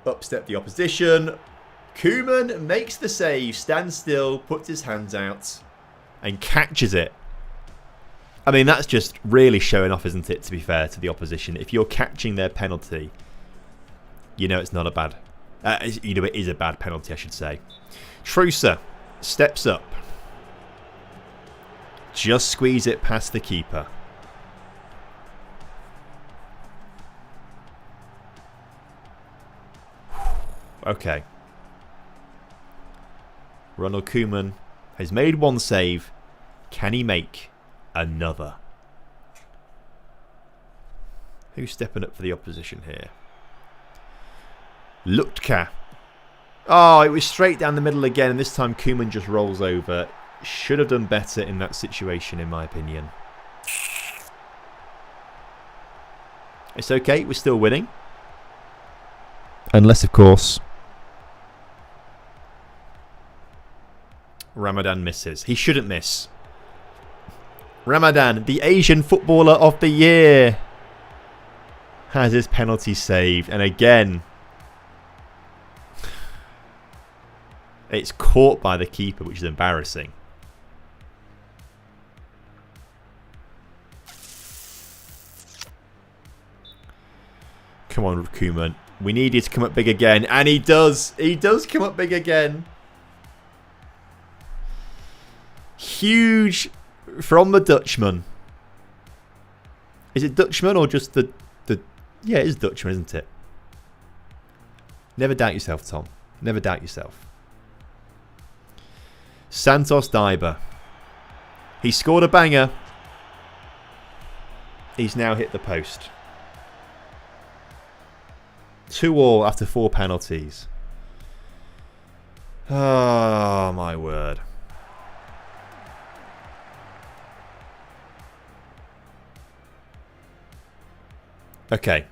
Up step the opposition. Koeman makes the save, stands still, puts his hands out, and catches it. I mean, that's just really showing off, isn't it, to be fair to the opposition? If you're catching their penalty, you know it's not a bad... you know it is a bad penalty, I should say. Trusa steps up. Just squeeze it past the keeper. Okay. Ronald Koeman has made one save. Can he make another? Who's stepping up for the opposition here? Lutka. Oh, it was straight down the middle again, and this time Koeman just rolls over. should have done better in that situation, in my opinion. It's okay, we're still winning. Unless, of course, Ramadan misses. He shouldn't miss. Ramadan, the Asian Footballer of the Year, has his penalty saved. And again, it's caught by the keeper, which is embarrassing. Come on, Koeman. We need you to come up big again. And he does. He does come up big again. Huge from the Dutchman. Is it Dutchman or just the... Yeah, it is Dutchman, isn't it? Never doubt yourself, Tom. Never doubt yourself. Santos Daiba. He scored a banger. He's now hit the post. 2-2 after 4 penalties. Oh, my word. Okay.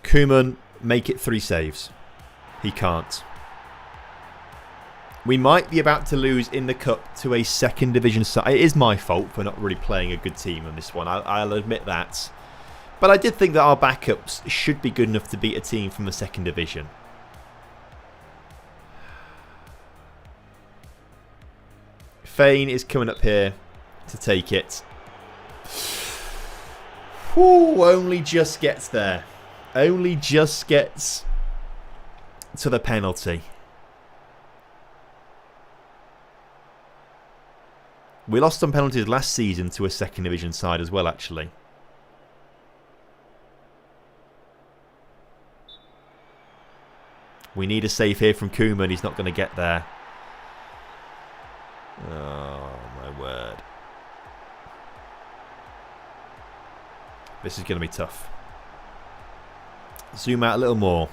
Koeman, make it 3 saves. He can't. We might be about to lose in the cup to a second division side. It is my fault for not really playing a good team on this one. I'll admit that. But I did think that our backups should be good enough to beat a team from the second division. Fane is coming up here to take it. Whew, only just gets there. Only just gets to the penalty. We lost on penalties last season to a second division side as well, actually. We need a save here from Koeman. He's not going to get there. Oh, my word. This is going to be tough. Zoom out a little more.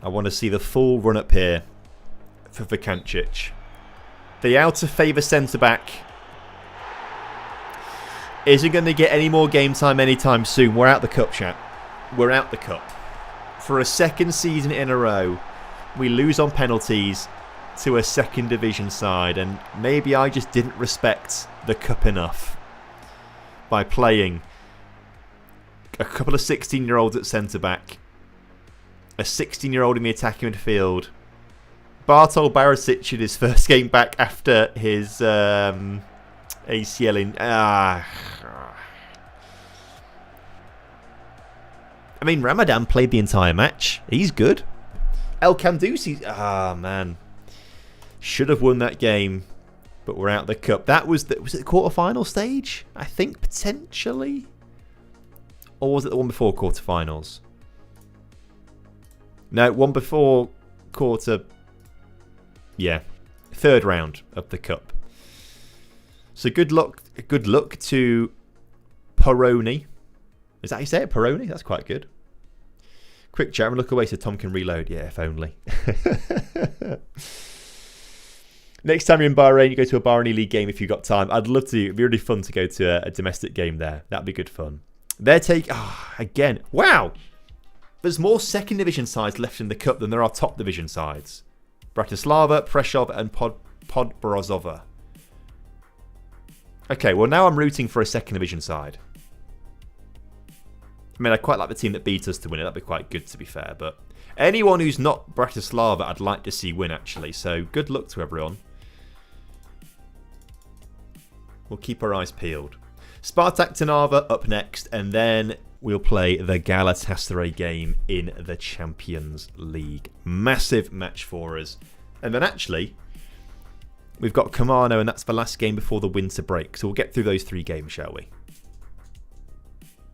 I want to see the full run up here for Vikancic. The out of favour centre-back isn't going to get any more game time anytime soon. We're out the cup, chat. We're out the cup. For a second season in a row, we lose on penalties to a second division side, and maybe I just didn't respect the cup enough by playing a couple of 16-year-olds at centre-back, a 16-year-old in the attacking midfield, Bartol Barisic in his first game back after his ACL in... I mean, Ramadan played the entire match. He's good. El Kandousi... man. Should have won that game, but we're out the cup. That was was it the quarter-final stage? I think, potentially? Or was it the one before quarter-finals? No, one before quarter... Yeah. 3rd round of the cup. So good luck to Peroni. Is that how you say it? Peroni? That's quite good. Quick chat and look away so Tom can reload. Yeah, if only. Next time you're in Bahrain, you go to a Bahraini League game if you've got time. I'd love to. It'd be really fun to go to a domestic game there. That'd be good fun. Their take... again. Wow! There's more second division sides left in the cup than there are top division sides. Bratislava, Prešov and Podbrozova. Okay, well now I'm rooting for a second division side. I mean, I quite like the team that beat us to win it. That'd be quite good, to be fair. But anyone who's not Bratislava, I'd like to see win, actually. So good luck to everyone. We'll keep our eyes peeled. Spartak Trnava up next, and then we'll play the Galatasaray game in the Champions League. Massive match for us. And then actually, we've got Kamano, and that's the last game before the winter break. So we'll get through those 3 games, shall we?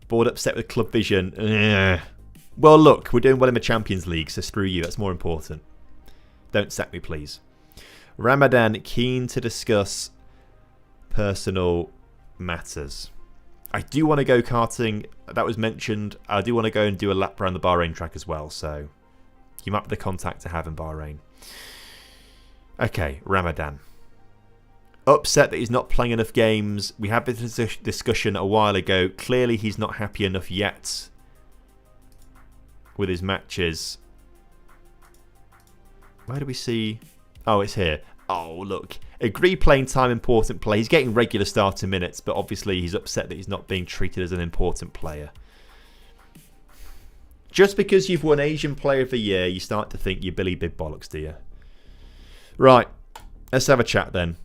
Board upset with Club Vision. Well, look, we're doing well in the Champions League, so screw you. That's more important. Don't sack me, please. Ramadan, keen to discuss personal matters. I do want to go karting. That was mentioned. I do want to go and do a lap around the Bahrain track as well. So you might be the contact to have in Bahrain. Okay, Ramadan. Upset that he's not playing enough games. We had this discussion a while ago. Clearly he's not happy enough yet with his matches. Where do we see? Oh, it's here. Oh, look. Agree playing time, important play. He's getting regular starter minutes, but obviously he's upset that he's not being treated as an important player. Just because you've won Asian Player of the Year, you start to think you're Billy Big Bollocks, do you? Right. Let's have a chat then.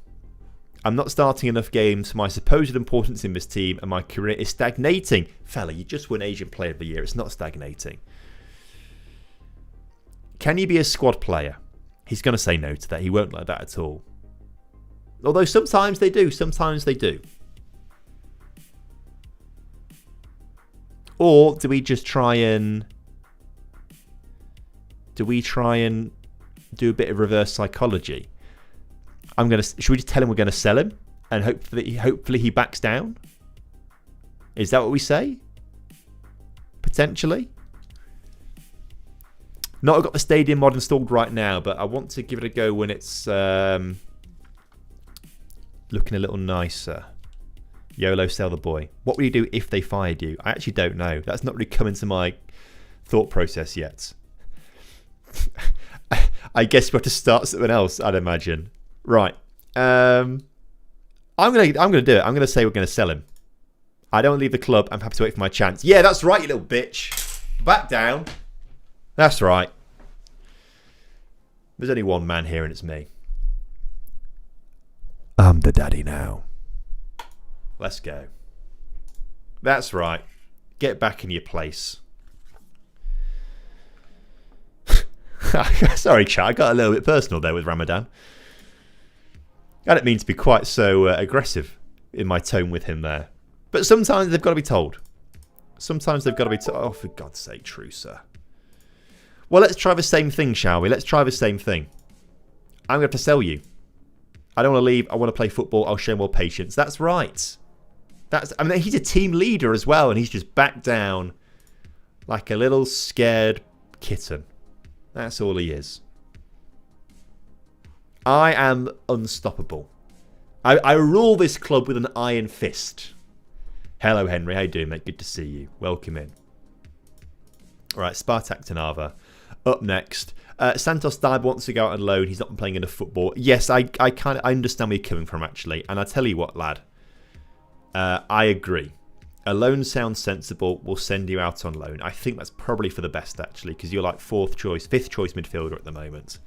I'm not starting enough games for my supposed importance in this team, and my career is stagnating. Fella, you just won Asian Player of the Year. It's not stagnating. Can you be a squad player? He's going to say no to that. He won't like that at all. Although sometimes they do. Sometimes they do. Or do we just try and... do we try and do a bit of reverse psychology? Should we just tell him we're going to sell him? And hopefully he backs down? Is that what we say? Potentially? Not got the stadium mod installed right now, but I want to give it a go when it's looking a little nicer. YOLO, sell the boy. What would you do if they fired you? I actually don't know. That's not really come into my thought process yet. I guess we have to start something else, I'd imagine. Right. I'm gonna do it. I'm gonna say we're gonna sell him. I don't leave the club. I'm happy to wait for my chance. Yeah, that's right, you little bitch. Back down. That's right. There's only one man here and it's me. I'm the daddy now. Let's go. That's right. Get back in your place. Sorry, chat. I got a little bit personal there with Ramadan. I don't mean to be quite so aggressive in my tone with him there. But sometimes they've got to be told. Sometimes they've got to be told. Oh, for God's sake, true, sir. Well, let's try the same thing, shall we? Let's try the same thing. I'm going to have to sell you. I don't want to leave. I want to play football. I'll show more patience. That's right. I mean, he's a team leader as well, and he's just backed down like a little scared kitten. That's all he is. I am unstoppable. I rule this club with an iron fist. Hello, Henry. How you doing, mate? Good to see you. Welcome in. All right, Spartak Trnava. Up next. Santos Dibe wants to go out on loan. He's not been playing enough football. Yes, I understand where you're coming from, actually. And I tell you what, lad. I agree. A loan sounds sensible. We'll send you out on loan. I think that's probably for the best, actually, because you're like fifth choice midfielder at the moment.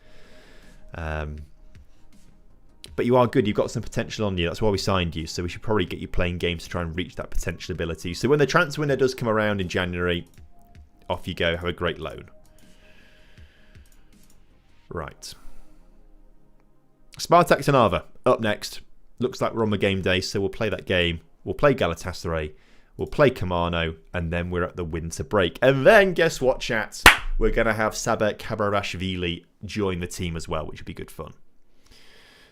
But you are good. You've got some potential on you. That's why we signed you. So we should probably get you playing games to try and reach that potential ability. So when the transfer window does come around in January, off you go. Have a great loan. Right. Spartak Trnava up next. Looks like we're on the game day, so we'll play that game. We'll play Galatasaray. We'll play Kamano, and then we're at the winter break. And then, guess what, chat? We're going to have Sabek Kabarashvili join the team as well, which would be good fun.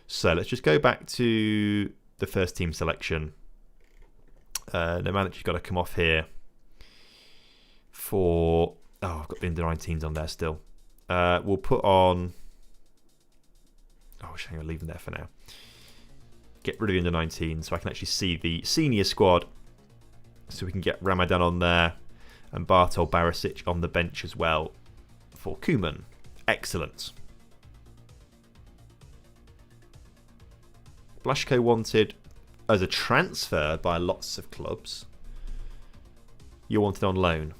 So let's just go back to the first team selection. The manager's got to come off here for... Oh, I've got the under-19s on there still. We'll put on... Oh, I'm going to leave them there for now. Get rid of the under-19 so I can actually see the senior squad. So we can get Ramadan on there. And Bartol Barisic on the bench as well for Koeman. Excellent. Blaszko wanted as a transfer by lots of clubs. You're wanted on loan.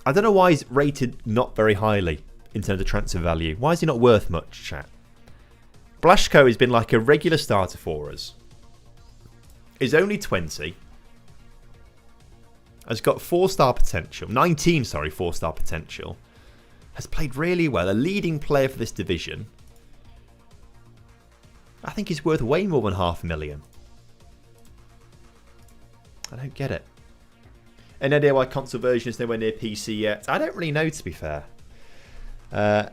I don't know why he's rated not very highly in terms of transfer value. Why is he not worth much, chat? Blaszko has been like a regular starter for us. Is only 20. Has got 4-star potential. 19, sorry, 4-star potential. Has played really well. A leading player for this division. I think he's worth way more than $500,000. I don't get it. Any idea why console version is nowhere near PC yet? I don't really know, to be fair. I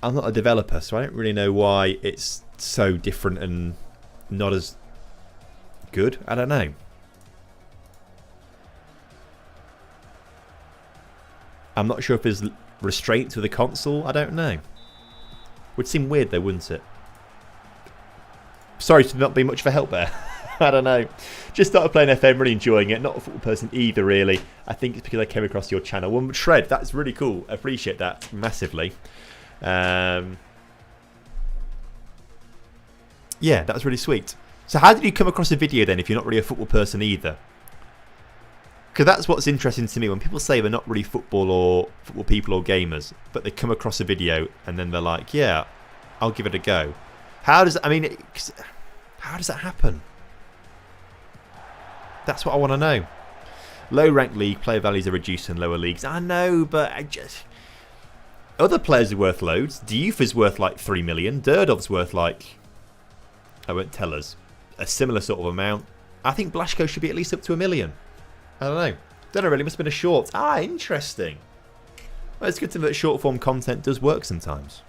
I'm not a developer, so I don't really know why it's so different and not as good. I don't know. I'm not sure if there's restraints with the console. I don't know. Would seem weird though, wouldn't it? Sorry to not be much of a help there. I don't know. Just started playing FM, really enjoying it. Not a football person either, really. I think it's because I came across your channel. Well, Shred, that's really cool. I appreciate that massively. Yeah, that's really sweet. So how did you come across a video then if you're not really a football person either? Because that's what's interesting to me. When people say they're not really football people or gamers, but they come across a video and then they're like, yeah, I'll give it a go. How does how does that happen? That's what I want to know. Low ranked league player values are reduced in lower leagues. I know, but other players are worth loads. Diouf is worth like 3 million. Durdov's worth like, I won't tell us, a similar sort of amount. I think Blaszko should be at least up to 1 million. I don't know. Don't know really. Must have been a short. Ah, interesting. Well, it's good to know that short form content does work sometimes.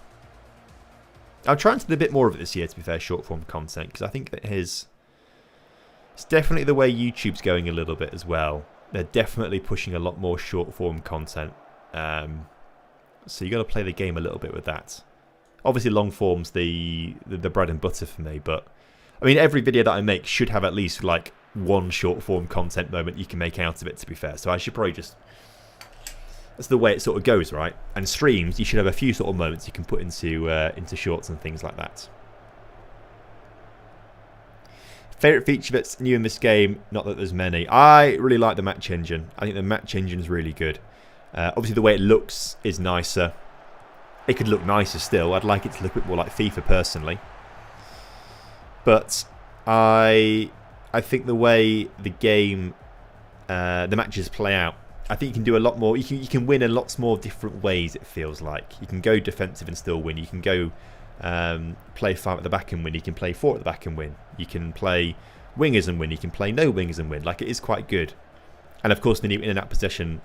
I'm trying to do a bit more of it this year, to be fair, short form content, because I think that it's definitely the way YouTube's going a little bit as well. They're definitely pushing a lot more short form content. So you got to play the game a little bit with that. Obviously, long form's the bread and butter for me, but I mean, every video that I make should have at least like one short form content moment you can make out of it, to be fair. So I should probably just, that's the way it sort of goes, right? And streams, you should have a few sort of moments you can put into shorts and things like that. Favourite feature that's new in this game? Not that there's many. I really like the match engine. I think the match engine is really good. Obviously, the way it looks is nicer. It could look nicer still. I'd like it to look a bit more like FIFA personally. But I think the way the game, the matches play out, I think you can do a lot more. You can win in lots more different ways, it feels like. You can go defensive and still win. You can go play 5 at the back and win. You can play 4 at the back and win. You can play wingers and win. You can play no wingers and win. Like, it is quite good. And of course, the new in and out possession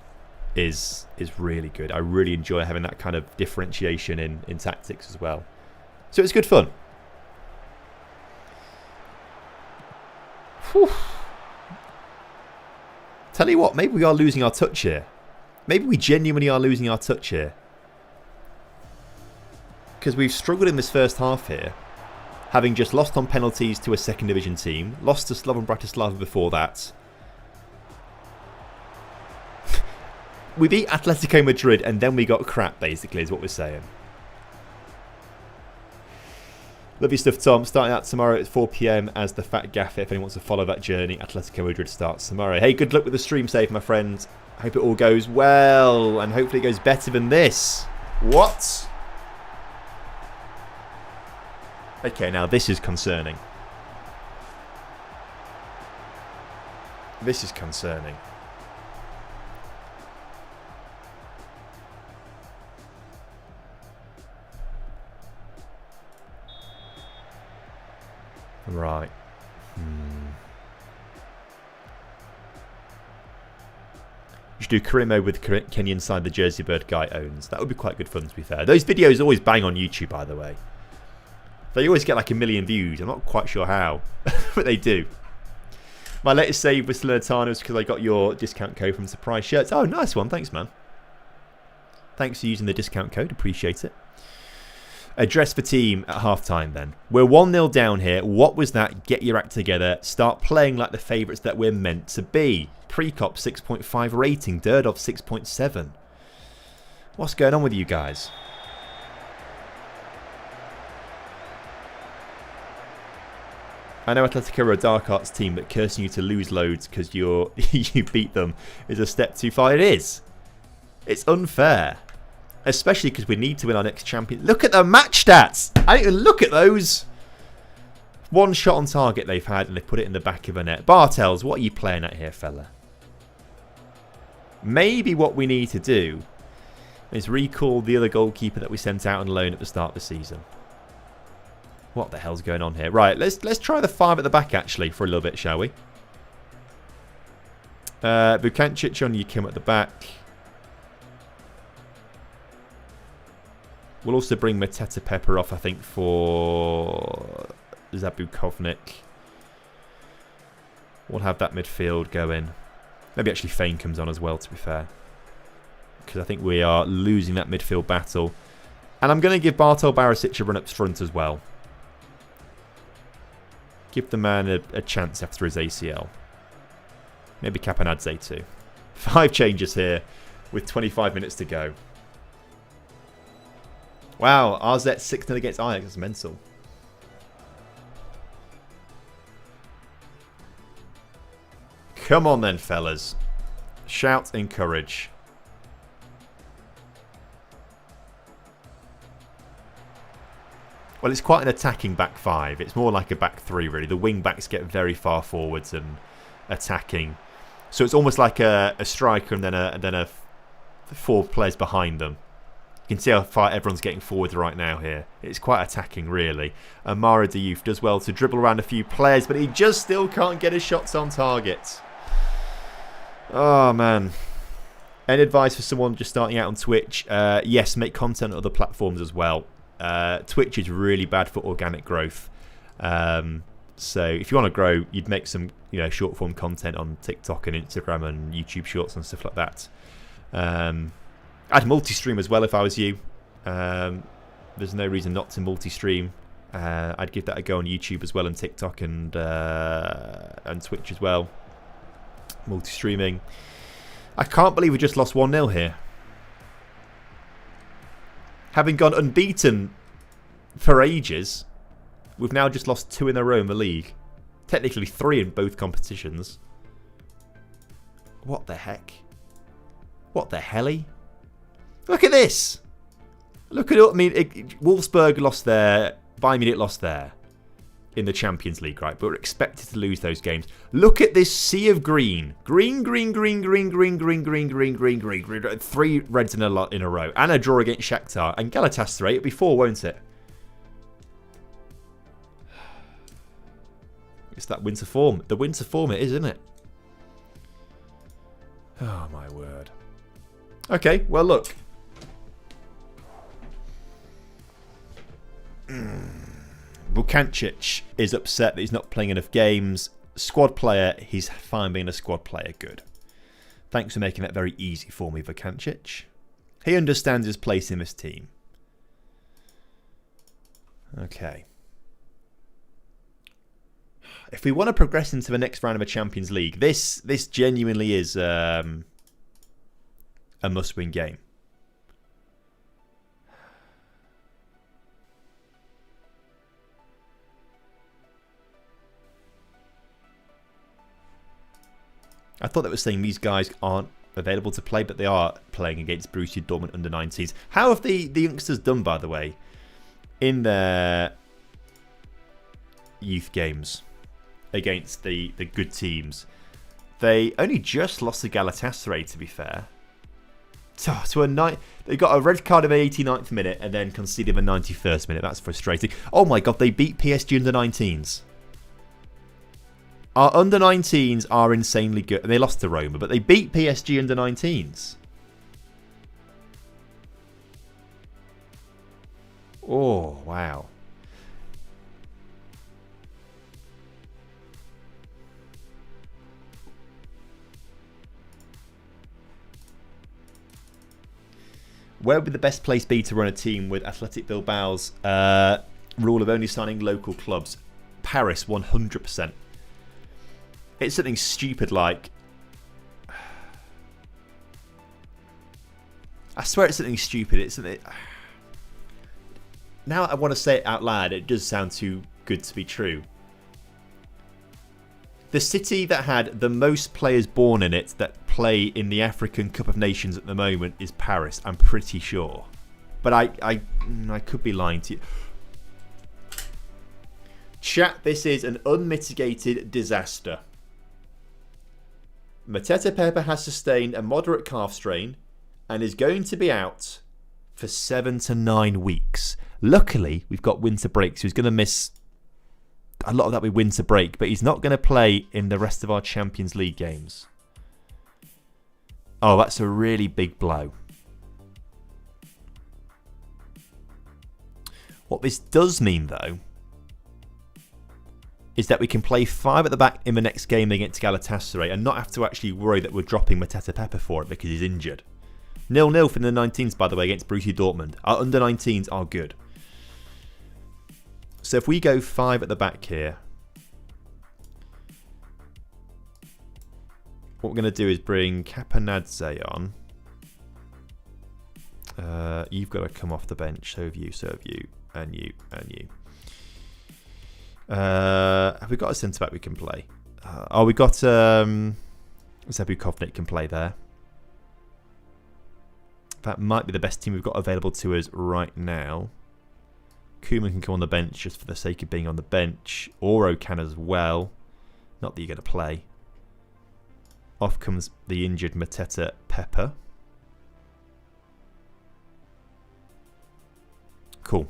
is really good. I really enjoy having that kind of differentiation in tactics as well. So it's good fun. Whew. Tell you what, maybe we are losing our touch here. Maybe we genuinely are losing our touch here. Because we've struggled in this first half here, having just lost on penalties to a second division team, lost to Slovan Bratislava before that. We beat Atletico Madrid and then we got crap, basically, is what we're saying. Love your stuff, Tom. Starting out tomorrow at 4 PM as the Fat Gaffer. If anyone wants to follow that journey, Atletico Madrid starts tomorrow. Hey, good luck with the stream save, my friend. Hope it all goes well and hopefully it goes better than this. What? Okay, now this is concerning. This is concerning. Right. You should do career mode with Kenyan side the Jersey Bird guy owns. That would be quite good fun, to be fair. Those videos always bang on YouTube, by the way. They always get like 1 million views. I'm not quite sure how, but they do. My latest save with Salernitana was because I got your discount code from Surprise Shirts. Oh, nice one. Thanks, man. Thanks for using the discount code. Appreciate it. Address the team at half-time then. We're 1-0 down here. What was that? Get your act together. Start playing like the favourites that we're meant to be. Prekop 6.5 rating. Durdov 6.7. What's going on with you guys? I know Atletico are a dark arts team, but cursing you to lose loads because you beat them is a step too far. It is. It's unfair. Especially because we need to win our next champion. Look at the match stats. I didn't even look at those. One shot on target they've had and they put it in the back of a net. Bartels, what are you playing at here, fella? Maybe what we need to do is recall the other goalkeeper that we sent out on loan at the start of the season. What the hell's going on here? Right, let's try the 5 at the back actually for a little bit, shall we? Vukancic on Yukim at the back. We'll also bring Mateta Pepper off, I think, for Zabukovnik. We'll have that midfield going. Maybe actually Fane comes on as well, to be fair. Because I think we are losing that midfield battle. And I'm going to give Bartol Barisic a run up front as well. Give the man a chance after his ACL. Maybe Capanadze too. 5 changes here with 25 minutes to go. Wow, RZ 6-0 against Ajax. That's mental. Come on then, fellas. Shout, encourage. Well, it's quite an attacking back 5. It's more like a back 3, really. The wing backs get very far forwards and attacking. So it's almost like a striker and then a 4 players behind them. You can see how far everyone's getting forward right now here. It's quite attacking, really. Amara Diouf does well to dribble around a few players, but he just still can't get his shots on target. Oh, man. Any advice for someone just starting out on Twitch? Yes, make content on other platforms as well. Twitch is really bad for organic growth. So if you want to grow, you'd make some short form content on TikTok and Instagram and YouTube Shorts and stuff like that. I'd multi-stream as well if I was you. There's no reason not to multi-stream. I'd give that a go on YouTube as well and TikTok and Twitch as well. Multi-streaming. I can't believe we just lost 1-0 here. Having gone unbeaten for ages, we've now just lost 2 in a row in the league. Technically 3 in both competitions. What the heck? What the helly? Look at this! Look at it. I mean, Wolfsburg lost there. Bayern Munich lost there in the Champions League, right? But we're expected to lose those games. Look at this sea of green. Green, green, green, green, green, green, green, green, green, green, green. 3 reds in a row. And a draw against Shakhtar. And Galatasaray, it'll be 4, won't it? It's that winter form. The winter form it is, isn't it? Oh, my word. Okay, well, look. Vukancic is upset that he's not playing enough games. Squad player, he's fine being a squad player. Good. Thanks for making that very easy for me, Vukancic. He understands his place in this team. Okay. If we want to progress into the next round of the Champions League, this genuinely is a must-win game. I thought that was saying these guys aren't available to play, but they are playing against Borussia Dortmund under-19s. How have the youngsters done, by the way, in their youth games against the good teams? They only just lost to Galatasaray, to be fair. They got a red card in the 89th minute and then conceded in the 91st minute. That's frustrating. Oh my god, they beat PSG under-19s. Our under-19s are insanely good. And they lost to Roma, but they beat PSG under-19s. Oh, wow. Where would the best place be to run a team with Athletic Bilbao's rule of only signing local clubs? Paris, 100%. It's something stupid like... I swear it's something stupid. It's something... Now I want to say it out loud. It does sound too good to be true. The city that had the most players born in it that play in the African Cup of Nations at the moment is Paris. I'm pretty sure. But I could be lying to you. Chat, this is an unmitigated disaster. Mateta Pepe has sustained a moderate calf strain and is going to be out for 7 to 9 weeks. Luckily, we've got winter break, so he's going to miss a lot of that with winter break, but he's not going to play in the rest of our Champions League games. Oh, that's a really big blow. What this does mean, though, is that we can play 5 at the back in the next game against Galatasaray and not have to actually worry that we're dropping Mateta Pepe for it because he's injured. 0-0 for the 19s, by the way, against Borussia Dortmund. Our under-19s are good. So if we go 5 at the back here, what we're going to do is bring Capanadze on. You've got to come off the bench. So have you, and you, and you. Have we got a centre back we can play? We got Zebukovnik can play there. That might be the best team we've got available to us right now. Koeman can come on the bench just for the sake of being on the bench. Oro can as well. Not that you're going to play. Off comes the injured Mateta Pepe. Cool.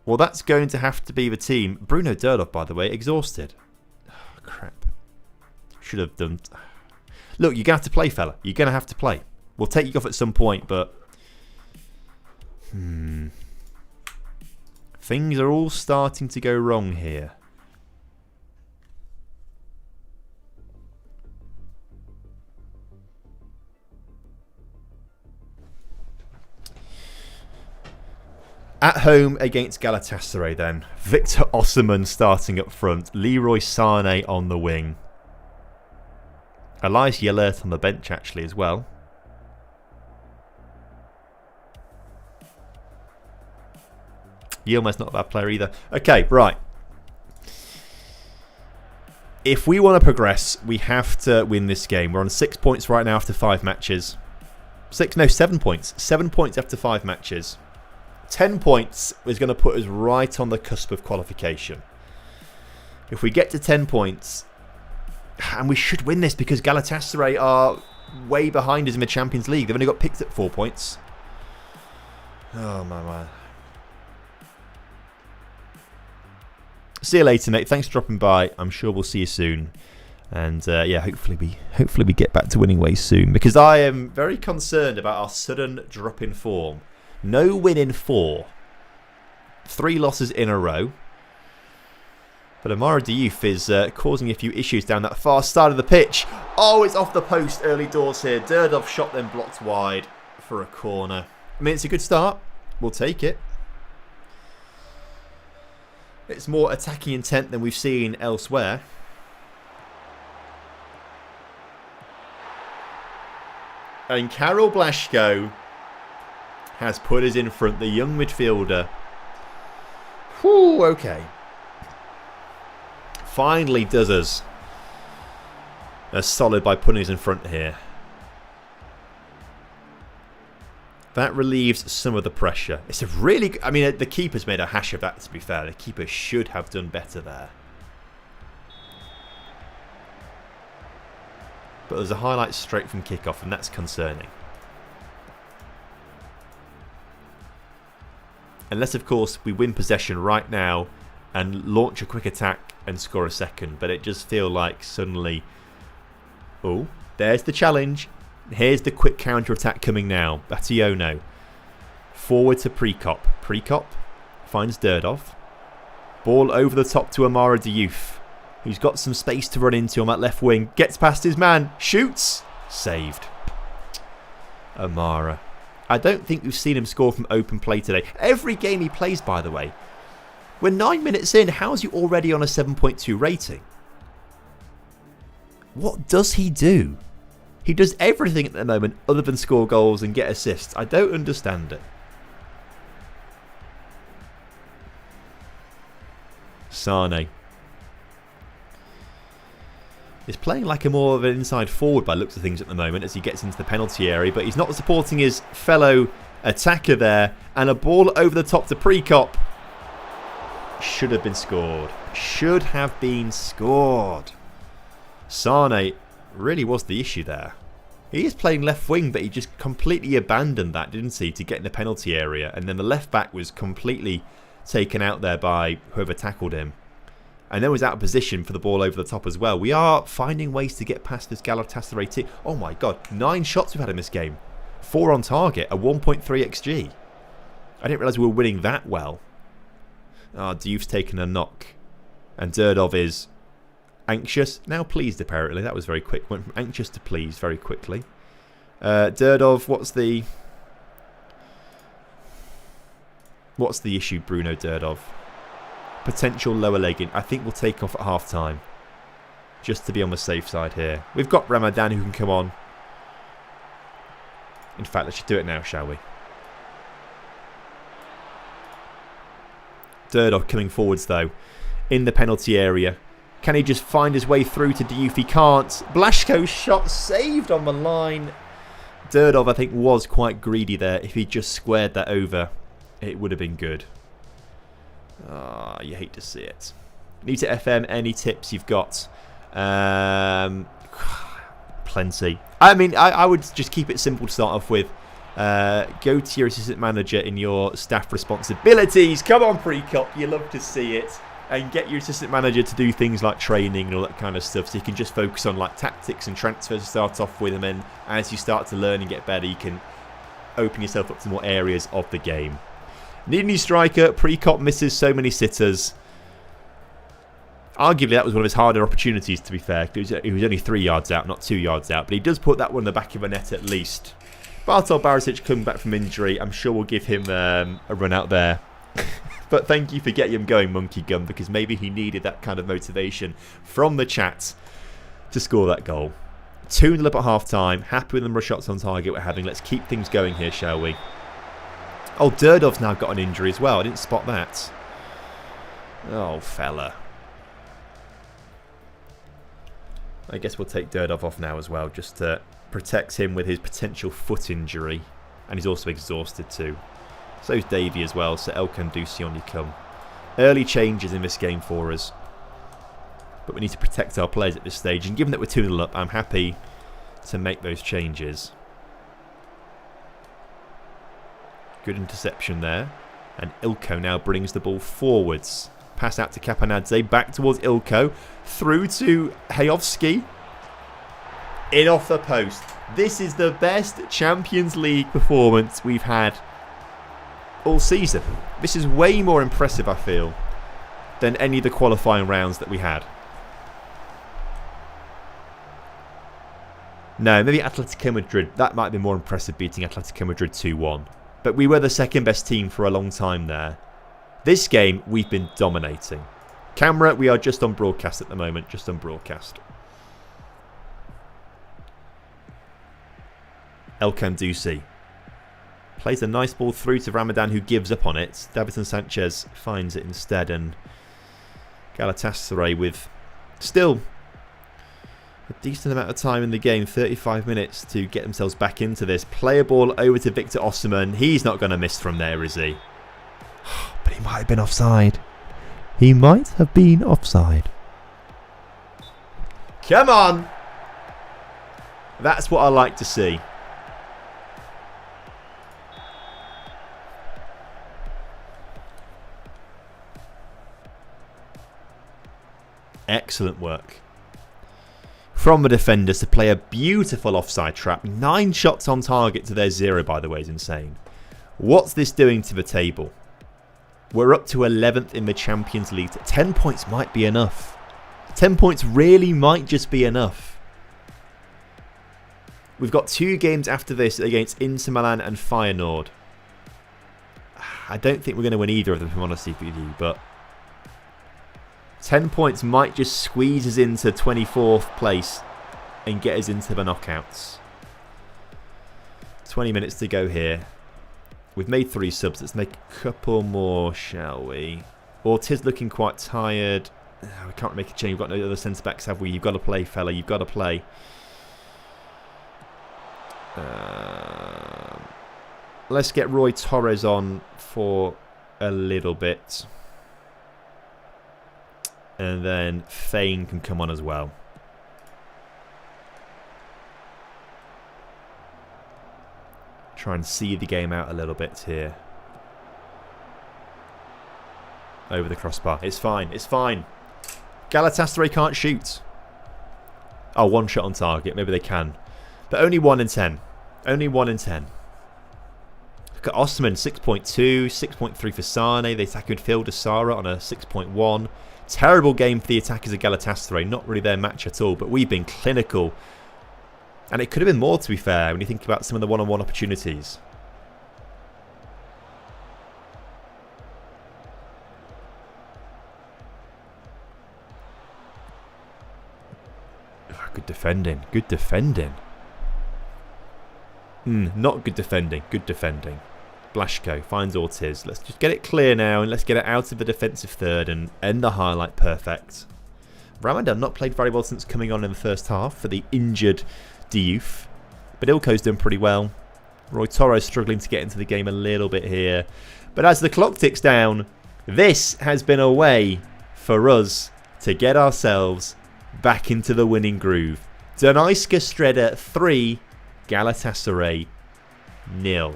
Well, that's going to have to be the team. Bruno Durdorf, by the way, exhausted. Oh, crap. Should have done... Look, you're going to have to play, fella. You're going to have to play. We'll take you off at some point, but... Things are all starting to go wrong here. At home against Galatasaray then. Victor Osimhen starting up front. Leroy Sané on the wing. Elias Yelert on the bench actually as well. Yilmaz's not a bad player either. Okay, right. If we want to progress, we have to win this game. We're on 6 points right now after 5 matches. 7 points. 7 points after 5 matches. 10 points is going to put us right on the cusp of qualification. If we get to 10 points, and we should win this because Galatasaray are way behind us in the Champions League. They've only got picked at 4 points. Oh, my man. See you later, mate. Thanks for dropping by. I'm sure we'll see you soon. And yeah, hopefully we get back to winning ways soon. Because I am very concerned about our sudden drop in form. No win in 4. 3 losses in a row. But Amara Diouf is causing a few issues down that far side of the pitch. Oh, it's off the post early doors here. Durdorf shot then blocked wide for a corner. I mean, it's a good start. We'll take it. It's more attacking intent than we've seen elsewhere. And Karol Blaszko has put us in front, the young midfielder. Whew, okay. Finally does us a solid by putting us in front here. That relieves some of the pressure. It's a really... I mean, the keeper's made a hash of that, to be fair. The keeper should have done better there. But there's a highlight straight from kickoff, and that's concerning. Unless, of course, we win possession right now and launch a quick attack and score a second. But it just feels like suddenly... Oh, there's the challenge. Here's the quick counter-attack coming now. Bationo. Forward to Prekop. Prekop finds Durdorf. Ball over the top to Amara Diouf, who's got some space to run into on that left wing. Gets past his man. Shoots. Saved. Amara. I don't think we've seen him score from open play today. Every game he plays, by the way. We're 9 minutes in. How's he already on a 7.2 rating? What does he do? He does everything at the moment other than score goals and get assists. I don't understand it. Sane. He's playing like a more of an inside forward by looks of things at the moment as he gets into the penalty area, but he's not supporting his fellow attacker there. And a ball over the top to Prekop. Should have been scored. Should have been scored. Sane really was the issue there. He is playing left wing, but he just completely abandoned that, didn't he, to get in the penalty area. And then the left back was completely taken out there by whoever tackled him. And then was out of position for the ball over the top as well. We are finding ways to get past this Galatasaray team. Oh my God, 9 shots we've had in this game. 4 on target, a 1.3 XG. I didn't realise we were winning that well. Diouf's taken a knock. And Durdov is anxious. Now pleased, apparently. That was very quick. Went from anxious to pleased very quickly. Durdov, what's the issue, Bruno Durdov? Potential lower legging. I think we'll take off at half-time. Just to be on the safe side here. We've got Ramadan who can come on. In fact, let's just do it now, shall we? Durdov coming forwards, though. In the penalty area. Can he just find his way through to Diouf? He can't. Blaszko's shot saved on the line. Durdov, I think, was quite greedy there. If he just squared that over, it would have been good. You hate to see it. Need to FM, any tips you've got? Plenty. I mean, I would just keep it simple to start off with. Go to your assistant manager in your staff responsibilities. Come on, pre-cop. You love to see it. And get your assistant manager to do things like training and all that kind of stuff, so you can just focus on like tactics and transfers to start off with, and then as you start to learn and get better, you can open yourself up to more areas of the game. Need a new striker. Pre-cop misses so many sitters. Arguably, that was one of his harder opportunities, to be fair. He was only 3 yards out, not 2 yards out. But he does put that one in the back of the net at least. Bartol Barisic coming back from injury. I'm sure we'll give him a run out there. But thank you for getting him going, Monkey Gun, because maybe he needed that kind of motivation from the chat to score that goal. 2-0 up at half-time. Happy with the number of shots on target we're having. Let's keep things going here, shall we? Oh, Durdov's now got an injury as well. I didn't spot that. Oh, fella. I guess we'll take Durdov off now as well, just to protect him with his potential foot injury. And he's also exhausted too. So's Davey as well, so Elkan Dusi on you come. Early changes in this game for us. But we need to protect our players at this stage. And given that we're 2-0 up, I'm happy to make those changes. Good interception there. And Ilko now brings the ball forwards. Pass out to Kapanadze, back towards Ilko. Through to Hayovsky. In off the post. This is the best Champions League performance we've had all season. This is way more impressive, I feel, than any of the qualifying rounds that we had. No, maybe Atletico Madrid. That might be more impressive, beating Atletico Madrid 2-1. But we were the second best team for a long time there. This game, we've been dominating. Camera, we are just on broadcast at the moment. Just on broadcast. Elkan Dusi plays a nice ball through to Ramadan, who gives up on it. Davinson Sanchez finds it instead, and Galatasaray with still a decent amount of time in the game, 35 minutes to get themselves back into this. Play a ball over to Victor Osimhen. He's not going to miss from there, is he? But he might have been offside. He might have been offside. Come on! That's what I like to see. Excellent work from the defenders to play a beautiful offside trap. 9 shots on target to their 0, by the way, is insane. What's this doing to the table? We're up to 11th in the Champions League. 10 points might be enough. 10 points really might just be enough. We've got 2 games after this against Inter Milan and Feyenoord. I don't think we're going to win either of them, if I'm honest with you, but 10 points might just squeeze us into 24th place and get us into the knockouts. 20 minutes to go here. We've made 3 subs. Let's make a couple more, shall we? Ortiz looking quite tired. We can't make a change. We've got no other centre-backs, have we? You've got to play, fella. You've got to play. Let's get Roy Torres on for a little bit. And then Fane can come on as well. Try and see the game out a little bit here. Over the crossbar. It's fine. It's fine. Galatasaray can't shoot. Oh, 1 shot on target. Maybe they can. But only 1 in 10. Only 1 in 10. Look at Osman, 6.2, 6.3 for Sane. The attacking midfielder, Sara, on a 6.1. Terrible game for the attackers of Galatasaray. Not really their match at all, but we've been clinical. And it could have been more, to be fair, when you think about some of the one-on-one opportunities. Oh, good defending. Good defending. Not good defending. Good defending. Blaszko finds Ortiz. Let's just get it clear now and let's get it out of the defensive third and end the highlight perfect. Ramadan not played very well since coming on in the first half for the injured Diouf. But Ilko's done pretty well. Roy Toro struggling to get into the game a little bit here. But as the clock ticks down, this has been a way for us to get ourselves back into the winning groove. Donetsk Streda 3, Galatasaray 0.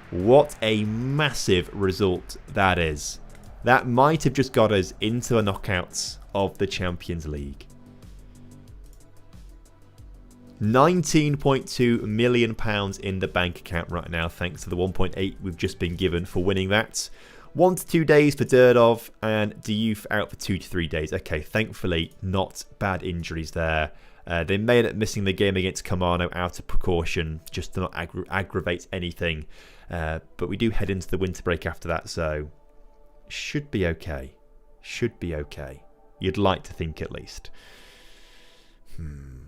What a massive result that is. That might have just got us into the knockouts of the Champions League. £19.2 million in the bank account right now, thanks to the 1.8 we've just been given for winning that. 1 to 2 days for Durdov and Diouf out for 2 to 3 days. Okay, thankfully not bad injuries there. They may end up missing the game against Kamano out of precaution, just to not aggravate anything. But we do head into the winter break after that, so should be okay. Should be okay. You'd like to think at least.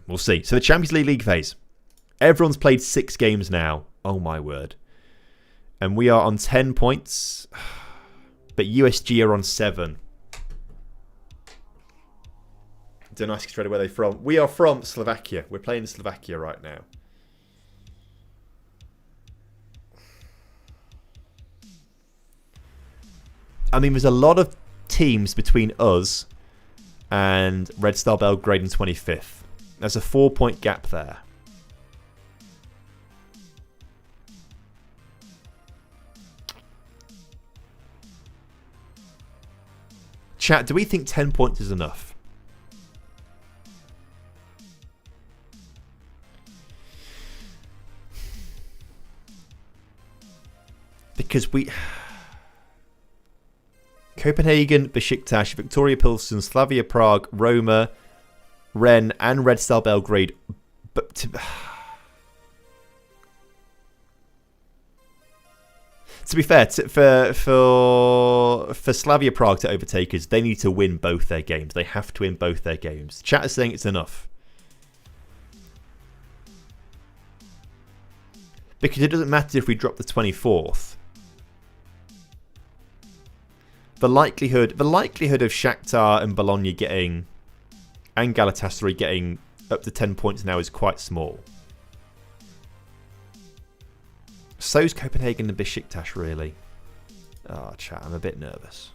We'll see. So the Champions League phase. Everyone's played 6 games now. Oh my word. And we are on 10 points. But USG are on 7. Don't ask straight away where they're from. We are from Slovakia. We're playing in Slovakia right now. I mean, there's a lot of teams between us and Red Star Belgrade in 25th. There's a 4-point gap there. Chat, do we think 10 points is enough? Because we... Copenhagen, Besiktas, Victoria Pilsen, Slavia Prague, Roma, Rennes and Red Star Belgrade. But to be fair, for Slavia Prague to overtake us, they need to win both their games. They have to win both their games. Chat is saying it's enough. Because it doesn't matter if we drop the 24th. The likelihood of Shakhtar and Bologna getting, and Galatasaray getting up to 10 points now is quite small. So's Copenhagen and Besiktas, really. Oh, chat, I'm a bit nervous.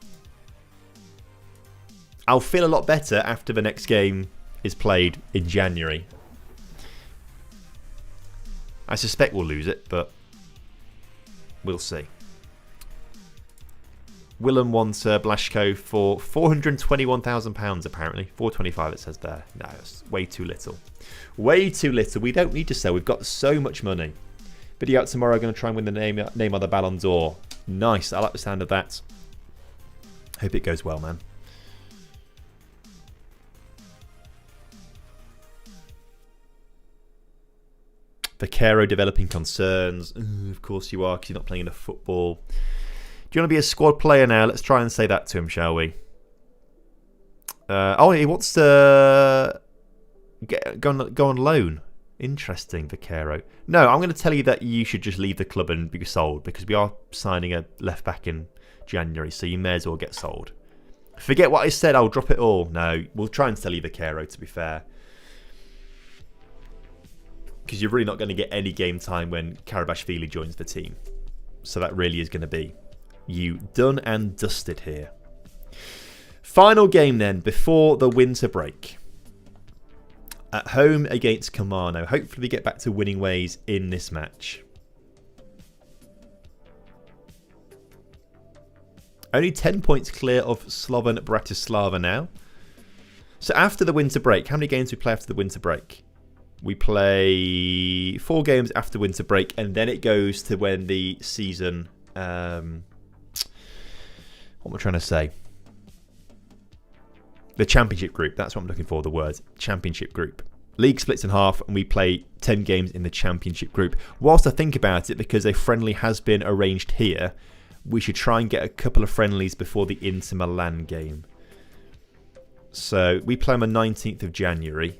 I'll feel a lot better after the next game is played in January. I suspect we'll lose it, but we'll see. Willem wants Blaszko for £421,000 apparently. 425 it says there. No, it's way too little. Way too little. We don't need to sell. We've got so much money. Video out tomorrow. Going to try and win the name of the Ballon d'Or. Nice. I like the sound of that. Hope it goes well, man. Vaquero developing concerns. Of course you are, because you're not playing enough football. Do you want to be a squad player now? Let's try and say that to him, shall we? He wants to go on loan. Interesting, Vaquero. No, I'm going to tell you that you should just leave the club and be sold, because we are signing a left back in January, so you may as well get sold. Forget what I said, I'll drop it all. No, we'll try and sell you Vaquero, to be fair. Because you're really not going to get any game time when Karabashvili joins the team. So that really is going to be you done and dusted here. Final game then before the winter break. At home against Kamano. Hopefully we get back to winning ways in this match. Only 10 points clear of Slovan Bratislava now. So after the winter break, how many games do we play after the winter break? We play 4 games after winter break, and then it goes to when the season what am I trying to say? The Championship group. That's what I'm looking for, the word. Championship group. League splits in half and we play 10 games in the Championship group. Whilst I think about it, because a friendly has been arranged here, we should try and get a couple of friendlies before the Inter Milan game. So we play on the 19th of January.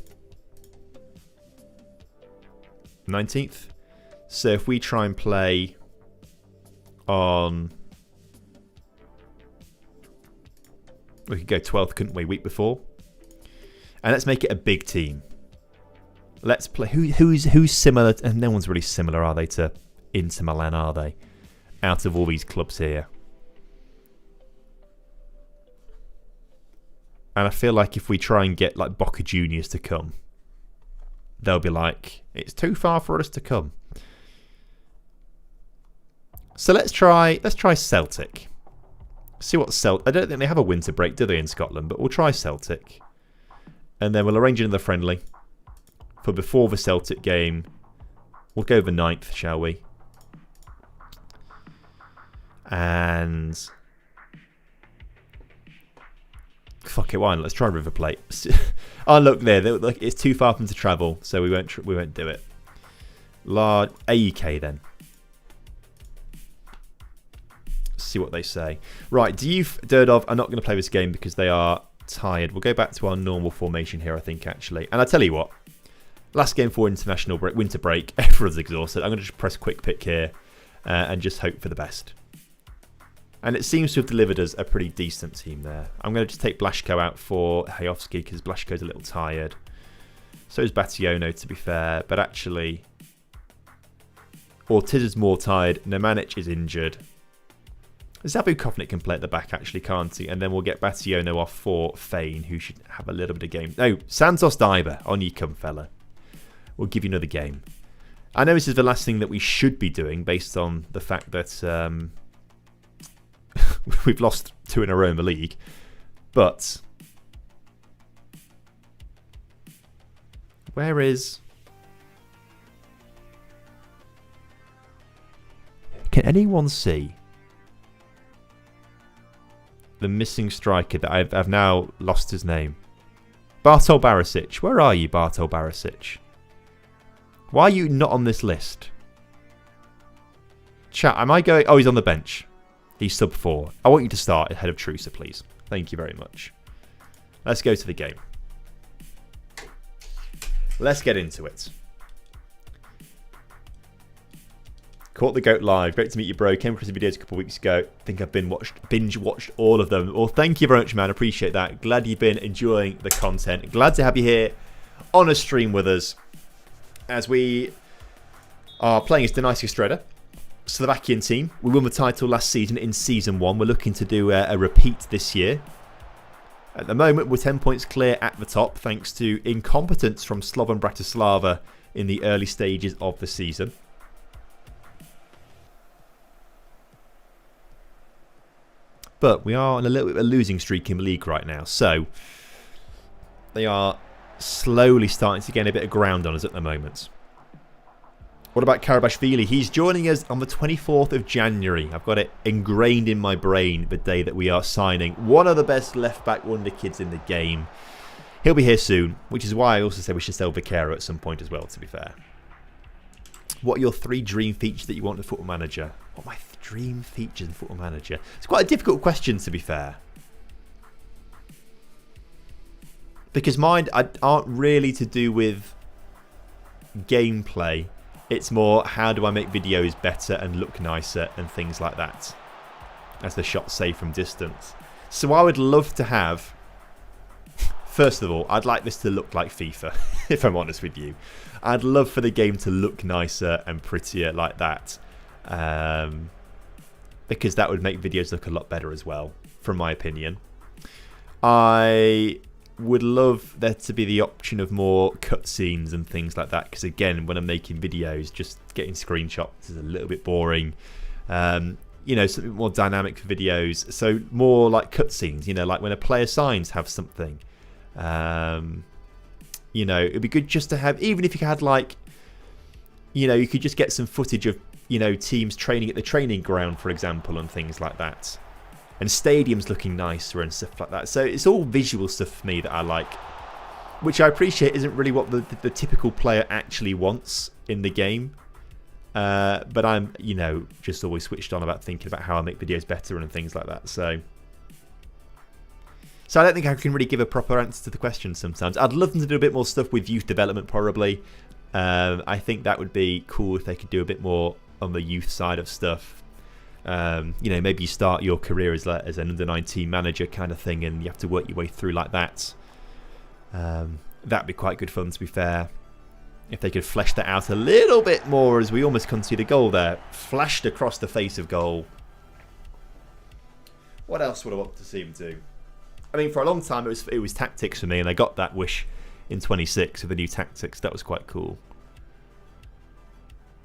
19th? So if we try and play on... We could go 12th, couldn't we? Week before. And let's make it a big team. Let's play. Who's similar? And no one's really similar, are they, to Inter Milan, are they? Out of all these clubs here. And I feel like if we try and get like Boca Juniors to come, they'll be like, it's too far for us to come. So let's try Celtic. See what Celtic... I don't think they have a winter break, do they, in Scotland? But we'll try Celtic. And then we'll arrange another friendly for before the Celtic game. We'll go the 9th, shall we? And... fuck it, why not? Let's try River Plate. Oh, look there. Look, it's too far for them to travel, so we won't do it. Large AEK then. See what they say. Right, Durdov are not going to play this game because they are tired. We'll go back to our normal formation here, I think, actually. And I tell you what, last game for international break, winter break, everyone's exhausted. I'm going to just press quick pick here and just hope for the best. And it seems to have delivered us a pretty decent team there. I'm going to just take Blaszko out for Hayovsky because Blaszko's a little tired. So is Bationo, to be fair. But actually, Ortiz is more tired. Nemanic is injured. Zabukovnik can play at the back, actually, can't he? And then we'll get Bationo off for Fane, who should have a little bit of game. No, Santos Diver, on you come, fella. We'll give you another game. I know this is the last thing that we should be doing, based on the fact that we've lost 2 in a row in the league. But where is... Can anyone see the missing striker that I've now lost his name? Bartol Barisic. Where are you, Bartol Barisic? Why are you not on this list? Chat, am I going... Oh, he's on the bench. He's sub 4. I want you to start ahead of Trusa, please. Thank you very much. Let's go to the game. Let's get into it. Caught the Goat live. Great to meet you, bro. Came across the videos a couple of weeks ago. I think I've binge watched all of them. Well, thank you very much, man. Appreciate that. Glad you've been enjoying the content. Glad to have you here on a stream with us as we are playing as Denise Streda, Slovakian team. We won the title last season in Season 1. We're looking to do a repeat this year. At the moment, we're 10 points clear at the top, thanks to incompetence from Slovan Bratislava in the early stages of the season. But we are on a little bit of a losing streak in the league right now. So they are slowly starting to gain a bit of ground on us at the moment. What about Karabashvili? He's joining us on the 24th of January. I've got it ingrained in my brain the day that we are signing one of the best left-back wonderkids in the game. He'll be here soon, which is why I also said we should sell Vicaro at some point as well, to be fair. What are your 3 dream features that you want in Football Manager? What are my dream features in Football Manager? It's quite a difficult question, to be fair. Because mine aren't really to do with gameplay. It's more, how do I make videos better and look nicer and things like that, as the shots say from distance. So I would love to have... First of all, I'd like this to look like FIFA, if I'm honest with you. I'd love for the game to look nicer and prettier like that. Because that would make videos look a lot better as well, from my opinion. I would love there to be the option of more cutscenes and things like that. Because again, when I'm making videos, just getting screenshots is a little bit boring. You know, something more dynamic for videos. So more like cutscenes, you know, like when a player signs, have something. You know, it'd be good just to have, even if you had like, you know, you could just get some footage of teams training at the training ground, for example, and things like that. And stadiums looking nicer and stuff like that. So it's all visual stuff for me that I like, which I appreciate isn't really what the typical player actually wants in the game. But I'm, just always switched on about thinking about how I make videos better and things like that. So I don't think I can really give a proper answer to the question sometimes. I'd love them to do a bit more stuff with youth development, probably. I think that would be cool if they could do a bit more on the youth side of stuff. Maybe you start your career as an under-19 manager kind of thing, and you have to work your way through like that. That'd be quite good fun, to be fair. If they could flesh that out a little bit more, as we almost conceded a goal there. Flashed across the face of goal. What else would I want to see them do? I mean, for a long time, it was tactics for me, and I got that wish in 26 with the new tactics. That was quite cool.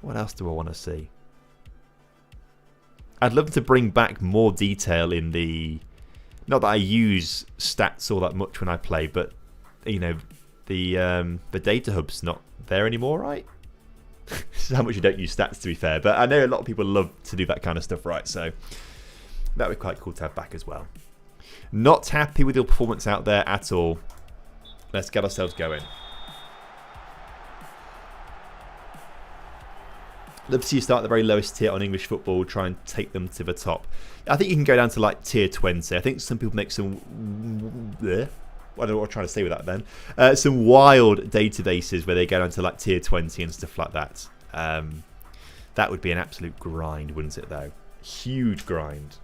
What else do I want to see? I'd love to bring back more detail in the... Not that I use stats all that much when I play, but, the data hub's not there anymore, right? This is how much you don't use stats, to be fair. But I know a lot of people love to do that kind of stuff, right? So that would be quite cool to have back as well. Not happy with your performance out there at all. Let's get ourselves going. Love to see you start at the very lowest tier on English football, try and take them to the top. I think you can go down to like tier 20. I think some people make some... I don't know what I'm trying to say with that then. Some wild databases where they go down to like tier 20 and stuff like that. That would be an absolute grind, wouldn't it though? Huge grind.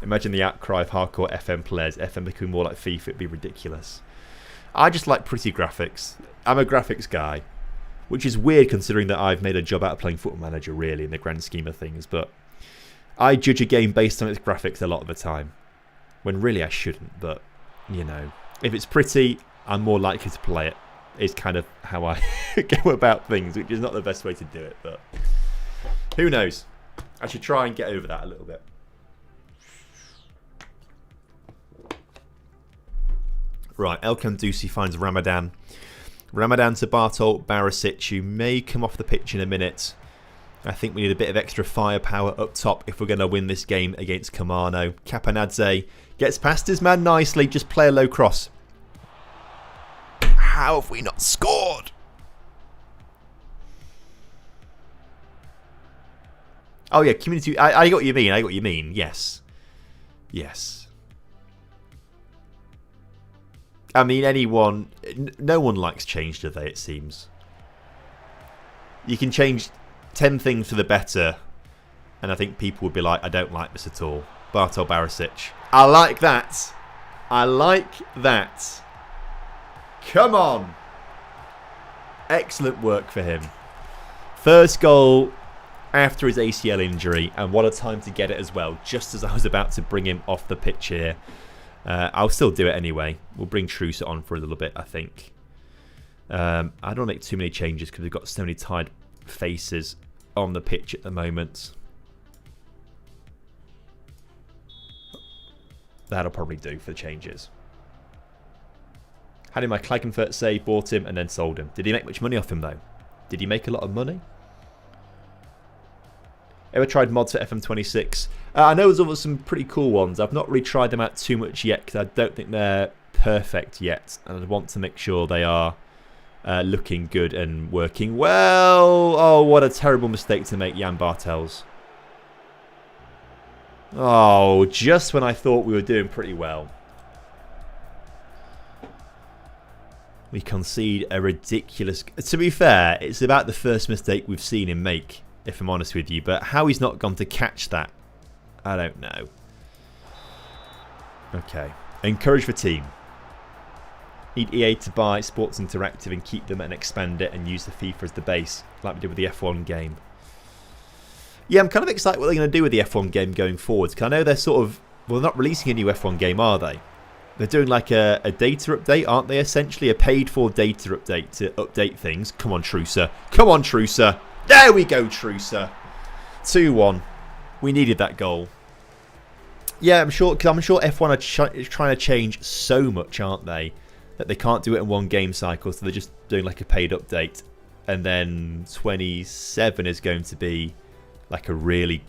Imagine the outcry of hardcore FM players. FM becoming more like FIFA, it'd be ridiculous. I just like pretty graphics. I'm a graphics guy. Which is weird considering that I've made a job out of playing Football Manager, really, in the grand scheme of things. But I judge a game based on its graphics a lot of the time. When really I shouldn't, but, if it's pretty, I'm more likely to play it. Is kind of how I go about things, which is not the best way to do it, but who knows? I should try and get over that a little bit. Right, Elkan Dusi finds Ramadan. Ramadan to Bartol Barisic, who may come off the pitch in a minute. I think we need a bit of extra firepower up top if we're going to win this game against Kamano. Capanadze gets past his man nicely, just play a low cross. How have we not scored? Oh yeah, community... I got what you mean, Yes. I mean, no one likes change, do they, it seems. You can change 10 things for the better, and I think people would be like, I don't like this at all. Bartol Barisic. I like that. Come on. Excellent work for him. First goal after his ACL injury, and what a time to get it as well, just as I was about to bring him off the pitch here. I'll still do it anyway. We'll bring Trusa on for a little bit, I think. I don't want to make too many changes because we've got so many tired faces on the pitch at the moment. That'll probably do for the changes. Had him my Klagenfurt save, bought him and then sold him. Did he make much money off him though? Did he make a lot of money? Ever tried mods for FM26? I know there's some pretty cool ones. I've not really tried them out too much yet because I don't think they're perfect yet. And I want to make sure they are looking good and working well. Oh, what a terrible mistake to make, Jan Bartels. Oh, just when I thought we were doing pretty well. We concede a ridiculous... To be fair, it's about the first mistake we've seen him make, if I'm honest with you. But how he's not gone to catch that, I don't know. Okay. Encourage the team. Need EA to buy Sports Interactive and keep them and expand it and use the FIFA as the base, like we did with the F1 game. Yeah, I'm kind of excited what they're going to do with the F1 game going forward. Because I know they're sort of... Well, they're not releasing a new F1 game, are they? They're doing like a data update, aren't they? Essentially a paid-for data update to update things. Come on, Trusa. Come on, Trusa. There we go, Trusa. 2-1. We needed that goal. Yeah, I'm sure F1 are trying to change so much, aren't they? That they can't do it in one game cycle, so they're just doing like a paid update. And then 27 is going to be like a really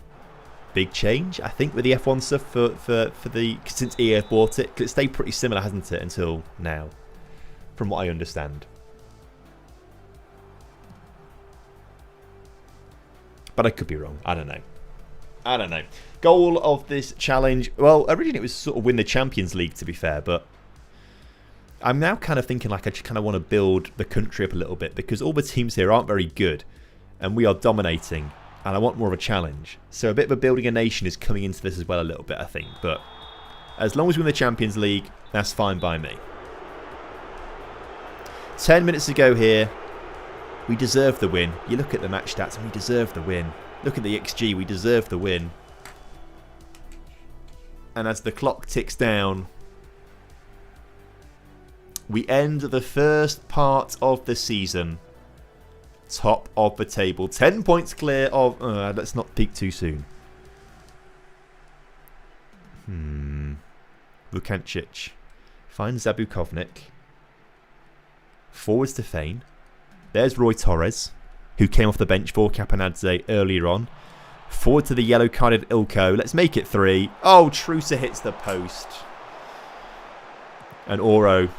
big change, I think, with the F1 stuff for the since EA have bought it. 'Cause it stayed pretty similar, hasn't it, until now, from what I understand. But I could be wrong. I don't know. Goal of this challenge. Well, originally it was sort of win the Champions League, to be fair, but I'm now kind of thinking like I just kind of want to build the country up a little bit, because all the teams here aren't very good and we are dominating, and I want more of a challenge. So a bit of a building a nation is coming into this as well a little bit, I think. But as long as we win the Champions League, that's fine by me. 10 minutes to go here. We deserve the win. You look at the match stats and we deserve the win. Look at the XG, we deserve the win. And as the clock ticks down, we end the first part of the season top of the table. 10 points clear of... let's not peak too soon. Vukancic finds Zabukovnik. Forwards to Fane. There's Roy Torres, who came off the bench for Capanadze earlier on. Forward to the yellow-carded Ilko. Let's make it 3. Oh, Trusa hits the post. And Oro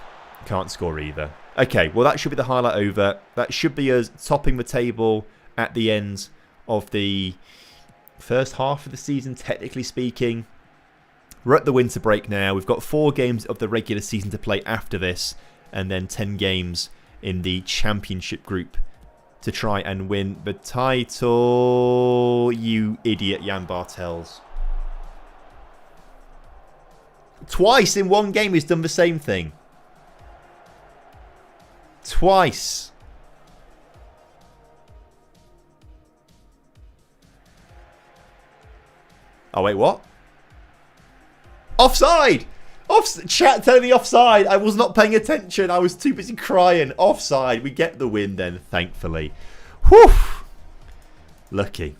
can't score either. Okay, well, that should be the highlight over. That should be us topping the table at the end of the first half of the season, technically speaking. We're at the winter break now. We've got 4 games of the regular season to play after this, and then 10 games in the championship group to try and win the title. You idiot, Jan Bartels. Twice in one game he's done the same thing. Twice. Oh, wait, what? Offside! Chat telling me offside. I was not paying attention. I was too busy crying. Offside. We get the win then, thankfully. Whew. Lucky.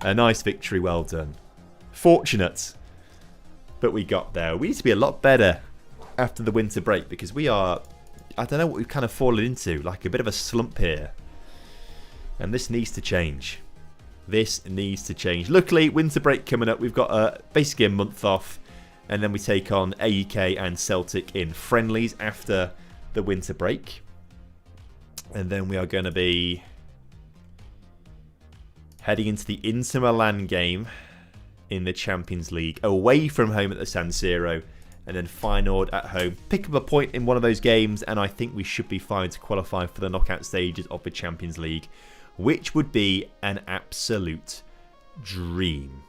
A nice victory. Well done. Fortunate. But we got there. We need to be a lot better after the winter break, because we are... I don't know what we've kind of fallen into. Like a bit of a slump here. And this needs to change. This needs to change. Luckily, winter break coming up. We've got basically a month off. And then we take on AEK and Celtic in friendlies after the winter break. And then we are going to be heading into the Inter Milan game in the Champions League. Away from home at the San Siro. And then Feyenoord at home. Pick up a point in one of those games. And I think we should be fine to qualify for the knockout stages of the Champions League. Which would be an absolute dream.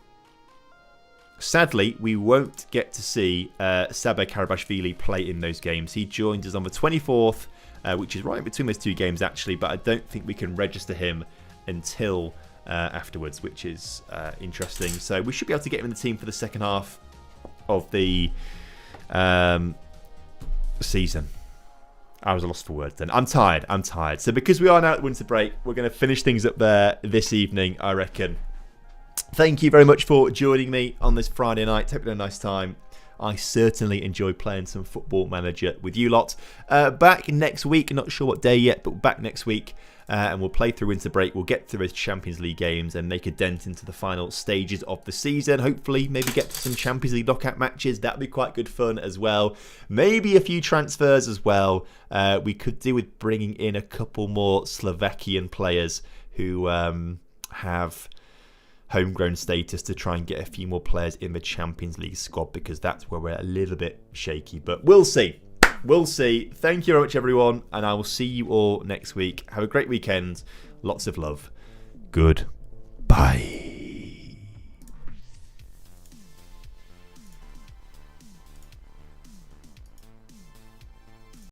Sadly, we won't get to see Saber Karabashvili play in those games. He joined us on the 24th, which is right in between those 2 games, actually. But I don't think we can register him until afterwards, which is interesting. So we should be able to get him in the team for the second half of the season. I was lost for words then. I'm tired. So because we are now at winter break, we're going to finish things up there this evening, I reckon. Thank you very much for joining me on this Friday night. Hope you had a nice time. I certainly enjoyed playing some Football Manager with you lot. Back next week. Not sure what day yet, but back next week. And we'll play through winter break. We'll get through those Champions League games and make a dent into the final stages of the season. Hopefully, maybe get to some Champions League knockout matches. That'd be quite good fun as well. Maybe a few transfers as well. We could do with bringing in a couple more Slovakian players who have homegrown status to try and get a few more players in the Champions League squad, because that's where we're a little bit shaky. But we'll see. We'll see. Thank you very much, everyone, and I will see you all next week. Have a great weekend. Lots of love. Goodbye.